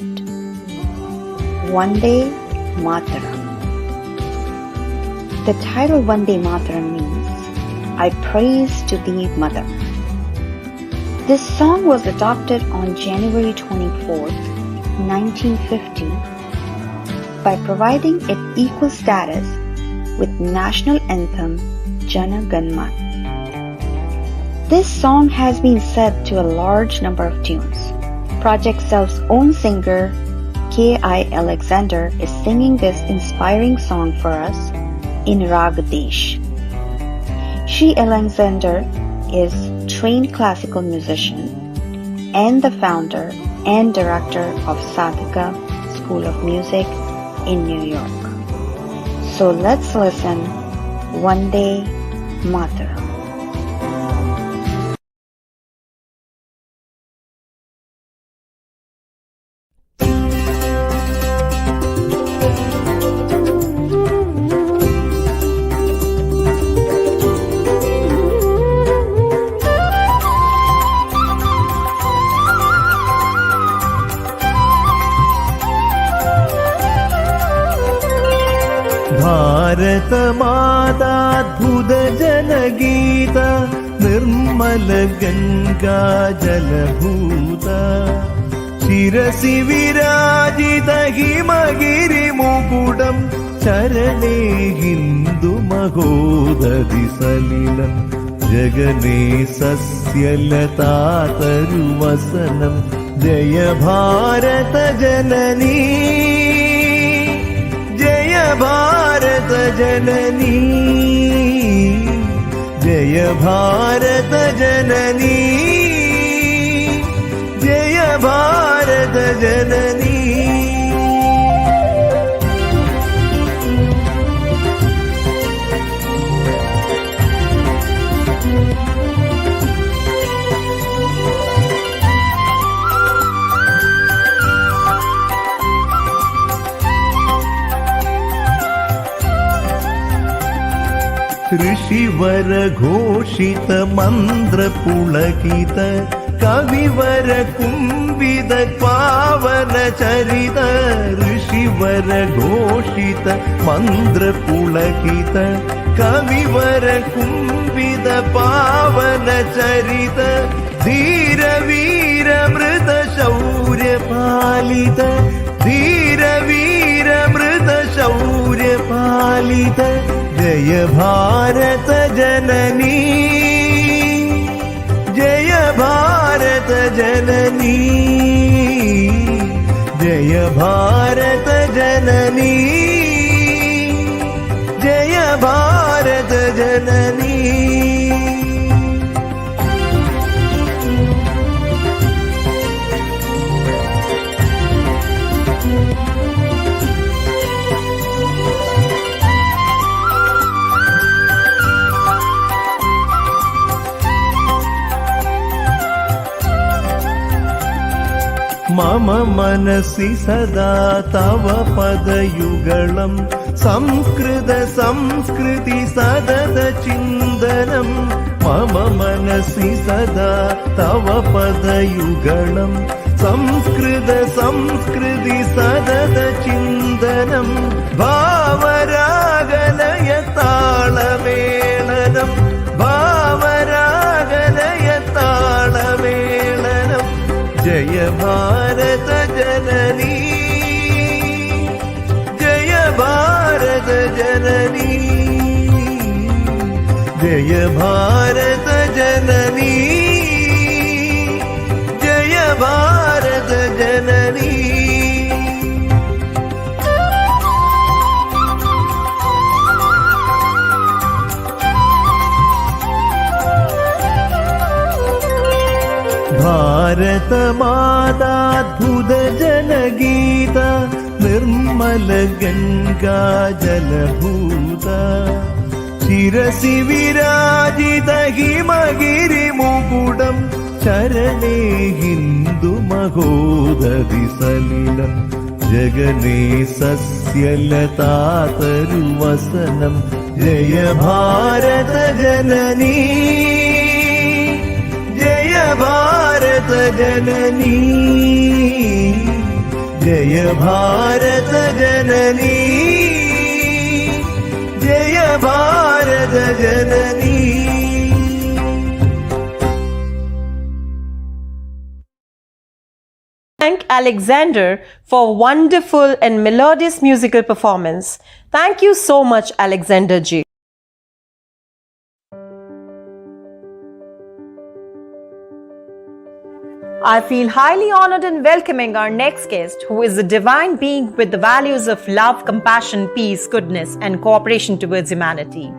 Vande Mataram. The title Vande Mataram means, I praise to thee, Mother. This song was adopted on January 24th, 1950 by providing it equal status with national anthem Jana Gan Man. This song has been set to a large number of tunes. Project Self's own singer K.I. Alexander is singing this inspiring song for us in Rag Desh. She Alexander is trained classical musician and the founder and director of Sadhaka School of Music in New York. So let's listen Vande Mataram. Bharat माताद्भुत जनगीत निर्मल गंगा जलभूत शिरसि विराजित हिमगिरि मुकुटं चरणे हिन्दु महोदधि सलिलं जगने सस्यलता तरुवसनं जय भारत जननी जय भारत जननी जय भारत जननी जय भारत जननी ऋषिवर घोषित मंत्र पुलकित कविवर कुंभित पावन चरित ऋषिवर घोषित मंत्र पुलकित कविवर कुंभित पावन चरित धीर वीर मृत शौर्य पालित धीर वीर मृत शौर्य पालित जय भारत जननी जय भारत जननी जय जय भारत जननी जय भारत जननी मम मनसि सदा तव पदयुगलं संस्कृति सदत चिन्तनं मम मनसि सदा तव पदयुगलं संस्कृति सदत चिन्तनं भावरागलय ताळमेलनं भावरागलय ताळमेलनं जय भारत जननी जय भारत जननी जय भारत जननी जय भारत जननी भारत माताद्भुत जनगीत निर्मल गंगा जलभूत शिरसि विराजित हिमगिरि मुकुटं चरणे हिन्दु महोदधि सलिलं जगने सस्यलतातरुवसनं जय भारत जननी जय भारत जननी जय भारत जननी जय भारत जननी Thank Alexander for wonderful and melodious musical performance. Thank you so much, Alexander ji. I feel highly honored in welcoming our next guest, who is a divine being with the values of love, compassion, peace, goodness, and cooperation towards humanity.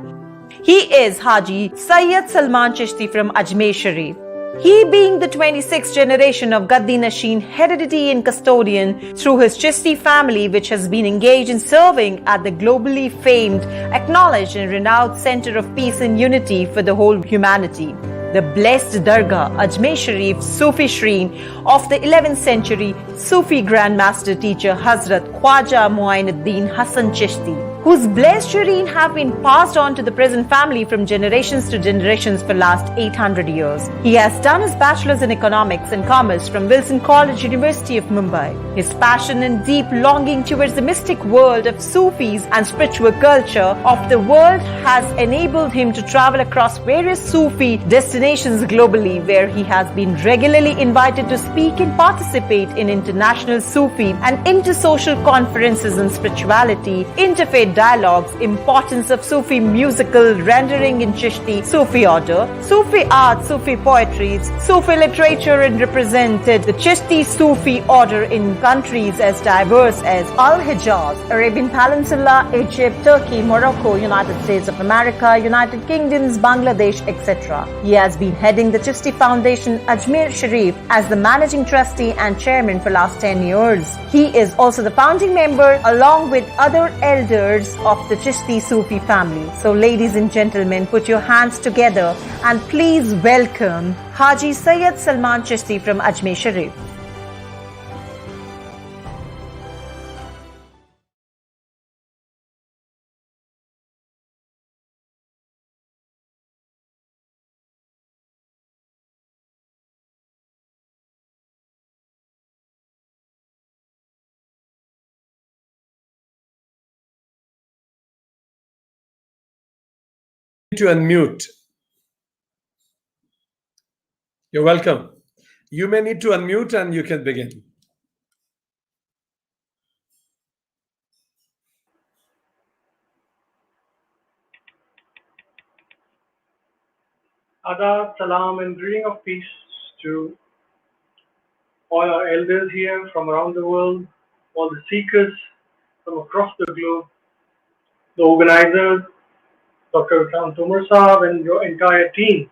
He is Haji Sayyid Salman Chishti from Ajmer Sharif. He, being the 26th generation of Gaddi Nashin heredity and custodian through his Chishti family, which has been engaged in serving at the globally famed, acknowledged and renowned center of peace and unity for the whole humanity, the blessed Dargah Ajmer Sharif Sufi Shrine of the 11th century Sufi Grand Master Teacher Hazrat Khwaja Muinuddin Hassan Chishti, whose blessed shrine have been passed on to the present family from generations to generations for last 800 years. He has done his bachelor's in economics and commerce from Wilson College, University of Mumbai. His passion and deep longing towards the mystic world of Sufis and spiritual culture of the world has enabled him to travel across various Sufi destinations globally, where he has been regularly invited to speak and participate in international Sufi and intersocial conferences on spirituality, interfaith dialogues, importance of Sufi musical rendering in Chishti Sufi order, Sufi art, Sufi poetry, Sufi literature, and represented the Chishti Sufi order in countries as diverse as Al-Hijaz, Arabian Peninsula, Egypt, Turkey, Morocco, United States of America, United Kingdoms, Bangladesh, etc. He has been heading the Chishti Foundation Ajmer Sharif as the managing trustee and chairman for last 10 years. He is also the founding member along with other elders of the Chishti Sufi family. So ladies and gentlemen, put your hands together and please welcome Haji Sayyid Salman Chishti from Ajmer Sharif. To unmute. You're welcome. You may need to unmute and you can begin. Adab, salam, and greeting of peace to all our elders here from around the world, all the seekers from across the globe, the organizers, Dr. Vikram Tomar Saab and your entire team,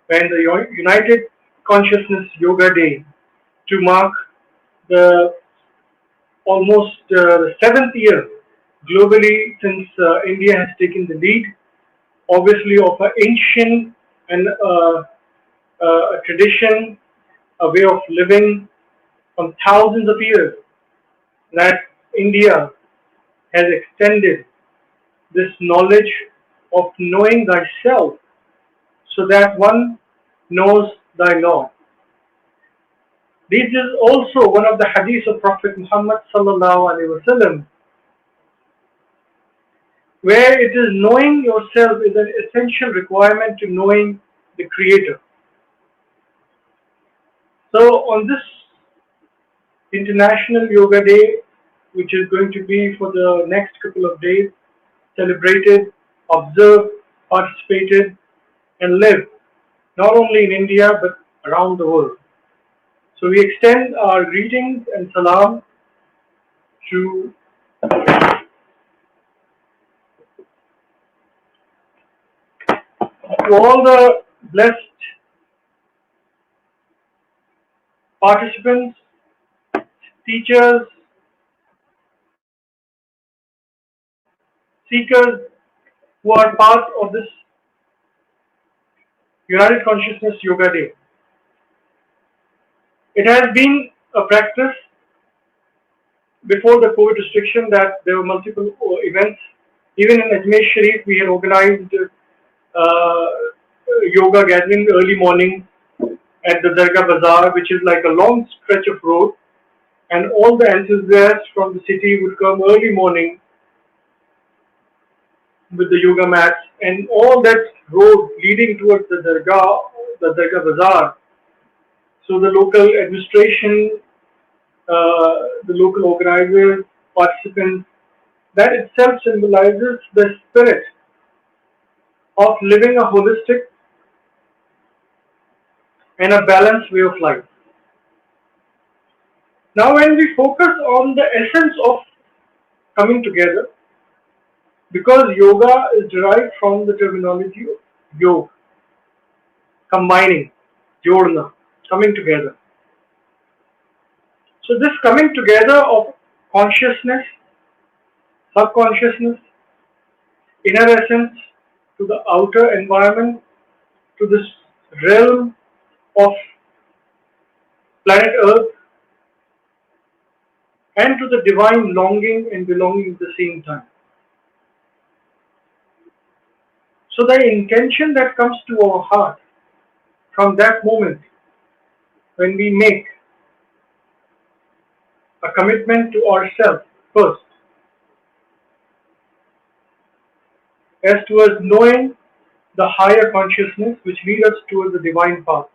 when the United Consciousness Yoga Day to mark the almost the 7th year globally since India has taken the lead, obviously of an ancient and a tradition, a way of living from thousands of years that India has extended this knowledge of knowing thyself so that one knows thy Lord. This is also one of the hadiths of Prophet Muhammad sallallahu alaihi wasallam, where it is knowing yourself is an essential requirement to knowing the Creator. So on this International Yoga Day, which is going to be for the next couple of days, celebrated, observed, participated, and lived not only in India but around the world. So we extend our greetings and salam to all the blessed participants, teachers, seekers who are part of this United Consciousness Yoga Day. It has been a practice before the COVID restriction that there were multiple events. Even in Ajmer Sharif, we had organized yoga gathering early morning at the Dargah Bazaar, which is like a long stretch of road, and all the enthusiasts from the city would come early morning with the yoga mats, and all that road leading towards the Dargah Bazaar. So the local administration, the local organizers, participants, that itself symbolizes the spirit of living a holistic and a balanced way of life. Now when we focus on the essence of coming together, because yoga is derived from the terminology of yoga, combining, jodna, coming together. So this coming together of consciousness, subconsciousness, inner essence to the outer environment, to this realm of planet Earth, and to the divine longing and belonging at the same time. So the intention that comes to our heart from that moment when we make a commitment to ourselves first, as towards knowing the higher consciousness which leads us towards the divine path.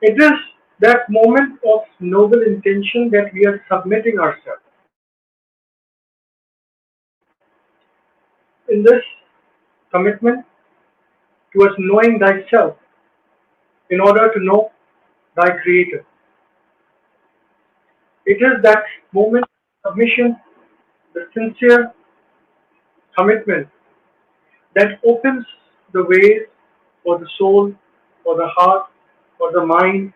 It is that moment of noble intention that we are submitting ourselves. In this commitment towards knowing thyself in order to know thy Creator. It is that moment of submission, the sincere commitment that opens the ways for the soul, for the heart, for the mind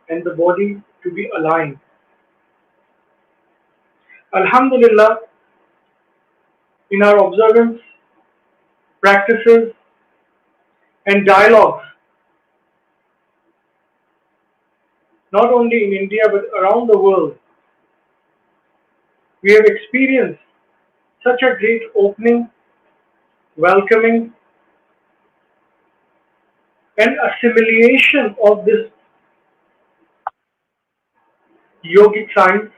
and the body to be aligned. Alhamdulillah, in our observance, practices and dialogues, not only in India but around the world, we have experienced such a great opening, welcoming and assimilation of this yogic science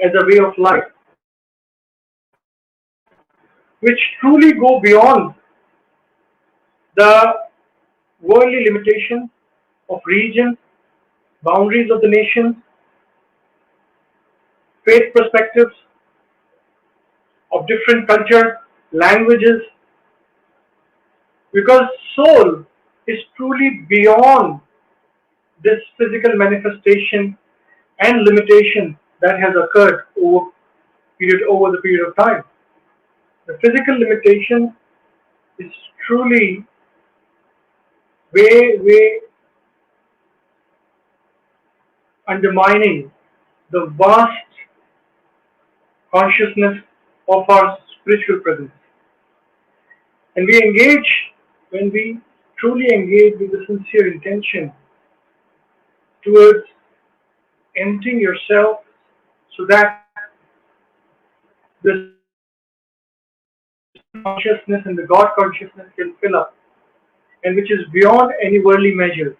as a way of life, which truly go beyond the worldly limitations of regions, boundaries of the nations, faith perspectives of different cultures, languages, because soul is truly beyond this physical manifestation and limitation that has occurred over the period of time. The physical limitation is truly way undermining the vast consciousness of our spiritual presence. And when we truly engage with a sincere intention towards emptying yourself so that this consciousness and the God consciousness can fill up, and which is beyond any worldly measures.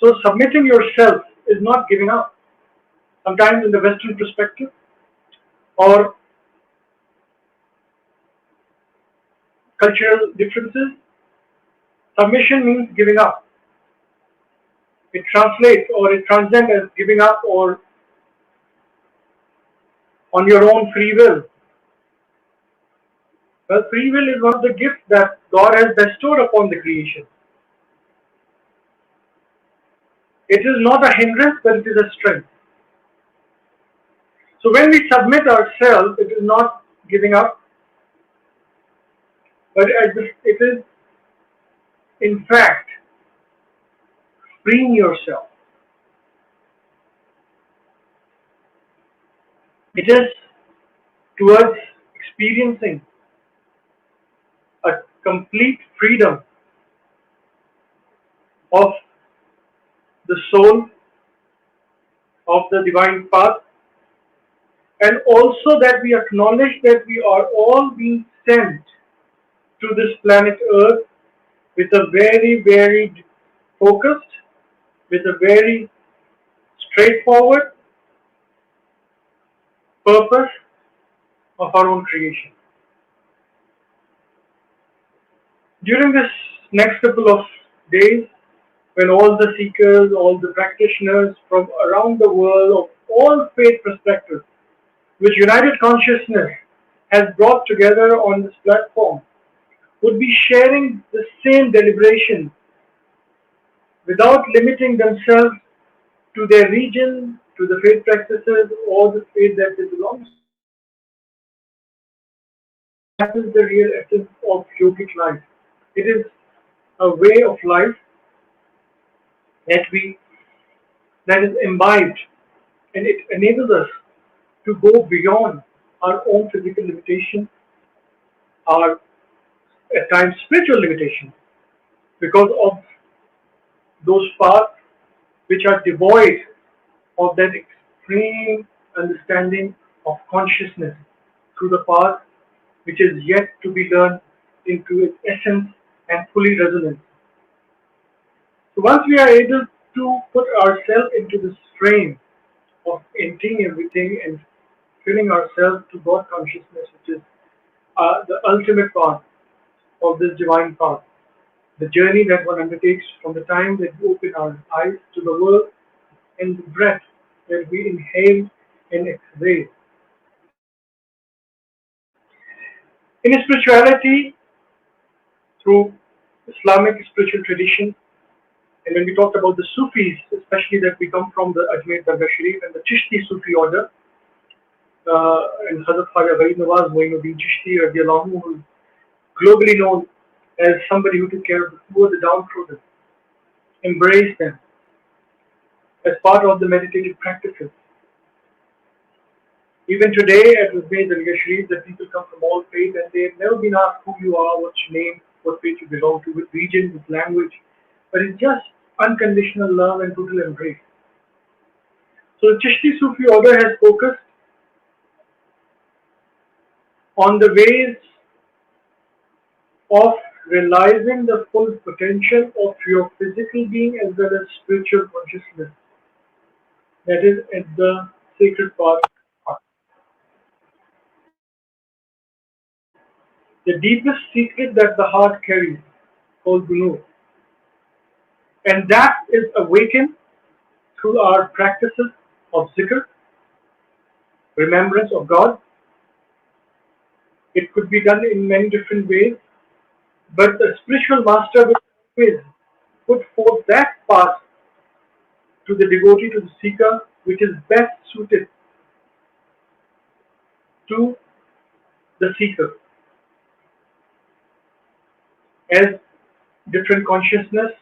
So submitting yourself is not giving up. Sometimes in the Western perspective or cultural differences, submission means giving up. It translates or it transcends as giving up or on your own free will. Well, free will is one of the gifts that God has bestowed upon the creation. It is not a hindrance, but it is a strength. So when we submit ourselves, it is not giving up, but it is in fact freeing yourself. It is towards experiencing a complete freedom of the soul of the divine path, and also that we acknowledge that we are all being sent to this planet Earth with a very focused, with a very straightforward purpose of our own creation. During this next couple of days, when all the seekers, all the practitioners from around the world of all faith perspectives, which United Consciousness has brought together on this platform, would be sharing the same deliberation without limiting themselves to their region, to the faith practices or the faith that they belong to. That is the real essence of yogic life. It is a way of life that is imbibed, and it enables us to go beyond our own physical limitation, our at times spiritual limitation, because of those paths which are devoid of that extreme understanding of consciousness through the path which is yet to be learned into its essence and fully resonant. So once we are able to put ourselves into this frame of emptying everything and filling ourselves to God consciousness, which is the ultimate path of this divine path, the journey that one undertakes from the time that we open our eyes to the world and the breath that we inhale and exhale. In spirituality, through Islamic spiritual tradition, and when we talked about the Sufis, especially that we come from the Ajmer Dargah Sharif and the Chishti Sufi order, and Hazrat Khwaja Gharib Nawaz Moinuddin Chishti radiallahu anhu, who is globally known as somebody who took care of the poor, the downtrodden, embraced them as part of the meditative practices. Even today at Ajmer Dargah Sharif, that people come from all faiths and they have never been asked who you are, what's your name, what faith you belong to, which region, which language, but it's just unconditional love and total embrace. So the Chishti Sufi order has focused on the ways of realizing the full potential of your physical being as well as spiritual consciousness, that is at the sacred part. The deepest secret that the heart carries, called Gunur, and that is awakened through our practices of zikr, remembrance of God. It could be done in many different ways, but the spiritual master will always put forth that path to the devotee, to the seeker, which is best suited to the seeker. As different consciousness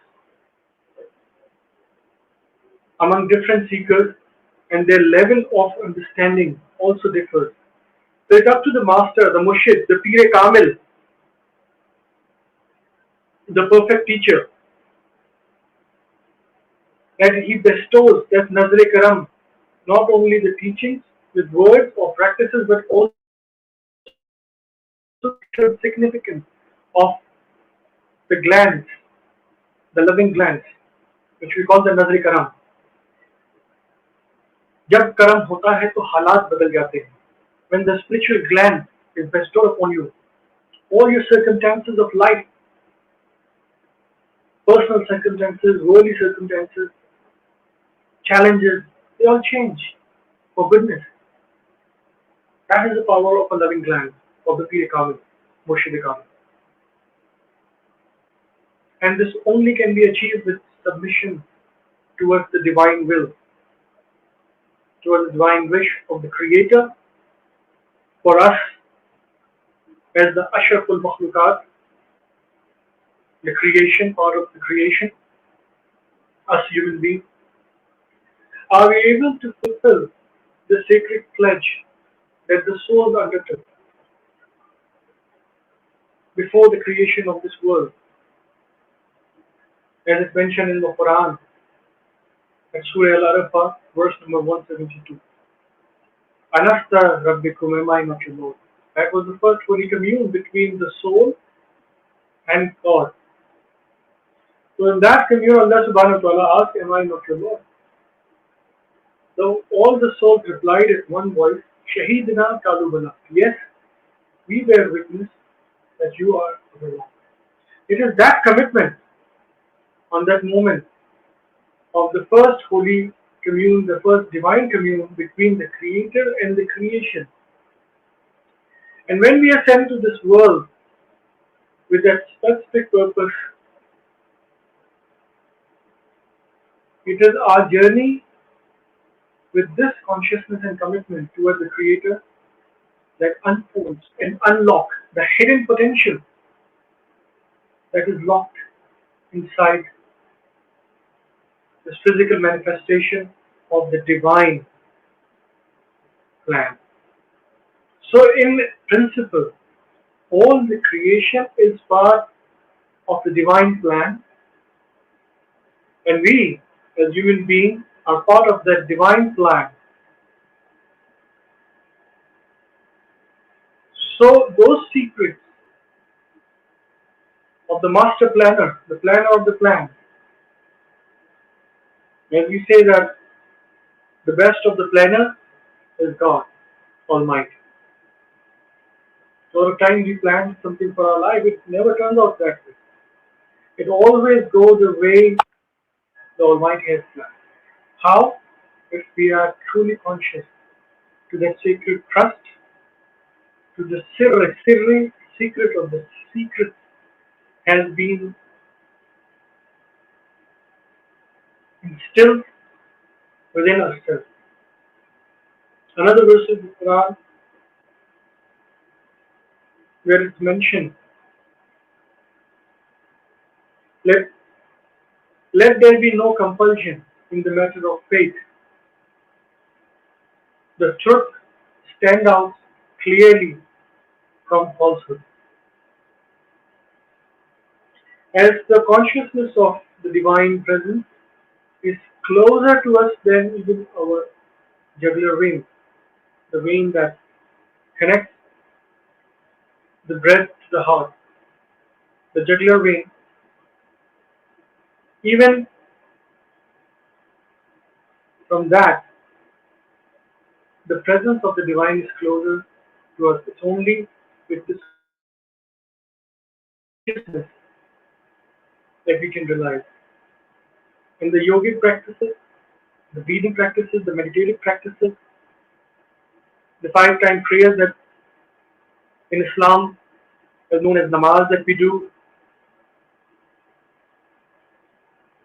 among different seekers and their level of understanding also differs. So it's up to the master, the murshid, the Pir Kamil, the perfect teacher, that he bestows that Nazar-e Karam, not only the teachings with words or practices, but also the significance of the glands, the loving glands, which we call the Nazar-e Karam. जब कर्म होता है तो हालात बदल जाते हैं. When the spiritual gland is bestowed upon you, all your circumstances of life, personal circumstances, worldly circumstances, challenges, they all change for goodness. That is the power of a loving gland, of the Pir Kamil, Murshid Kamil. And this only can be achieved with submission towards the divine will, towards the divine wish of the Creator for us as the Ashraful Makhlukat, the creation, part of the creation, us human beings. Are we able to fulfill the sacred pledge that the souls undertook before the creation of this world? As is mentioned in the Quran, at Surah Al-Arafah, verse number 172. Anasta Rabbikum, am I not your Lord? That was the first Holy Commune between the soul and God. So in that commune, Allah subhanahu wa ta'ala asked, am I not your Lord? So all the souls replied at one voice, Shahidina Kalubana. Yes, we bear witness that you are our Lord. It is that commitment on that moment of the first Holy Commune, the first divine commune between the Creator and the creation. And when we are sent to this world with that specific purpose, it is our journey with this consciousness and commitment towards the Creator that unfolds and unlocks the hidden potential that is locked inside this physical manifestation of the divine plan. So in principle, all the creation is part of the divine plan, and we as human beings are part of that divine plan. So those secrets of the master planner, the planner of the plan, when we say that the best of the planner is God Almighty. So at times we plan something for our life, it never turns out that way. It always goes the way the Almighty has planned. How? If we are truly conscious to that sacred trust, to the secret of the secret has been instilled within ourselves. Another verse of the Quran where it's mentioned, let there be no compulsion in the matter of faith. The truth stand out clearly from falsehood. As the consciousness of the divine presence is closer to us than even our jugular vein, the vein that connects the breath to the heart, the jugular vein, even from that, the presence of the divine is closer to us. It's only with this consciousness that we can realize. In the yogic practices, the breathing practices, the meditative practices, the 5-time prayers that in Islam is known as namaz that we do,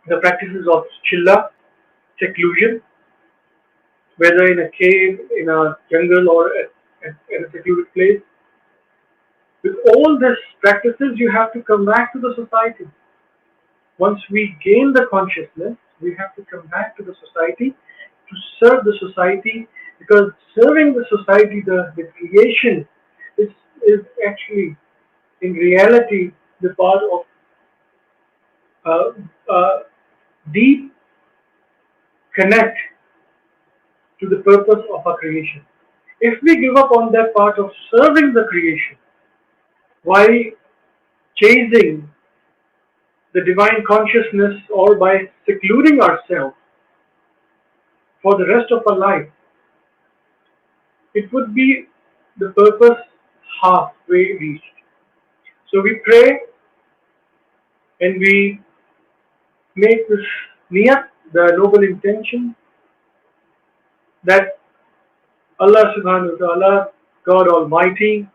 the practices of chilla, seclusion, whether in a cave, in a jungle, or at a secluded place. With all these practices, you have to come back to the society. Once we gain the consciousness, we have to come back to the society to serve the society, because serving the society, the creation, is actually, in reality, the part of deep connect to the purpose of our creation. If we give up on that part of serving the creation, by chasing the divine consciousness or by secluding ourselves for the rest of our life, it would be the purpose halfway reached. So we pray and we make this niyat, the noble intention, that Allah subhanahu wa ta'ala, God Almighty,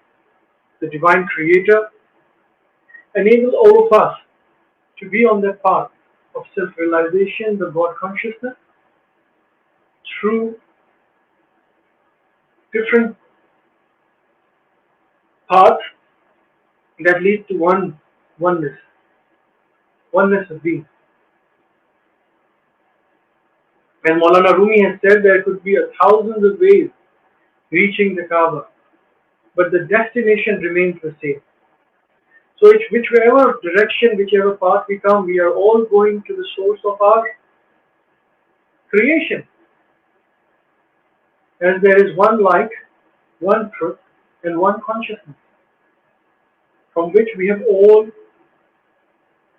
the divine creator, enable all of us to be on that path of self-realization, the God consciousness, through different paths that lead to oneness of being. And Maulana Rumi has said there could be thousands of ways reaching the Kaaba, but the destination remains the same. So whichever direction, whichever path we come, we are all going to the source of our creation. As there is one light, one truth, and one consciousness, from which we have all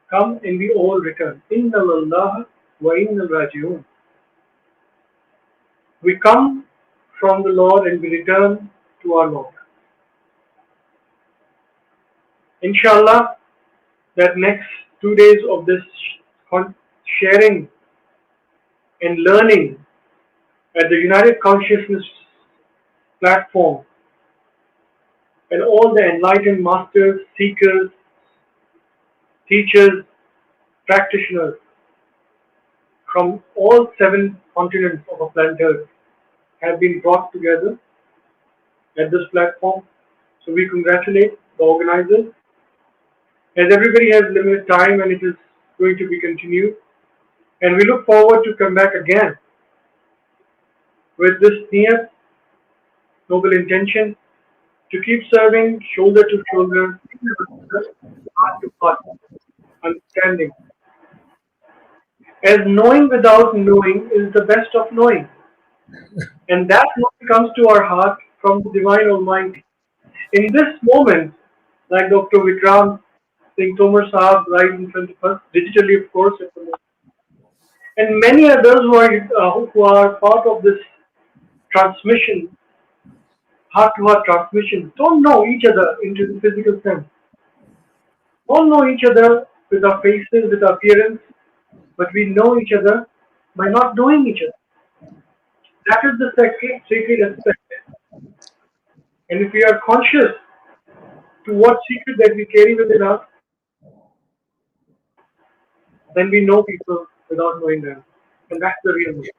come and we all return. Inna lillahi wa inna raji'un. We come from the Lord and we return to our Lord. Inshallah, that next 2 days of this sharing and learning at the United Consciousness platform, and all the enlightened masters, seekers, teachers, practitioners from all 7 continents of our planet Earth have been brought together at this platform. So we congratulate the organizers. As everybody has limited time and it is going to be continued, and we look forward to come back again with this niyat, noble intention, to keep serving shoulder to shoulder, heart to heart, understanding. As knowing without knowing is the best of knowing. And that knowing comes to our heart from the Divine Almighty. In this moment, like Dr. Vikram Singh Tomar Sahab right in front of us, digitally of course, at the moment, and many others who are part of this transmission, heart-to-heart transmission, don't know each other into the physical sense. Don't know each other with our faces, with our appearance, but we know each other by not knowing each other. That is the sacred aspect. And if we are conscious to what secret that we carry within us, then we know people without knowing them. And that's the real way.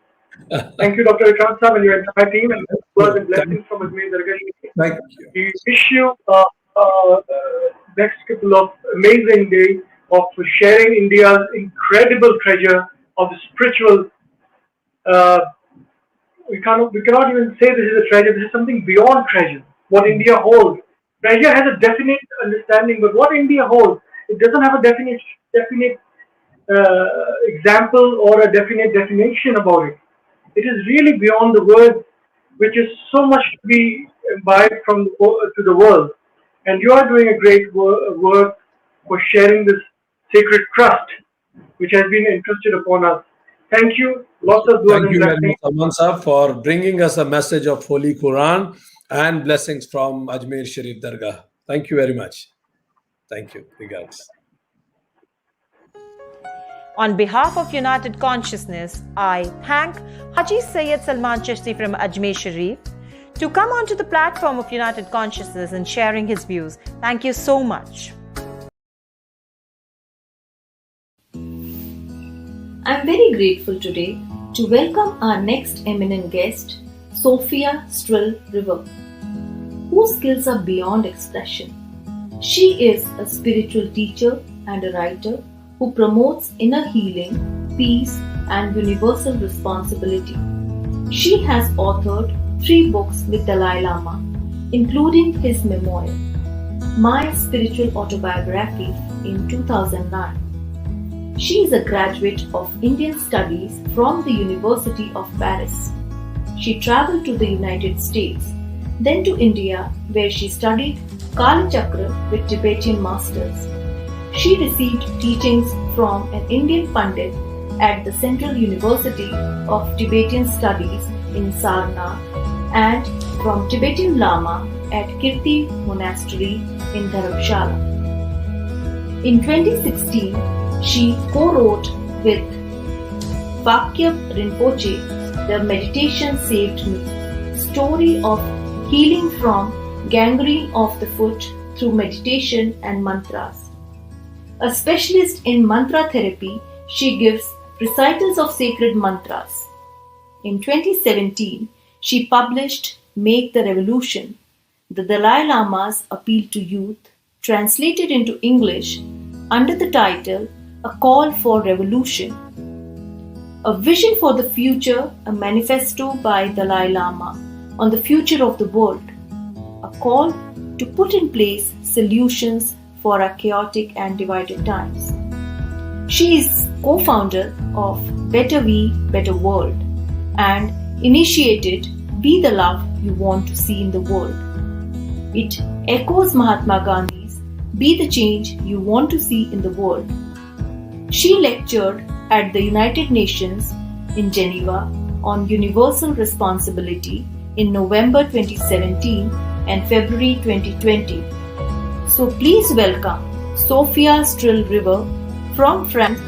Thank you, Dr. Vikram Sahab and your entire team, and words and blessings from Ajmer Dargah. Thank you. We wish you next couple of amazing days of sharing India's incredible treasure of the spiritual. We cannot even say this is a treasure. This is something beyond treasure. What India holds. Treasure has a definite understanding, but what India holds, it doesn't have a definite example or a definite definition about it. It is really beyond the word, which is so much to be imbibed to the world. And you are doing a great work for sharing this sacred trust, which has been entrusted upon us. Thank you. Lots of du'as and blessings. Thank you very much, Aman, for bringing us a message of Holy Quran and blessings from Ajmer Sharif Dargah. Thank you very much. Thank you. Regards. On behalf of United Consciousness, I thank Haji Sayyid Salman Chishti from Ajmer Sharif to come onto the platform of United Consciousness and sharing his views. Thank you so much. I'm very grateful today to welcome our next eminent guest, Sofia Strull River, whose skills are beyond expression. She is a spiritual teacher and a writer who promotes inner healing, peace, and universal responsibility. She has authored 3 books with Dalai Lama, including his memoir, My Spiritual Autobiography, in 2009. She is a graduate of Indian Studies from the University of Paris. She traveled to the United States, then to India, where she studied Chakra with Tibetan masters. She received teachings from an Indian Pandit at the Central University of Tibetan Studies in Sarnath and from Tibetan Lama at Kirti Monastery in Dharamshala. In 2016, she co-wrote with Vakya Rinpoche, The Meditation Saved Me, story of healing from gangrene of the foot through meditation and mantras. A specialist in mantra therapy, she gives recitals of sacred mantras. In 2017, she published Make the Revolution, the Dalai Lama's appeal to youth, translated into English under the title A Call for Revolution. A Vision for the Future, a manifesto by Dalai Lama on the future of the world, a call to put in place solutions for our chaotic and divided times. She is co-founder of Better We, Better World and initiated Be the Love You Want to See in the World. It echoes Mahatma Gandhi's Be the Change You Want to See in the World. She lectured at the United Nations in Geneva on universal responsibility in November 2017 and February 2020. So please welcome Sofia Strull River from France.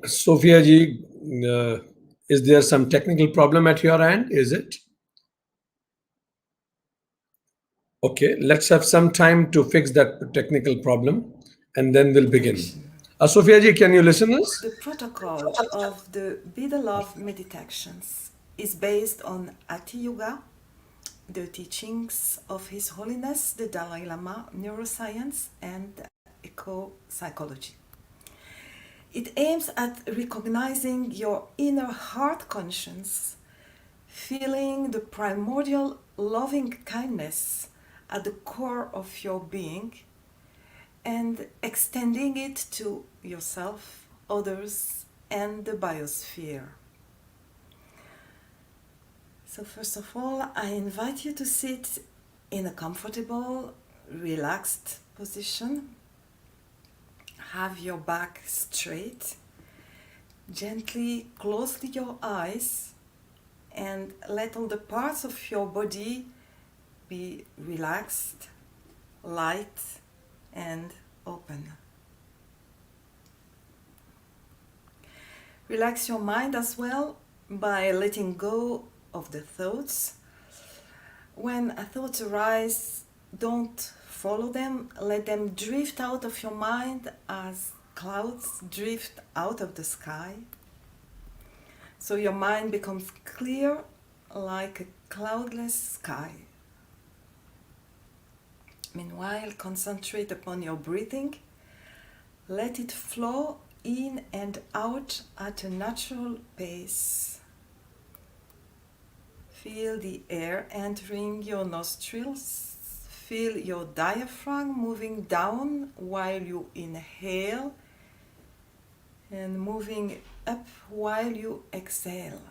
Sophia ji, is there some technical problem at your end? Is it? Okay, let's have some time to fix that technical problem and then we'll begin. Sophia ji, can you listen us? The protocol of the Be the Love meditations is based on Hatha Yoga, the teachings of His Holiness the Dalai Lama, neuroscience, and eco-psychology. It aims at recognizing your inner heart conscience, feeling the primordial loving kindness at the core of your being, and extending it to yourself, others, and the biosphere. So first of all, I invite you to sit in a comfortable, relaxed position. Have your back straight. Gently close your eyes and let all the parts of your body be relaxed, light, and open. Relax your mind as well by letting go of the thoughts. When thoughts arise, don't follow them, let them drift out of your mind as clouds drift out of the sky. So your mind becomes clear like a cloudless sky. Meanwhile, concentrate upon your breathing. Let it flow in and out at a natural pace. Feel the air entering your nostrils. Feel your diaphragm moving down while you inhale and moving up while you exhale.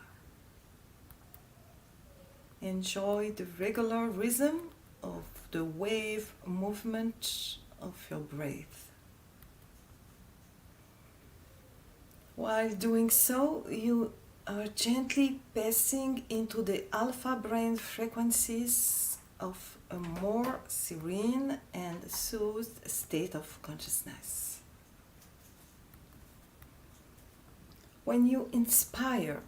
Enjoy the regular rhythm of the wave movement of your breath. While doing so, you are gently passing into the alpha brain frequencies of a more serene and soothed state of consciousness. When you inspire,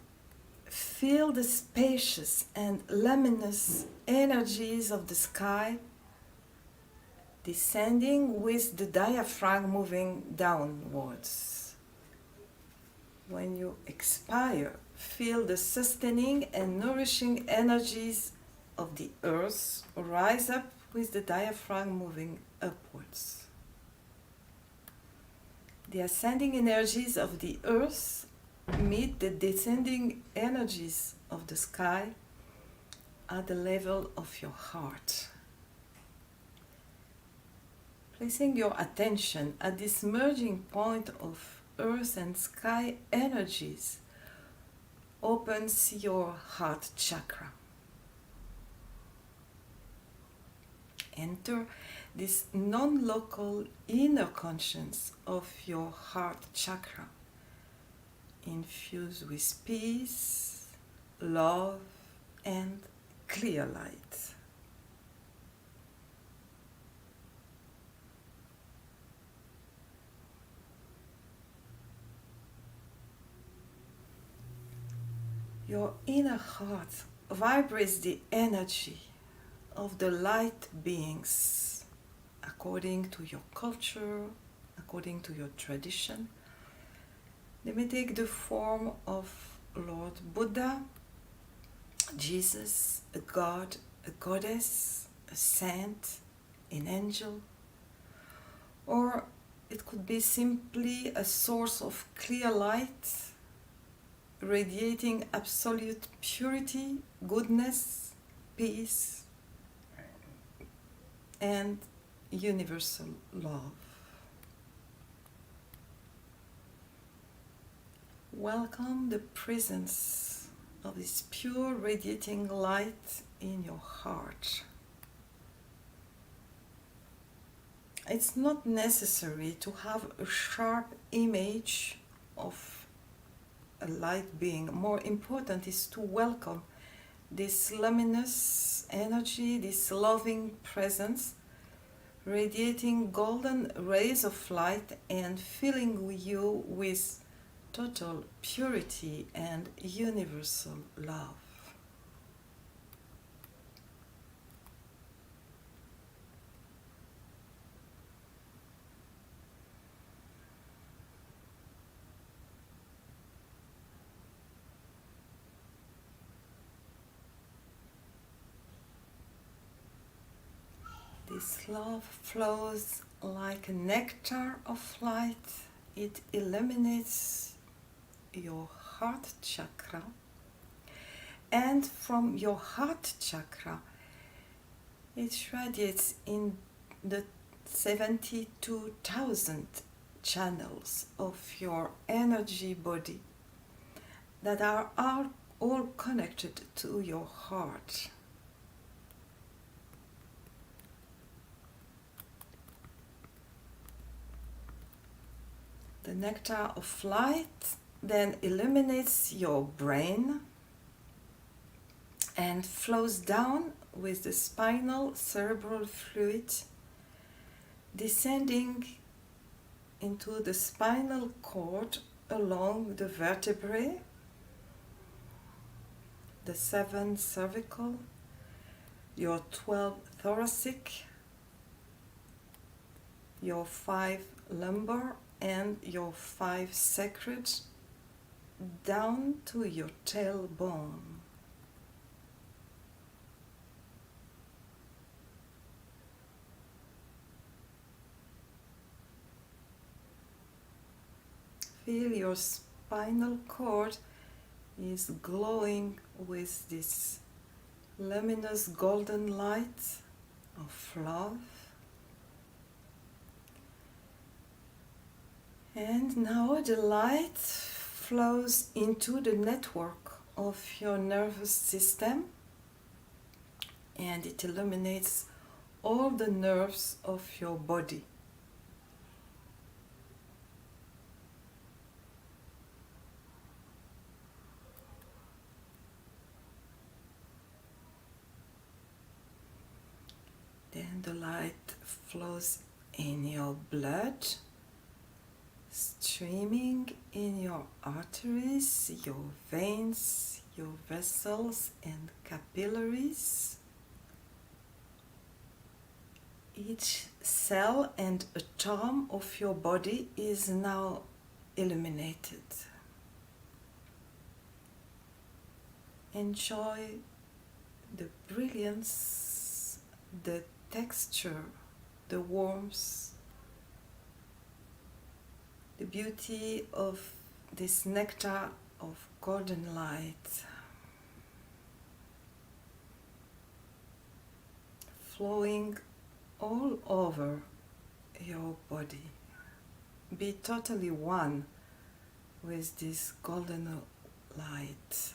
feel the spacious and luminous energies of the sky descending with the diaphragm moving downwards. When you expire, feel the sustaining and nourishing energies of the earth rise up with the diaphragm moving upwards. The ascending energies of the earth meet the descending energies of the sky at the level of your heart. Placing your attention at this merging point of earth and sky energies opens your heart chakra. Enter this non-local inner conscience of your heart chakra, infused with peace, love, and clear light. Your inner heart vibrates the energy of the light beings according to your culture, according to your tradition. They may take the form of Lord Buddha, Jesus, a god, a goddess, a saint, an angel, or it could be simply a source of clear light, radiating absolute purity, goodness, peace, and universal love. Welcome the presence of this pure radiating light in your heart. It's not necessary to have a sharp image of a light being. More important is to welcome this luminous energy, this loving presence, radiating golden rays of light and filling you with total purity and universal love. This love flows like a nectar of light. It illuminates your heart chakra, and from your heart chakra it radiates in the 72,000 channels of your energy body that are all connected to your heart. The nectar of light then illuminates your brain and flows down with the spinal cerebral fluid, descending into the spinal cord along the vertebrae, the 7 cervical, your 12 thoracic, your 5 lumbar, and your 5 sacred, down to your tailbone. Feel your spinal cord is glowing with this luminous golden light of love. And now the light flows into the network of your nervous system, and it illuminates all the nerves of your body. Then the light flows in your blood, streaming in your arteries, your veins, your vessels and capillaries. Each cell and atom of your body is now illuminated. Enjoy the brilliance, the texture, the warmth, the beauty of this nectar of golden light flowing all over your body. Be totally one with this golden light.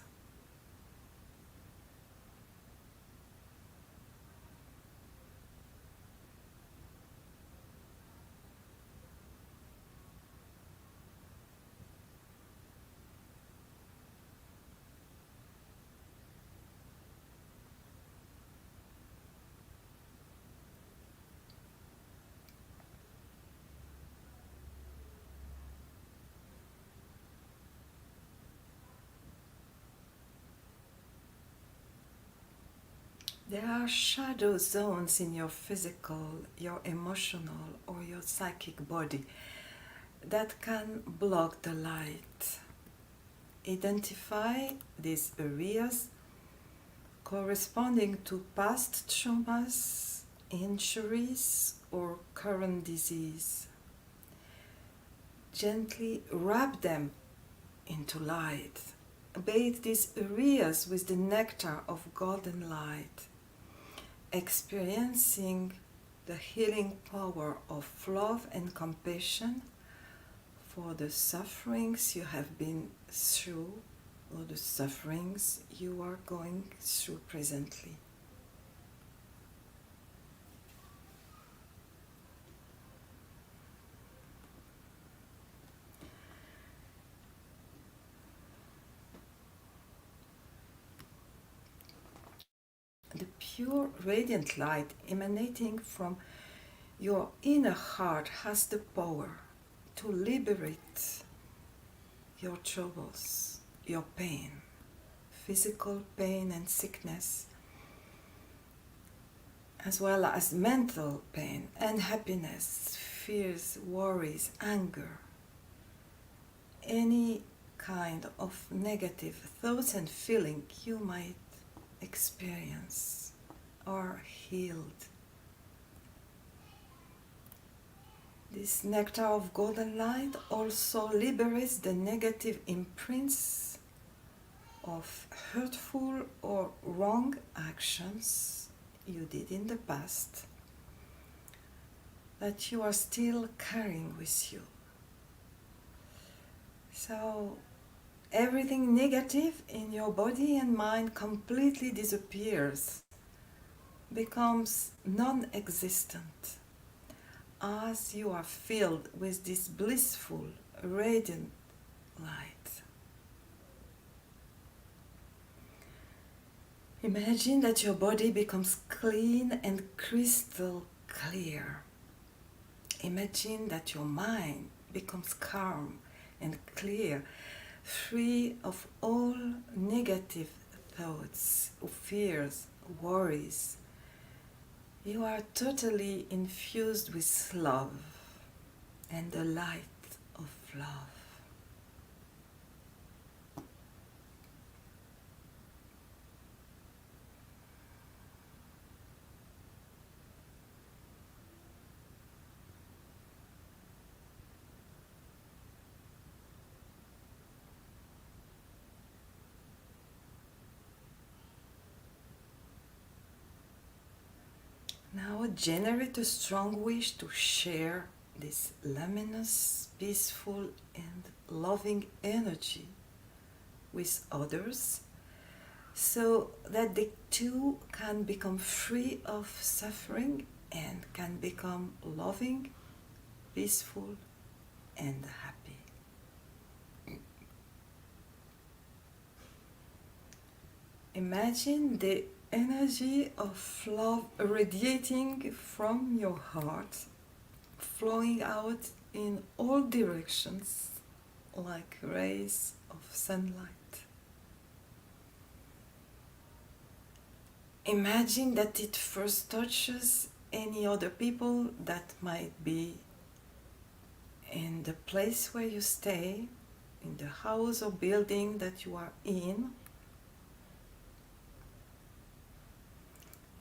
There are shadow zones in your physical, your emotional, or your psychic body that can block the light. Identify these areas corresponding to past traumas, injuries, or current disease. Gently wrap them into light. Bathe these areas with the nectar of golden light, experiencing the healing power of love and compassion for the sufferings you have been through or the sufferings you are going through presently. The pure radiant light emanating from your inner heart has the power to liberate your troubles, your pain, physical pain and sickness, as well as mental pain and happiness, fears, worries, anger, any kind of negative thoughts and feeling you might experience are healed. This nectar of golden light also liberates the negative imprints of hurtful or wrong actions you did in the past that you are still carrying with you. So everything negative in your body and mind completely disappears, becomes non-existent, as you are filled with this blissful, radiant light. Imagine that your body becomes clean and crystal clear. Imagine that your mind becomes calm and clear, free of all negative thoughts, fears, worries. You are totally infused with love and the light of love. Now generate a strong wish to share this luminous, peaceful and loving energy with others so that they too can become free of suffering and can become loving, peaceful and happy. Imagine the energy of love radiating from your heart, flowing out in all directions like rays of sunlight. Imagine that it first touches any other people that might be in the place where you stay, in the house or building that you are in.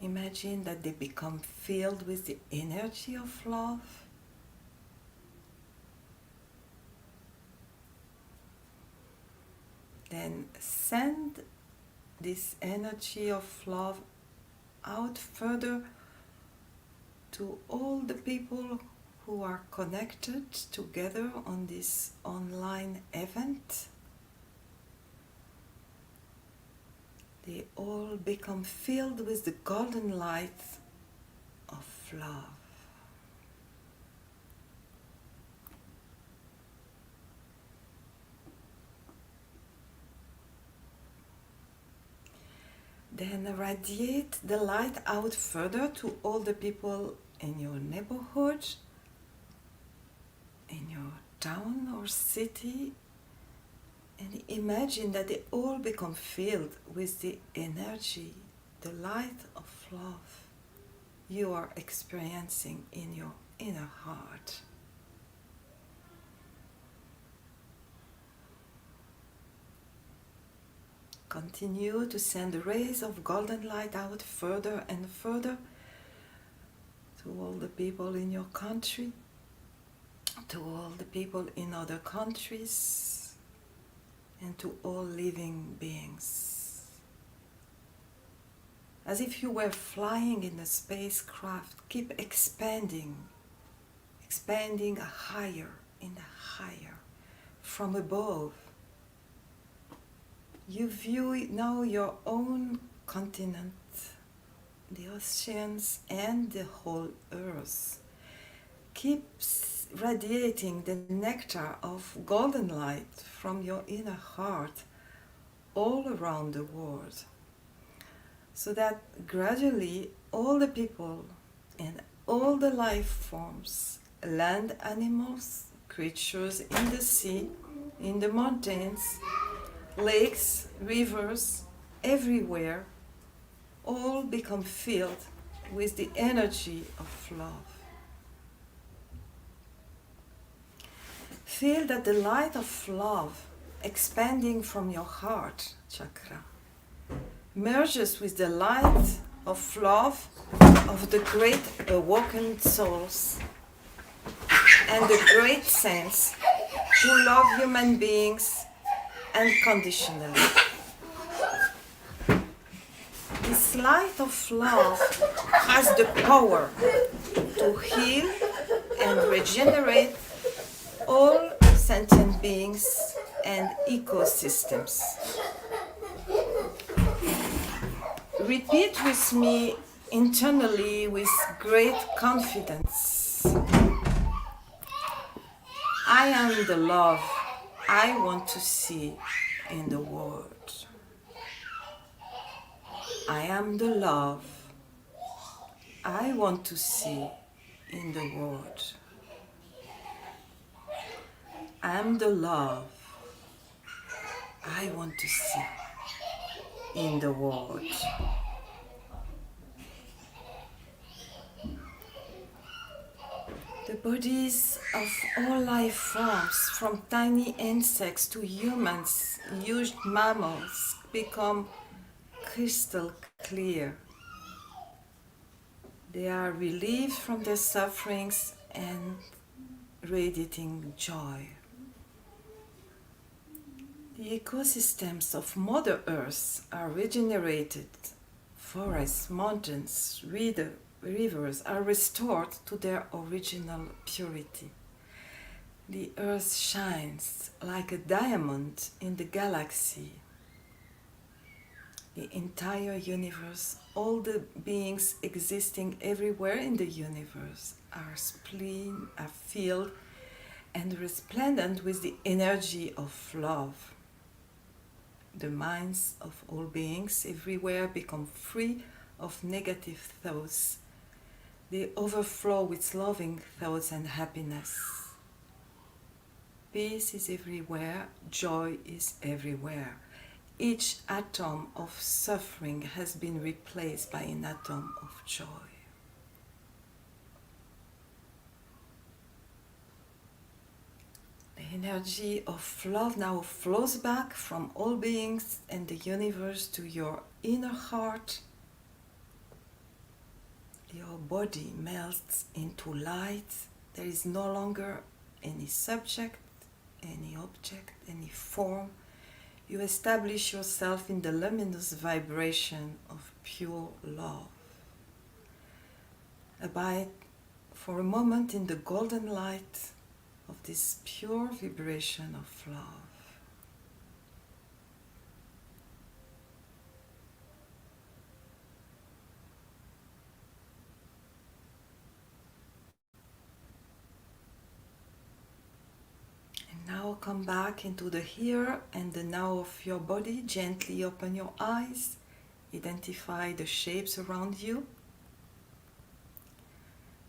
Imagine that they become filled with the energy of love. Then send this energy of love out further to all the people who are connected together on this online event. They all become filled with the golden light of love. Then radiate the light out further to all the people in your neighborhood, in your town or city, and imagine that they all become filled with the energy, the light of love you are experiencing in your inner heart. Continue to send the rays of golden light out further and further to all the people in your country, to all the people in other countries, and to all living beings. As if you were flying in a spacecraft, keep expanding higher and higher from above. You view now your own continent, the oceans and the whole earth. Keep radiating the nectar of golden light from your inner heart all around the world, so that gradually all the people and all the life forms, land animals, creatures in the sea, in the mountains, lakes, rivers, everywhere, all become filled with the energy of love. Feel that the light of love expanding from your heart chakra merges with the light of love of the great awoken souls and the great saints who love human beings unconditionally. This light of love has the power to heal and regenerate all sentient beings and ecosystems. Repeat with me internally with great confidence. I am the love I want to see in the world. I am the love I want to see in the world. I am the love I want to see in the world. The bodies of all life forms, from tiny insects to humans, huge mammals, become crystal clear. They are relieved from their sufferings and radiating joy. The ecosystems of Mother Earth are regenerated. Forests, mountains, rivers are restored to their original purity. The earth shines like a diamond in the galaxy. The entire universe, all the beings existing everywhere in the universe are filled and resplendent with the energy of love. The minds of all beings everywhere become free of negative thoughts. They overflow with loving thoughts and happiness. Peace is everywhere, joy is everywhere. Each atom of suffering has been replaced by an atom of joy. The energy of love now flows back from all beings and the universe to your inner heart. Your body melts into light. There is no longer any subject, any object, any form. You establish yourself in the luminous vibration of pure love. Abide for a moment in the golden light of this pure vibration of love. Now come back into the here and the now of your body. Gently open your eyes. Identify the shapes around you.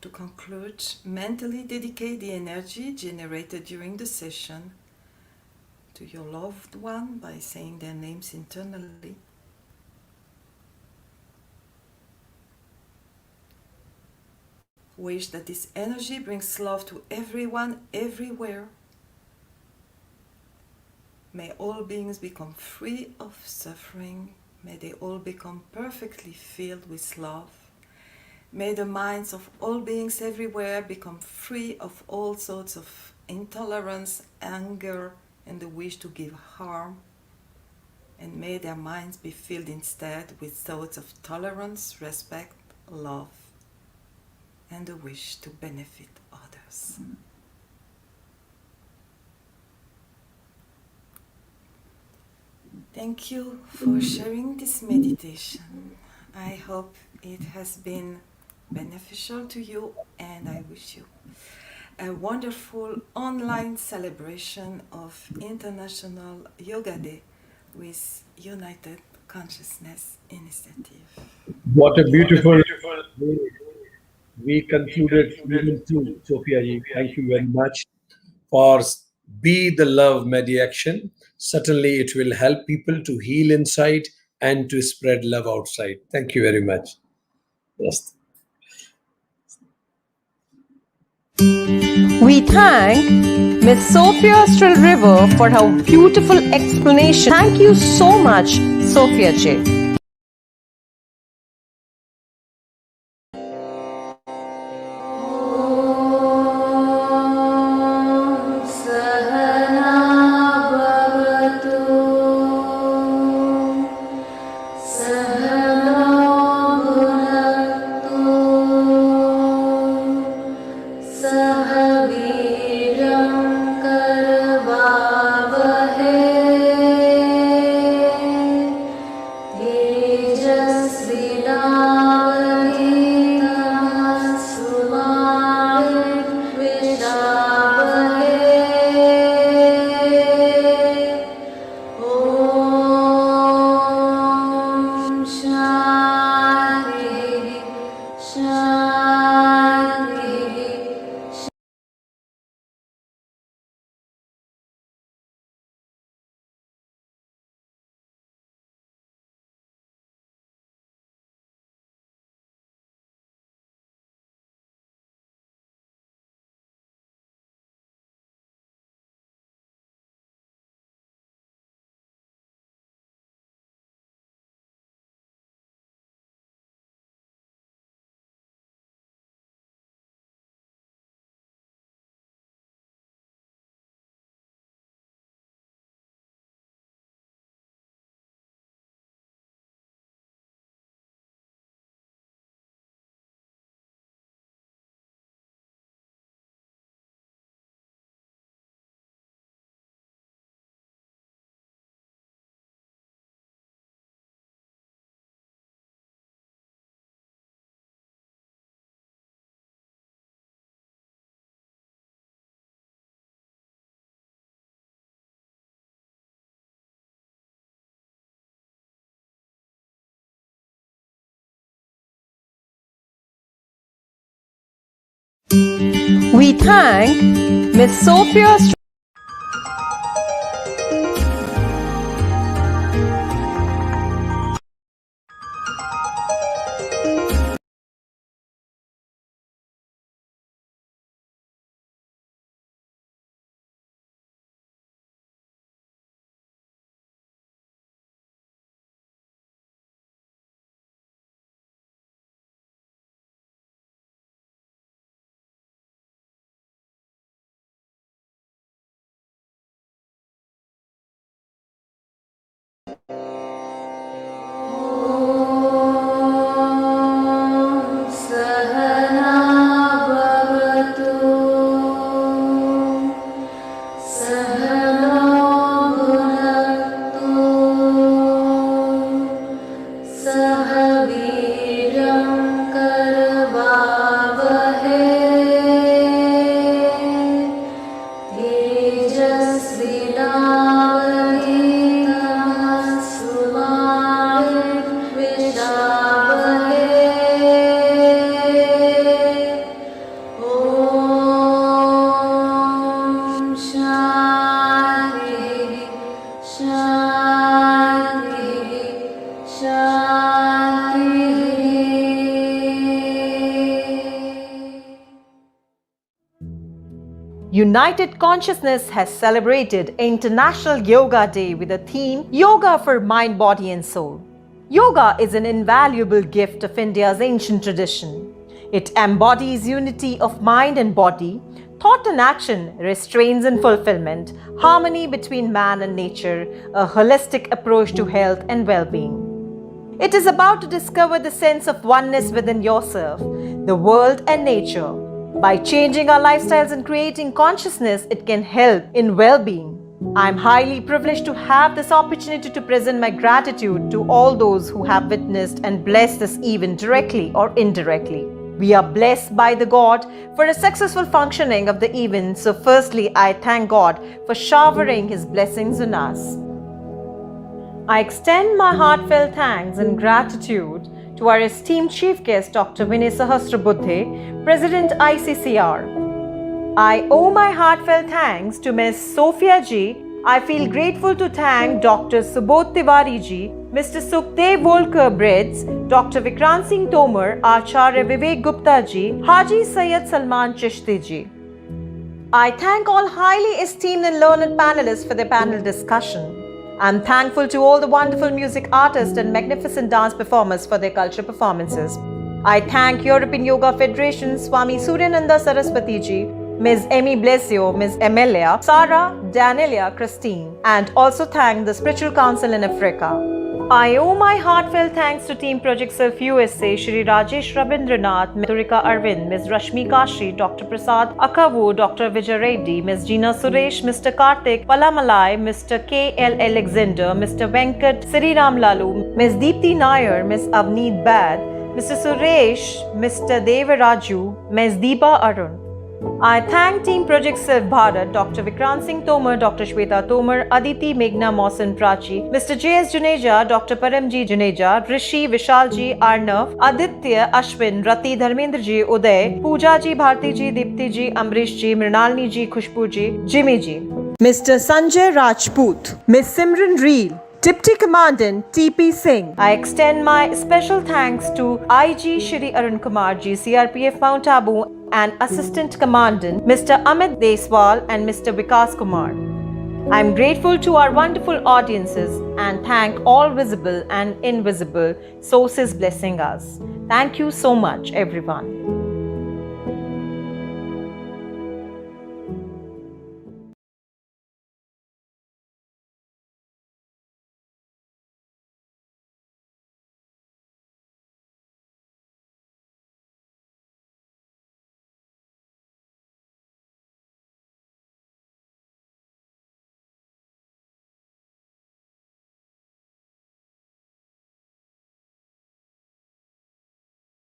To conclude, mentally dedicate the energy generated during the session to your loved one by saying their names internally. Wish that this energy brings love to everyone, everywhere. May all beings become free of suffering. May they all become perfectly filled with love. May the minds of all beings everywhere become free of all sorts of intolerance, anger, and the wish to give harm. And may their minds be filled instead with thoughts of tolerance, respect, love, and the wish to benefit others. Thank you for sharing this meditation. I hope it has been beneficial to you, and I wish you a wonderful online celebration of International Yoga Day with United Consciousness Initiative. What a beautiful way we concluded season 2, Sofia. Thank you very much for Be the Love Mediaction. Certainly, it will help people to heal inside and to spread love outside. Thank you very much. Yes. We thank Ms. Sofia Strull River for her beautiful explanation. Thank you so much, Sofia J. We thank Ms. Sofia Strull United Consciousness has celebrated International Yoga Day with the theme Yoga for Mind, Body and Soul. Yoga is an invaluable gift of India's ancient tradition. It embodies unity of mind and body, thought and action, restraints and fulfillment, harmony between man and nature, a holistic approach to health and well-being. It is about to discover the sense of oneness within yourself, the world and nature. By changing our lifestyles and creating consciousness, it can help in well-being. I am highly privileged to have this opportunity to present my gratitude to all those who have witnessed and blessed this event directly or indirectly. We are blessed by the God for a successful functioning of the event. So firstly, I thank God for showering His blessings on us. I extend my heartfelt thanks and gratitude to our esteemed chief guest, Dr. Shiri Subhortibariji, President ICCR. I owe my heartfelt thanks to Ms. Sofia ji. I feel grateful to thank Dr. Subhortibariji, Mr. Sukhdev Volkar Brits, Dr. Vikrant Singh Tomar, Acharya Vivek Gupta ji, Haji Syed Salman Chishti ji. I thank all highly esteemed and learned panelists for their panel discussion. I'm thankful to all the wonderful music artists and magnificent dance performers for their cultural performances. I thank European Yoga Federation, Swami Suryananda Saraswati ji, Ms. Amy Blesio, Ms. Emilia, Sarah, Danielia, Christine, and also thank the Spiritual Council in Africa. I owe my heartfelt thanks to Team Project Self USA, Shri Rajesh Rabindranath, Ms. Turika Arvind, Ms. Rashmi Kashi, Dr. Prasad Akavu, Dr. Vijay Reddy, Ms. Gina Suresh, Mr. Karthik Palamalai, Mr. K.L. Alexander, Mr. Venkat Sriram Lalu, Ms. Deepthi Nair, Ms. Avneet Bad, Mr. Suresh, Mr. Devaraju, Ms. Deepa Arun. I thank Team Project Self Bharat, Dr. Vikrant Singh Tomar, Dr. Shweta Tomar, Aditi Meghna Mausan Prachi, Mr. J.S. Juneja, Dr. Paramji Juneja, Rishi Vishalji Arnav, Aditya Ashwin, Rati Dharmendra ji, Uday, Pooja ji, Bharti ji, Dipti ji, Amrish ji, Mrinalini ji, Khushbu ji, Jimmy ji. Mr. Sanjay Rajput, Ms. Simran Reel, Deputy Commandant T.P. Singh. I extend my special thanks to IG Shri Arun Kumar ji, CRPF Mount Abu, and Assistant Commandant Mr. Amit Deswal and Mr. Vikas Kumar. I am grateful to our wonderful audiences and thank all visible and invisible sources blessing us. Thank you so much, everyone.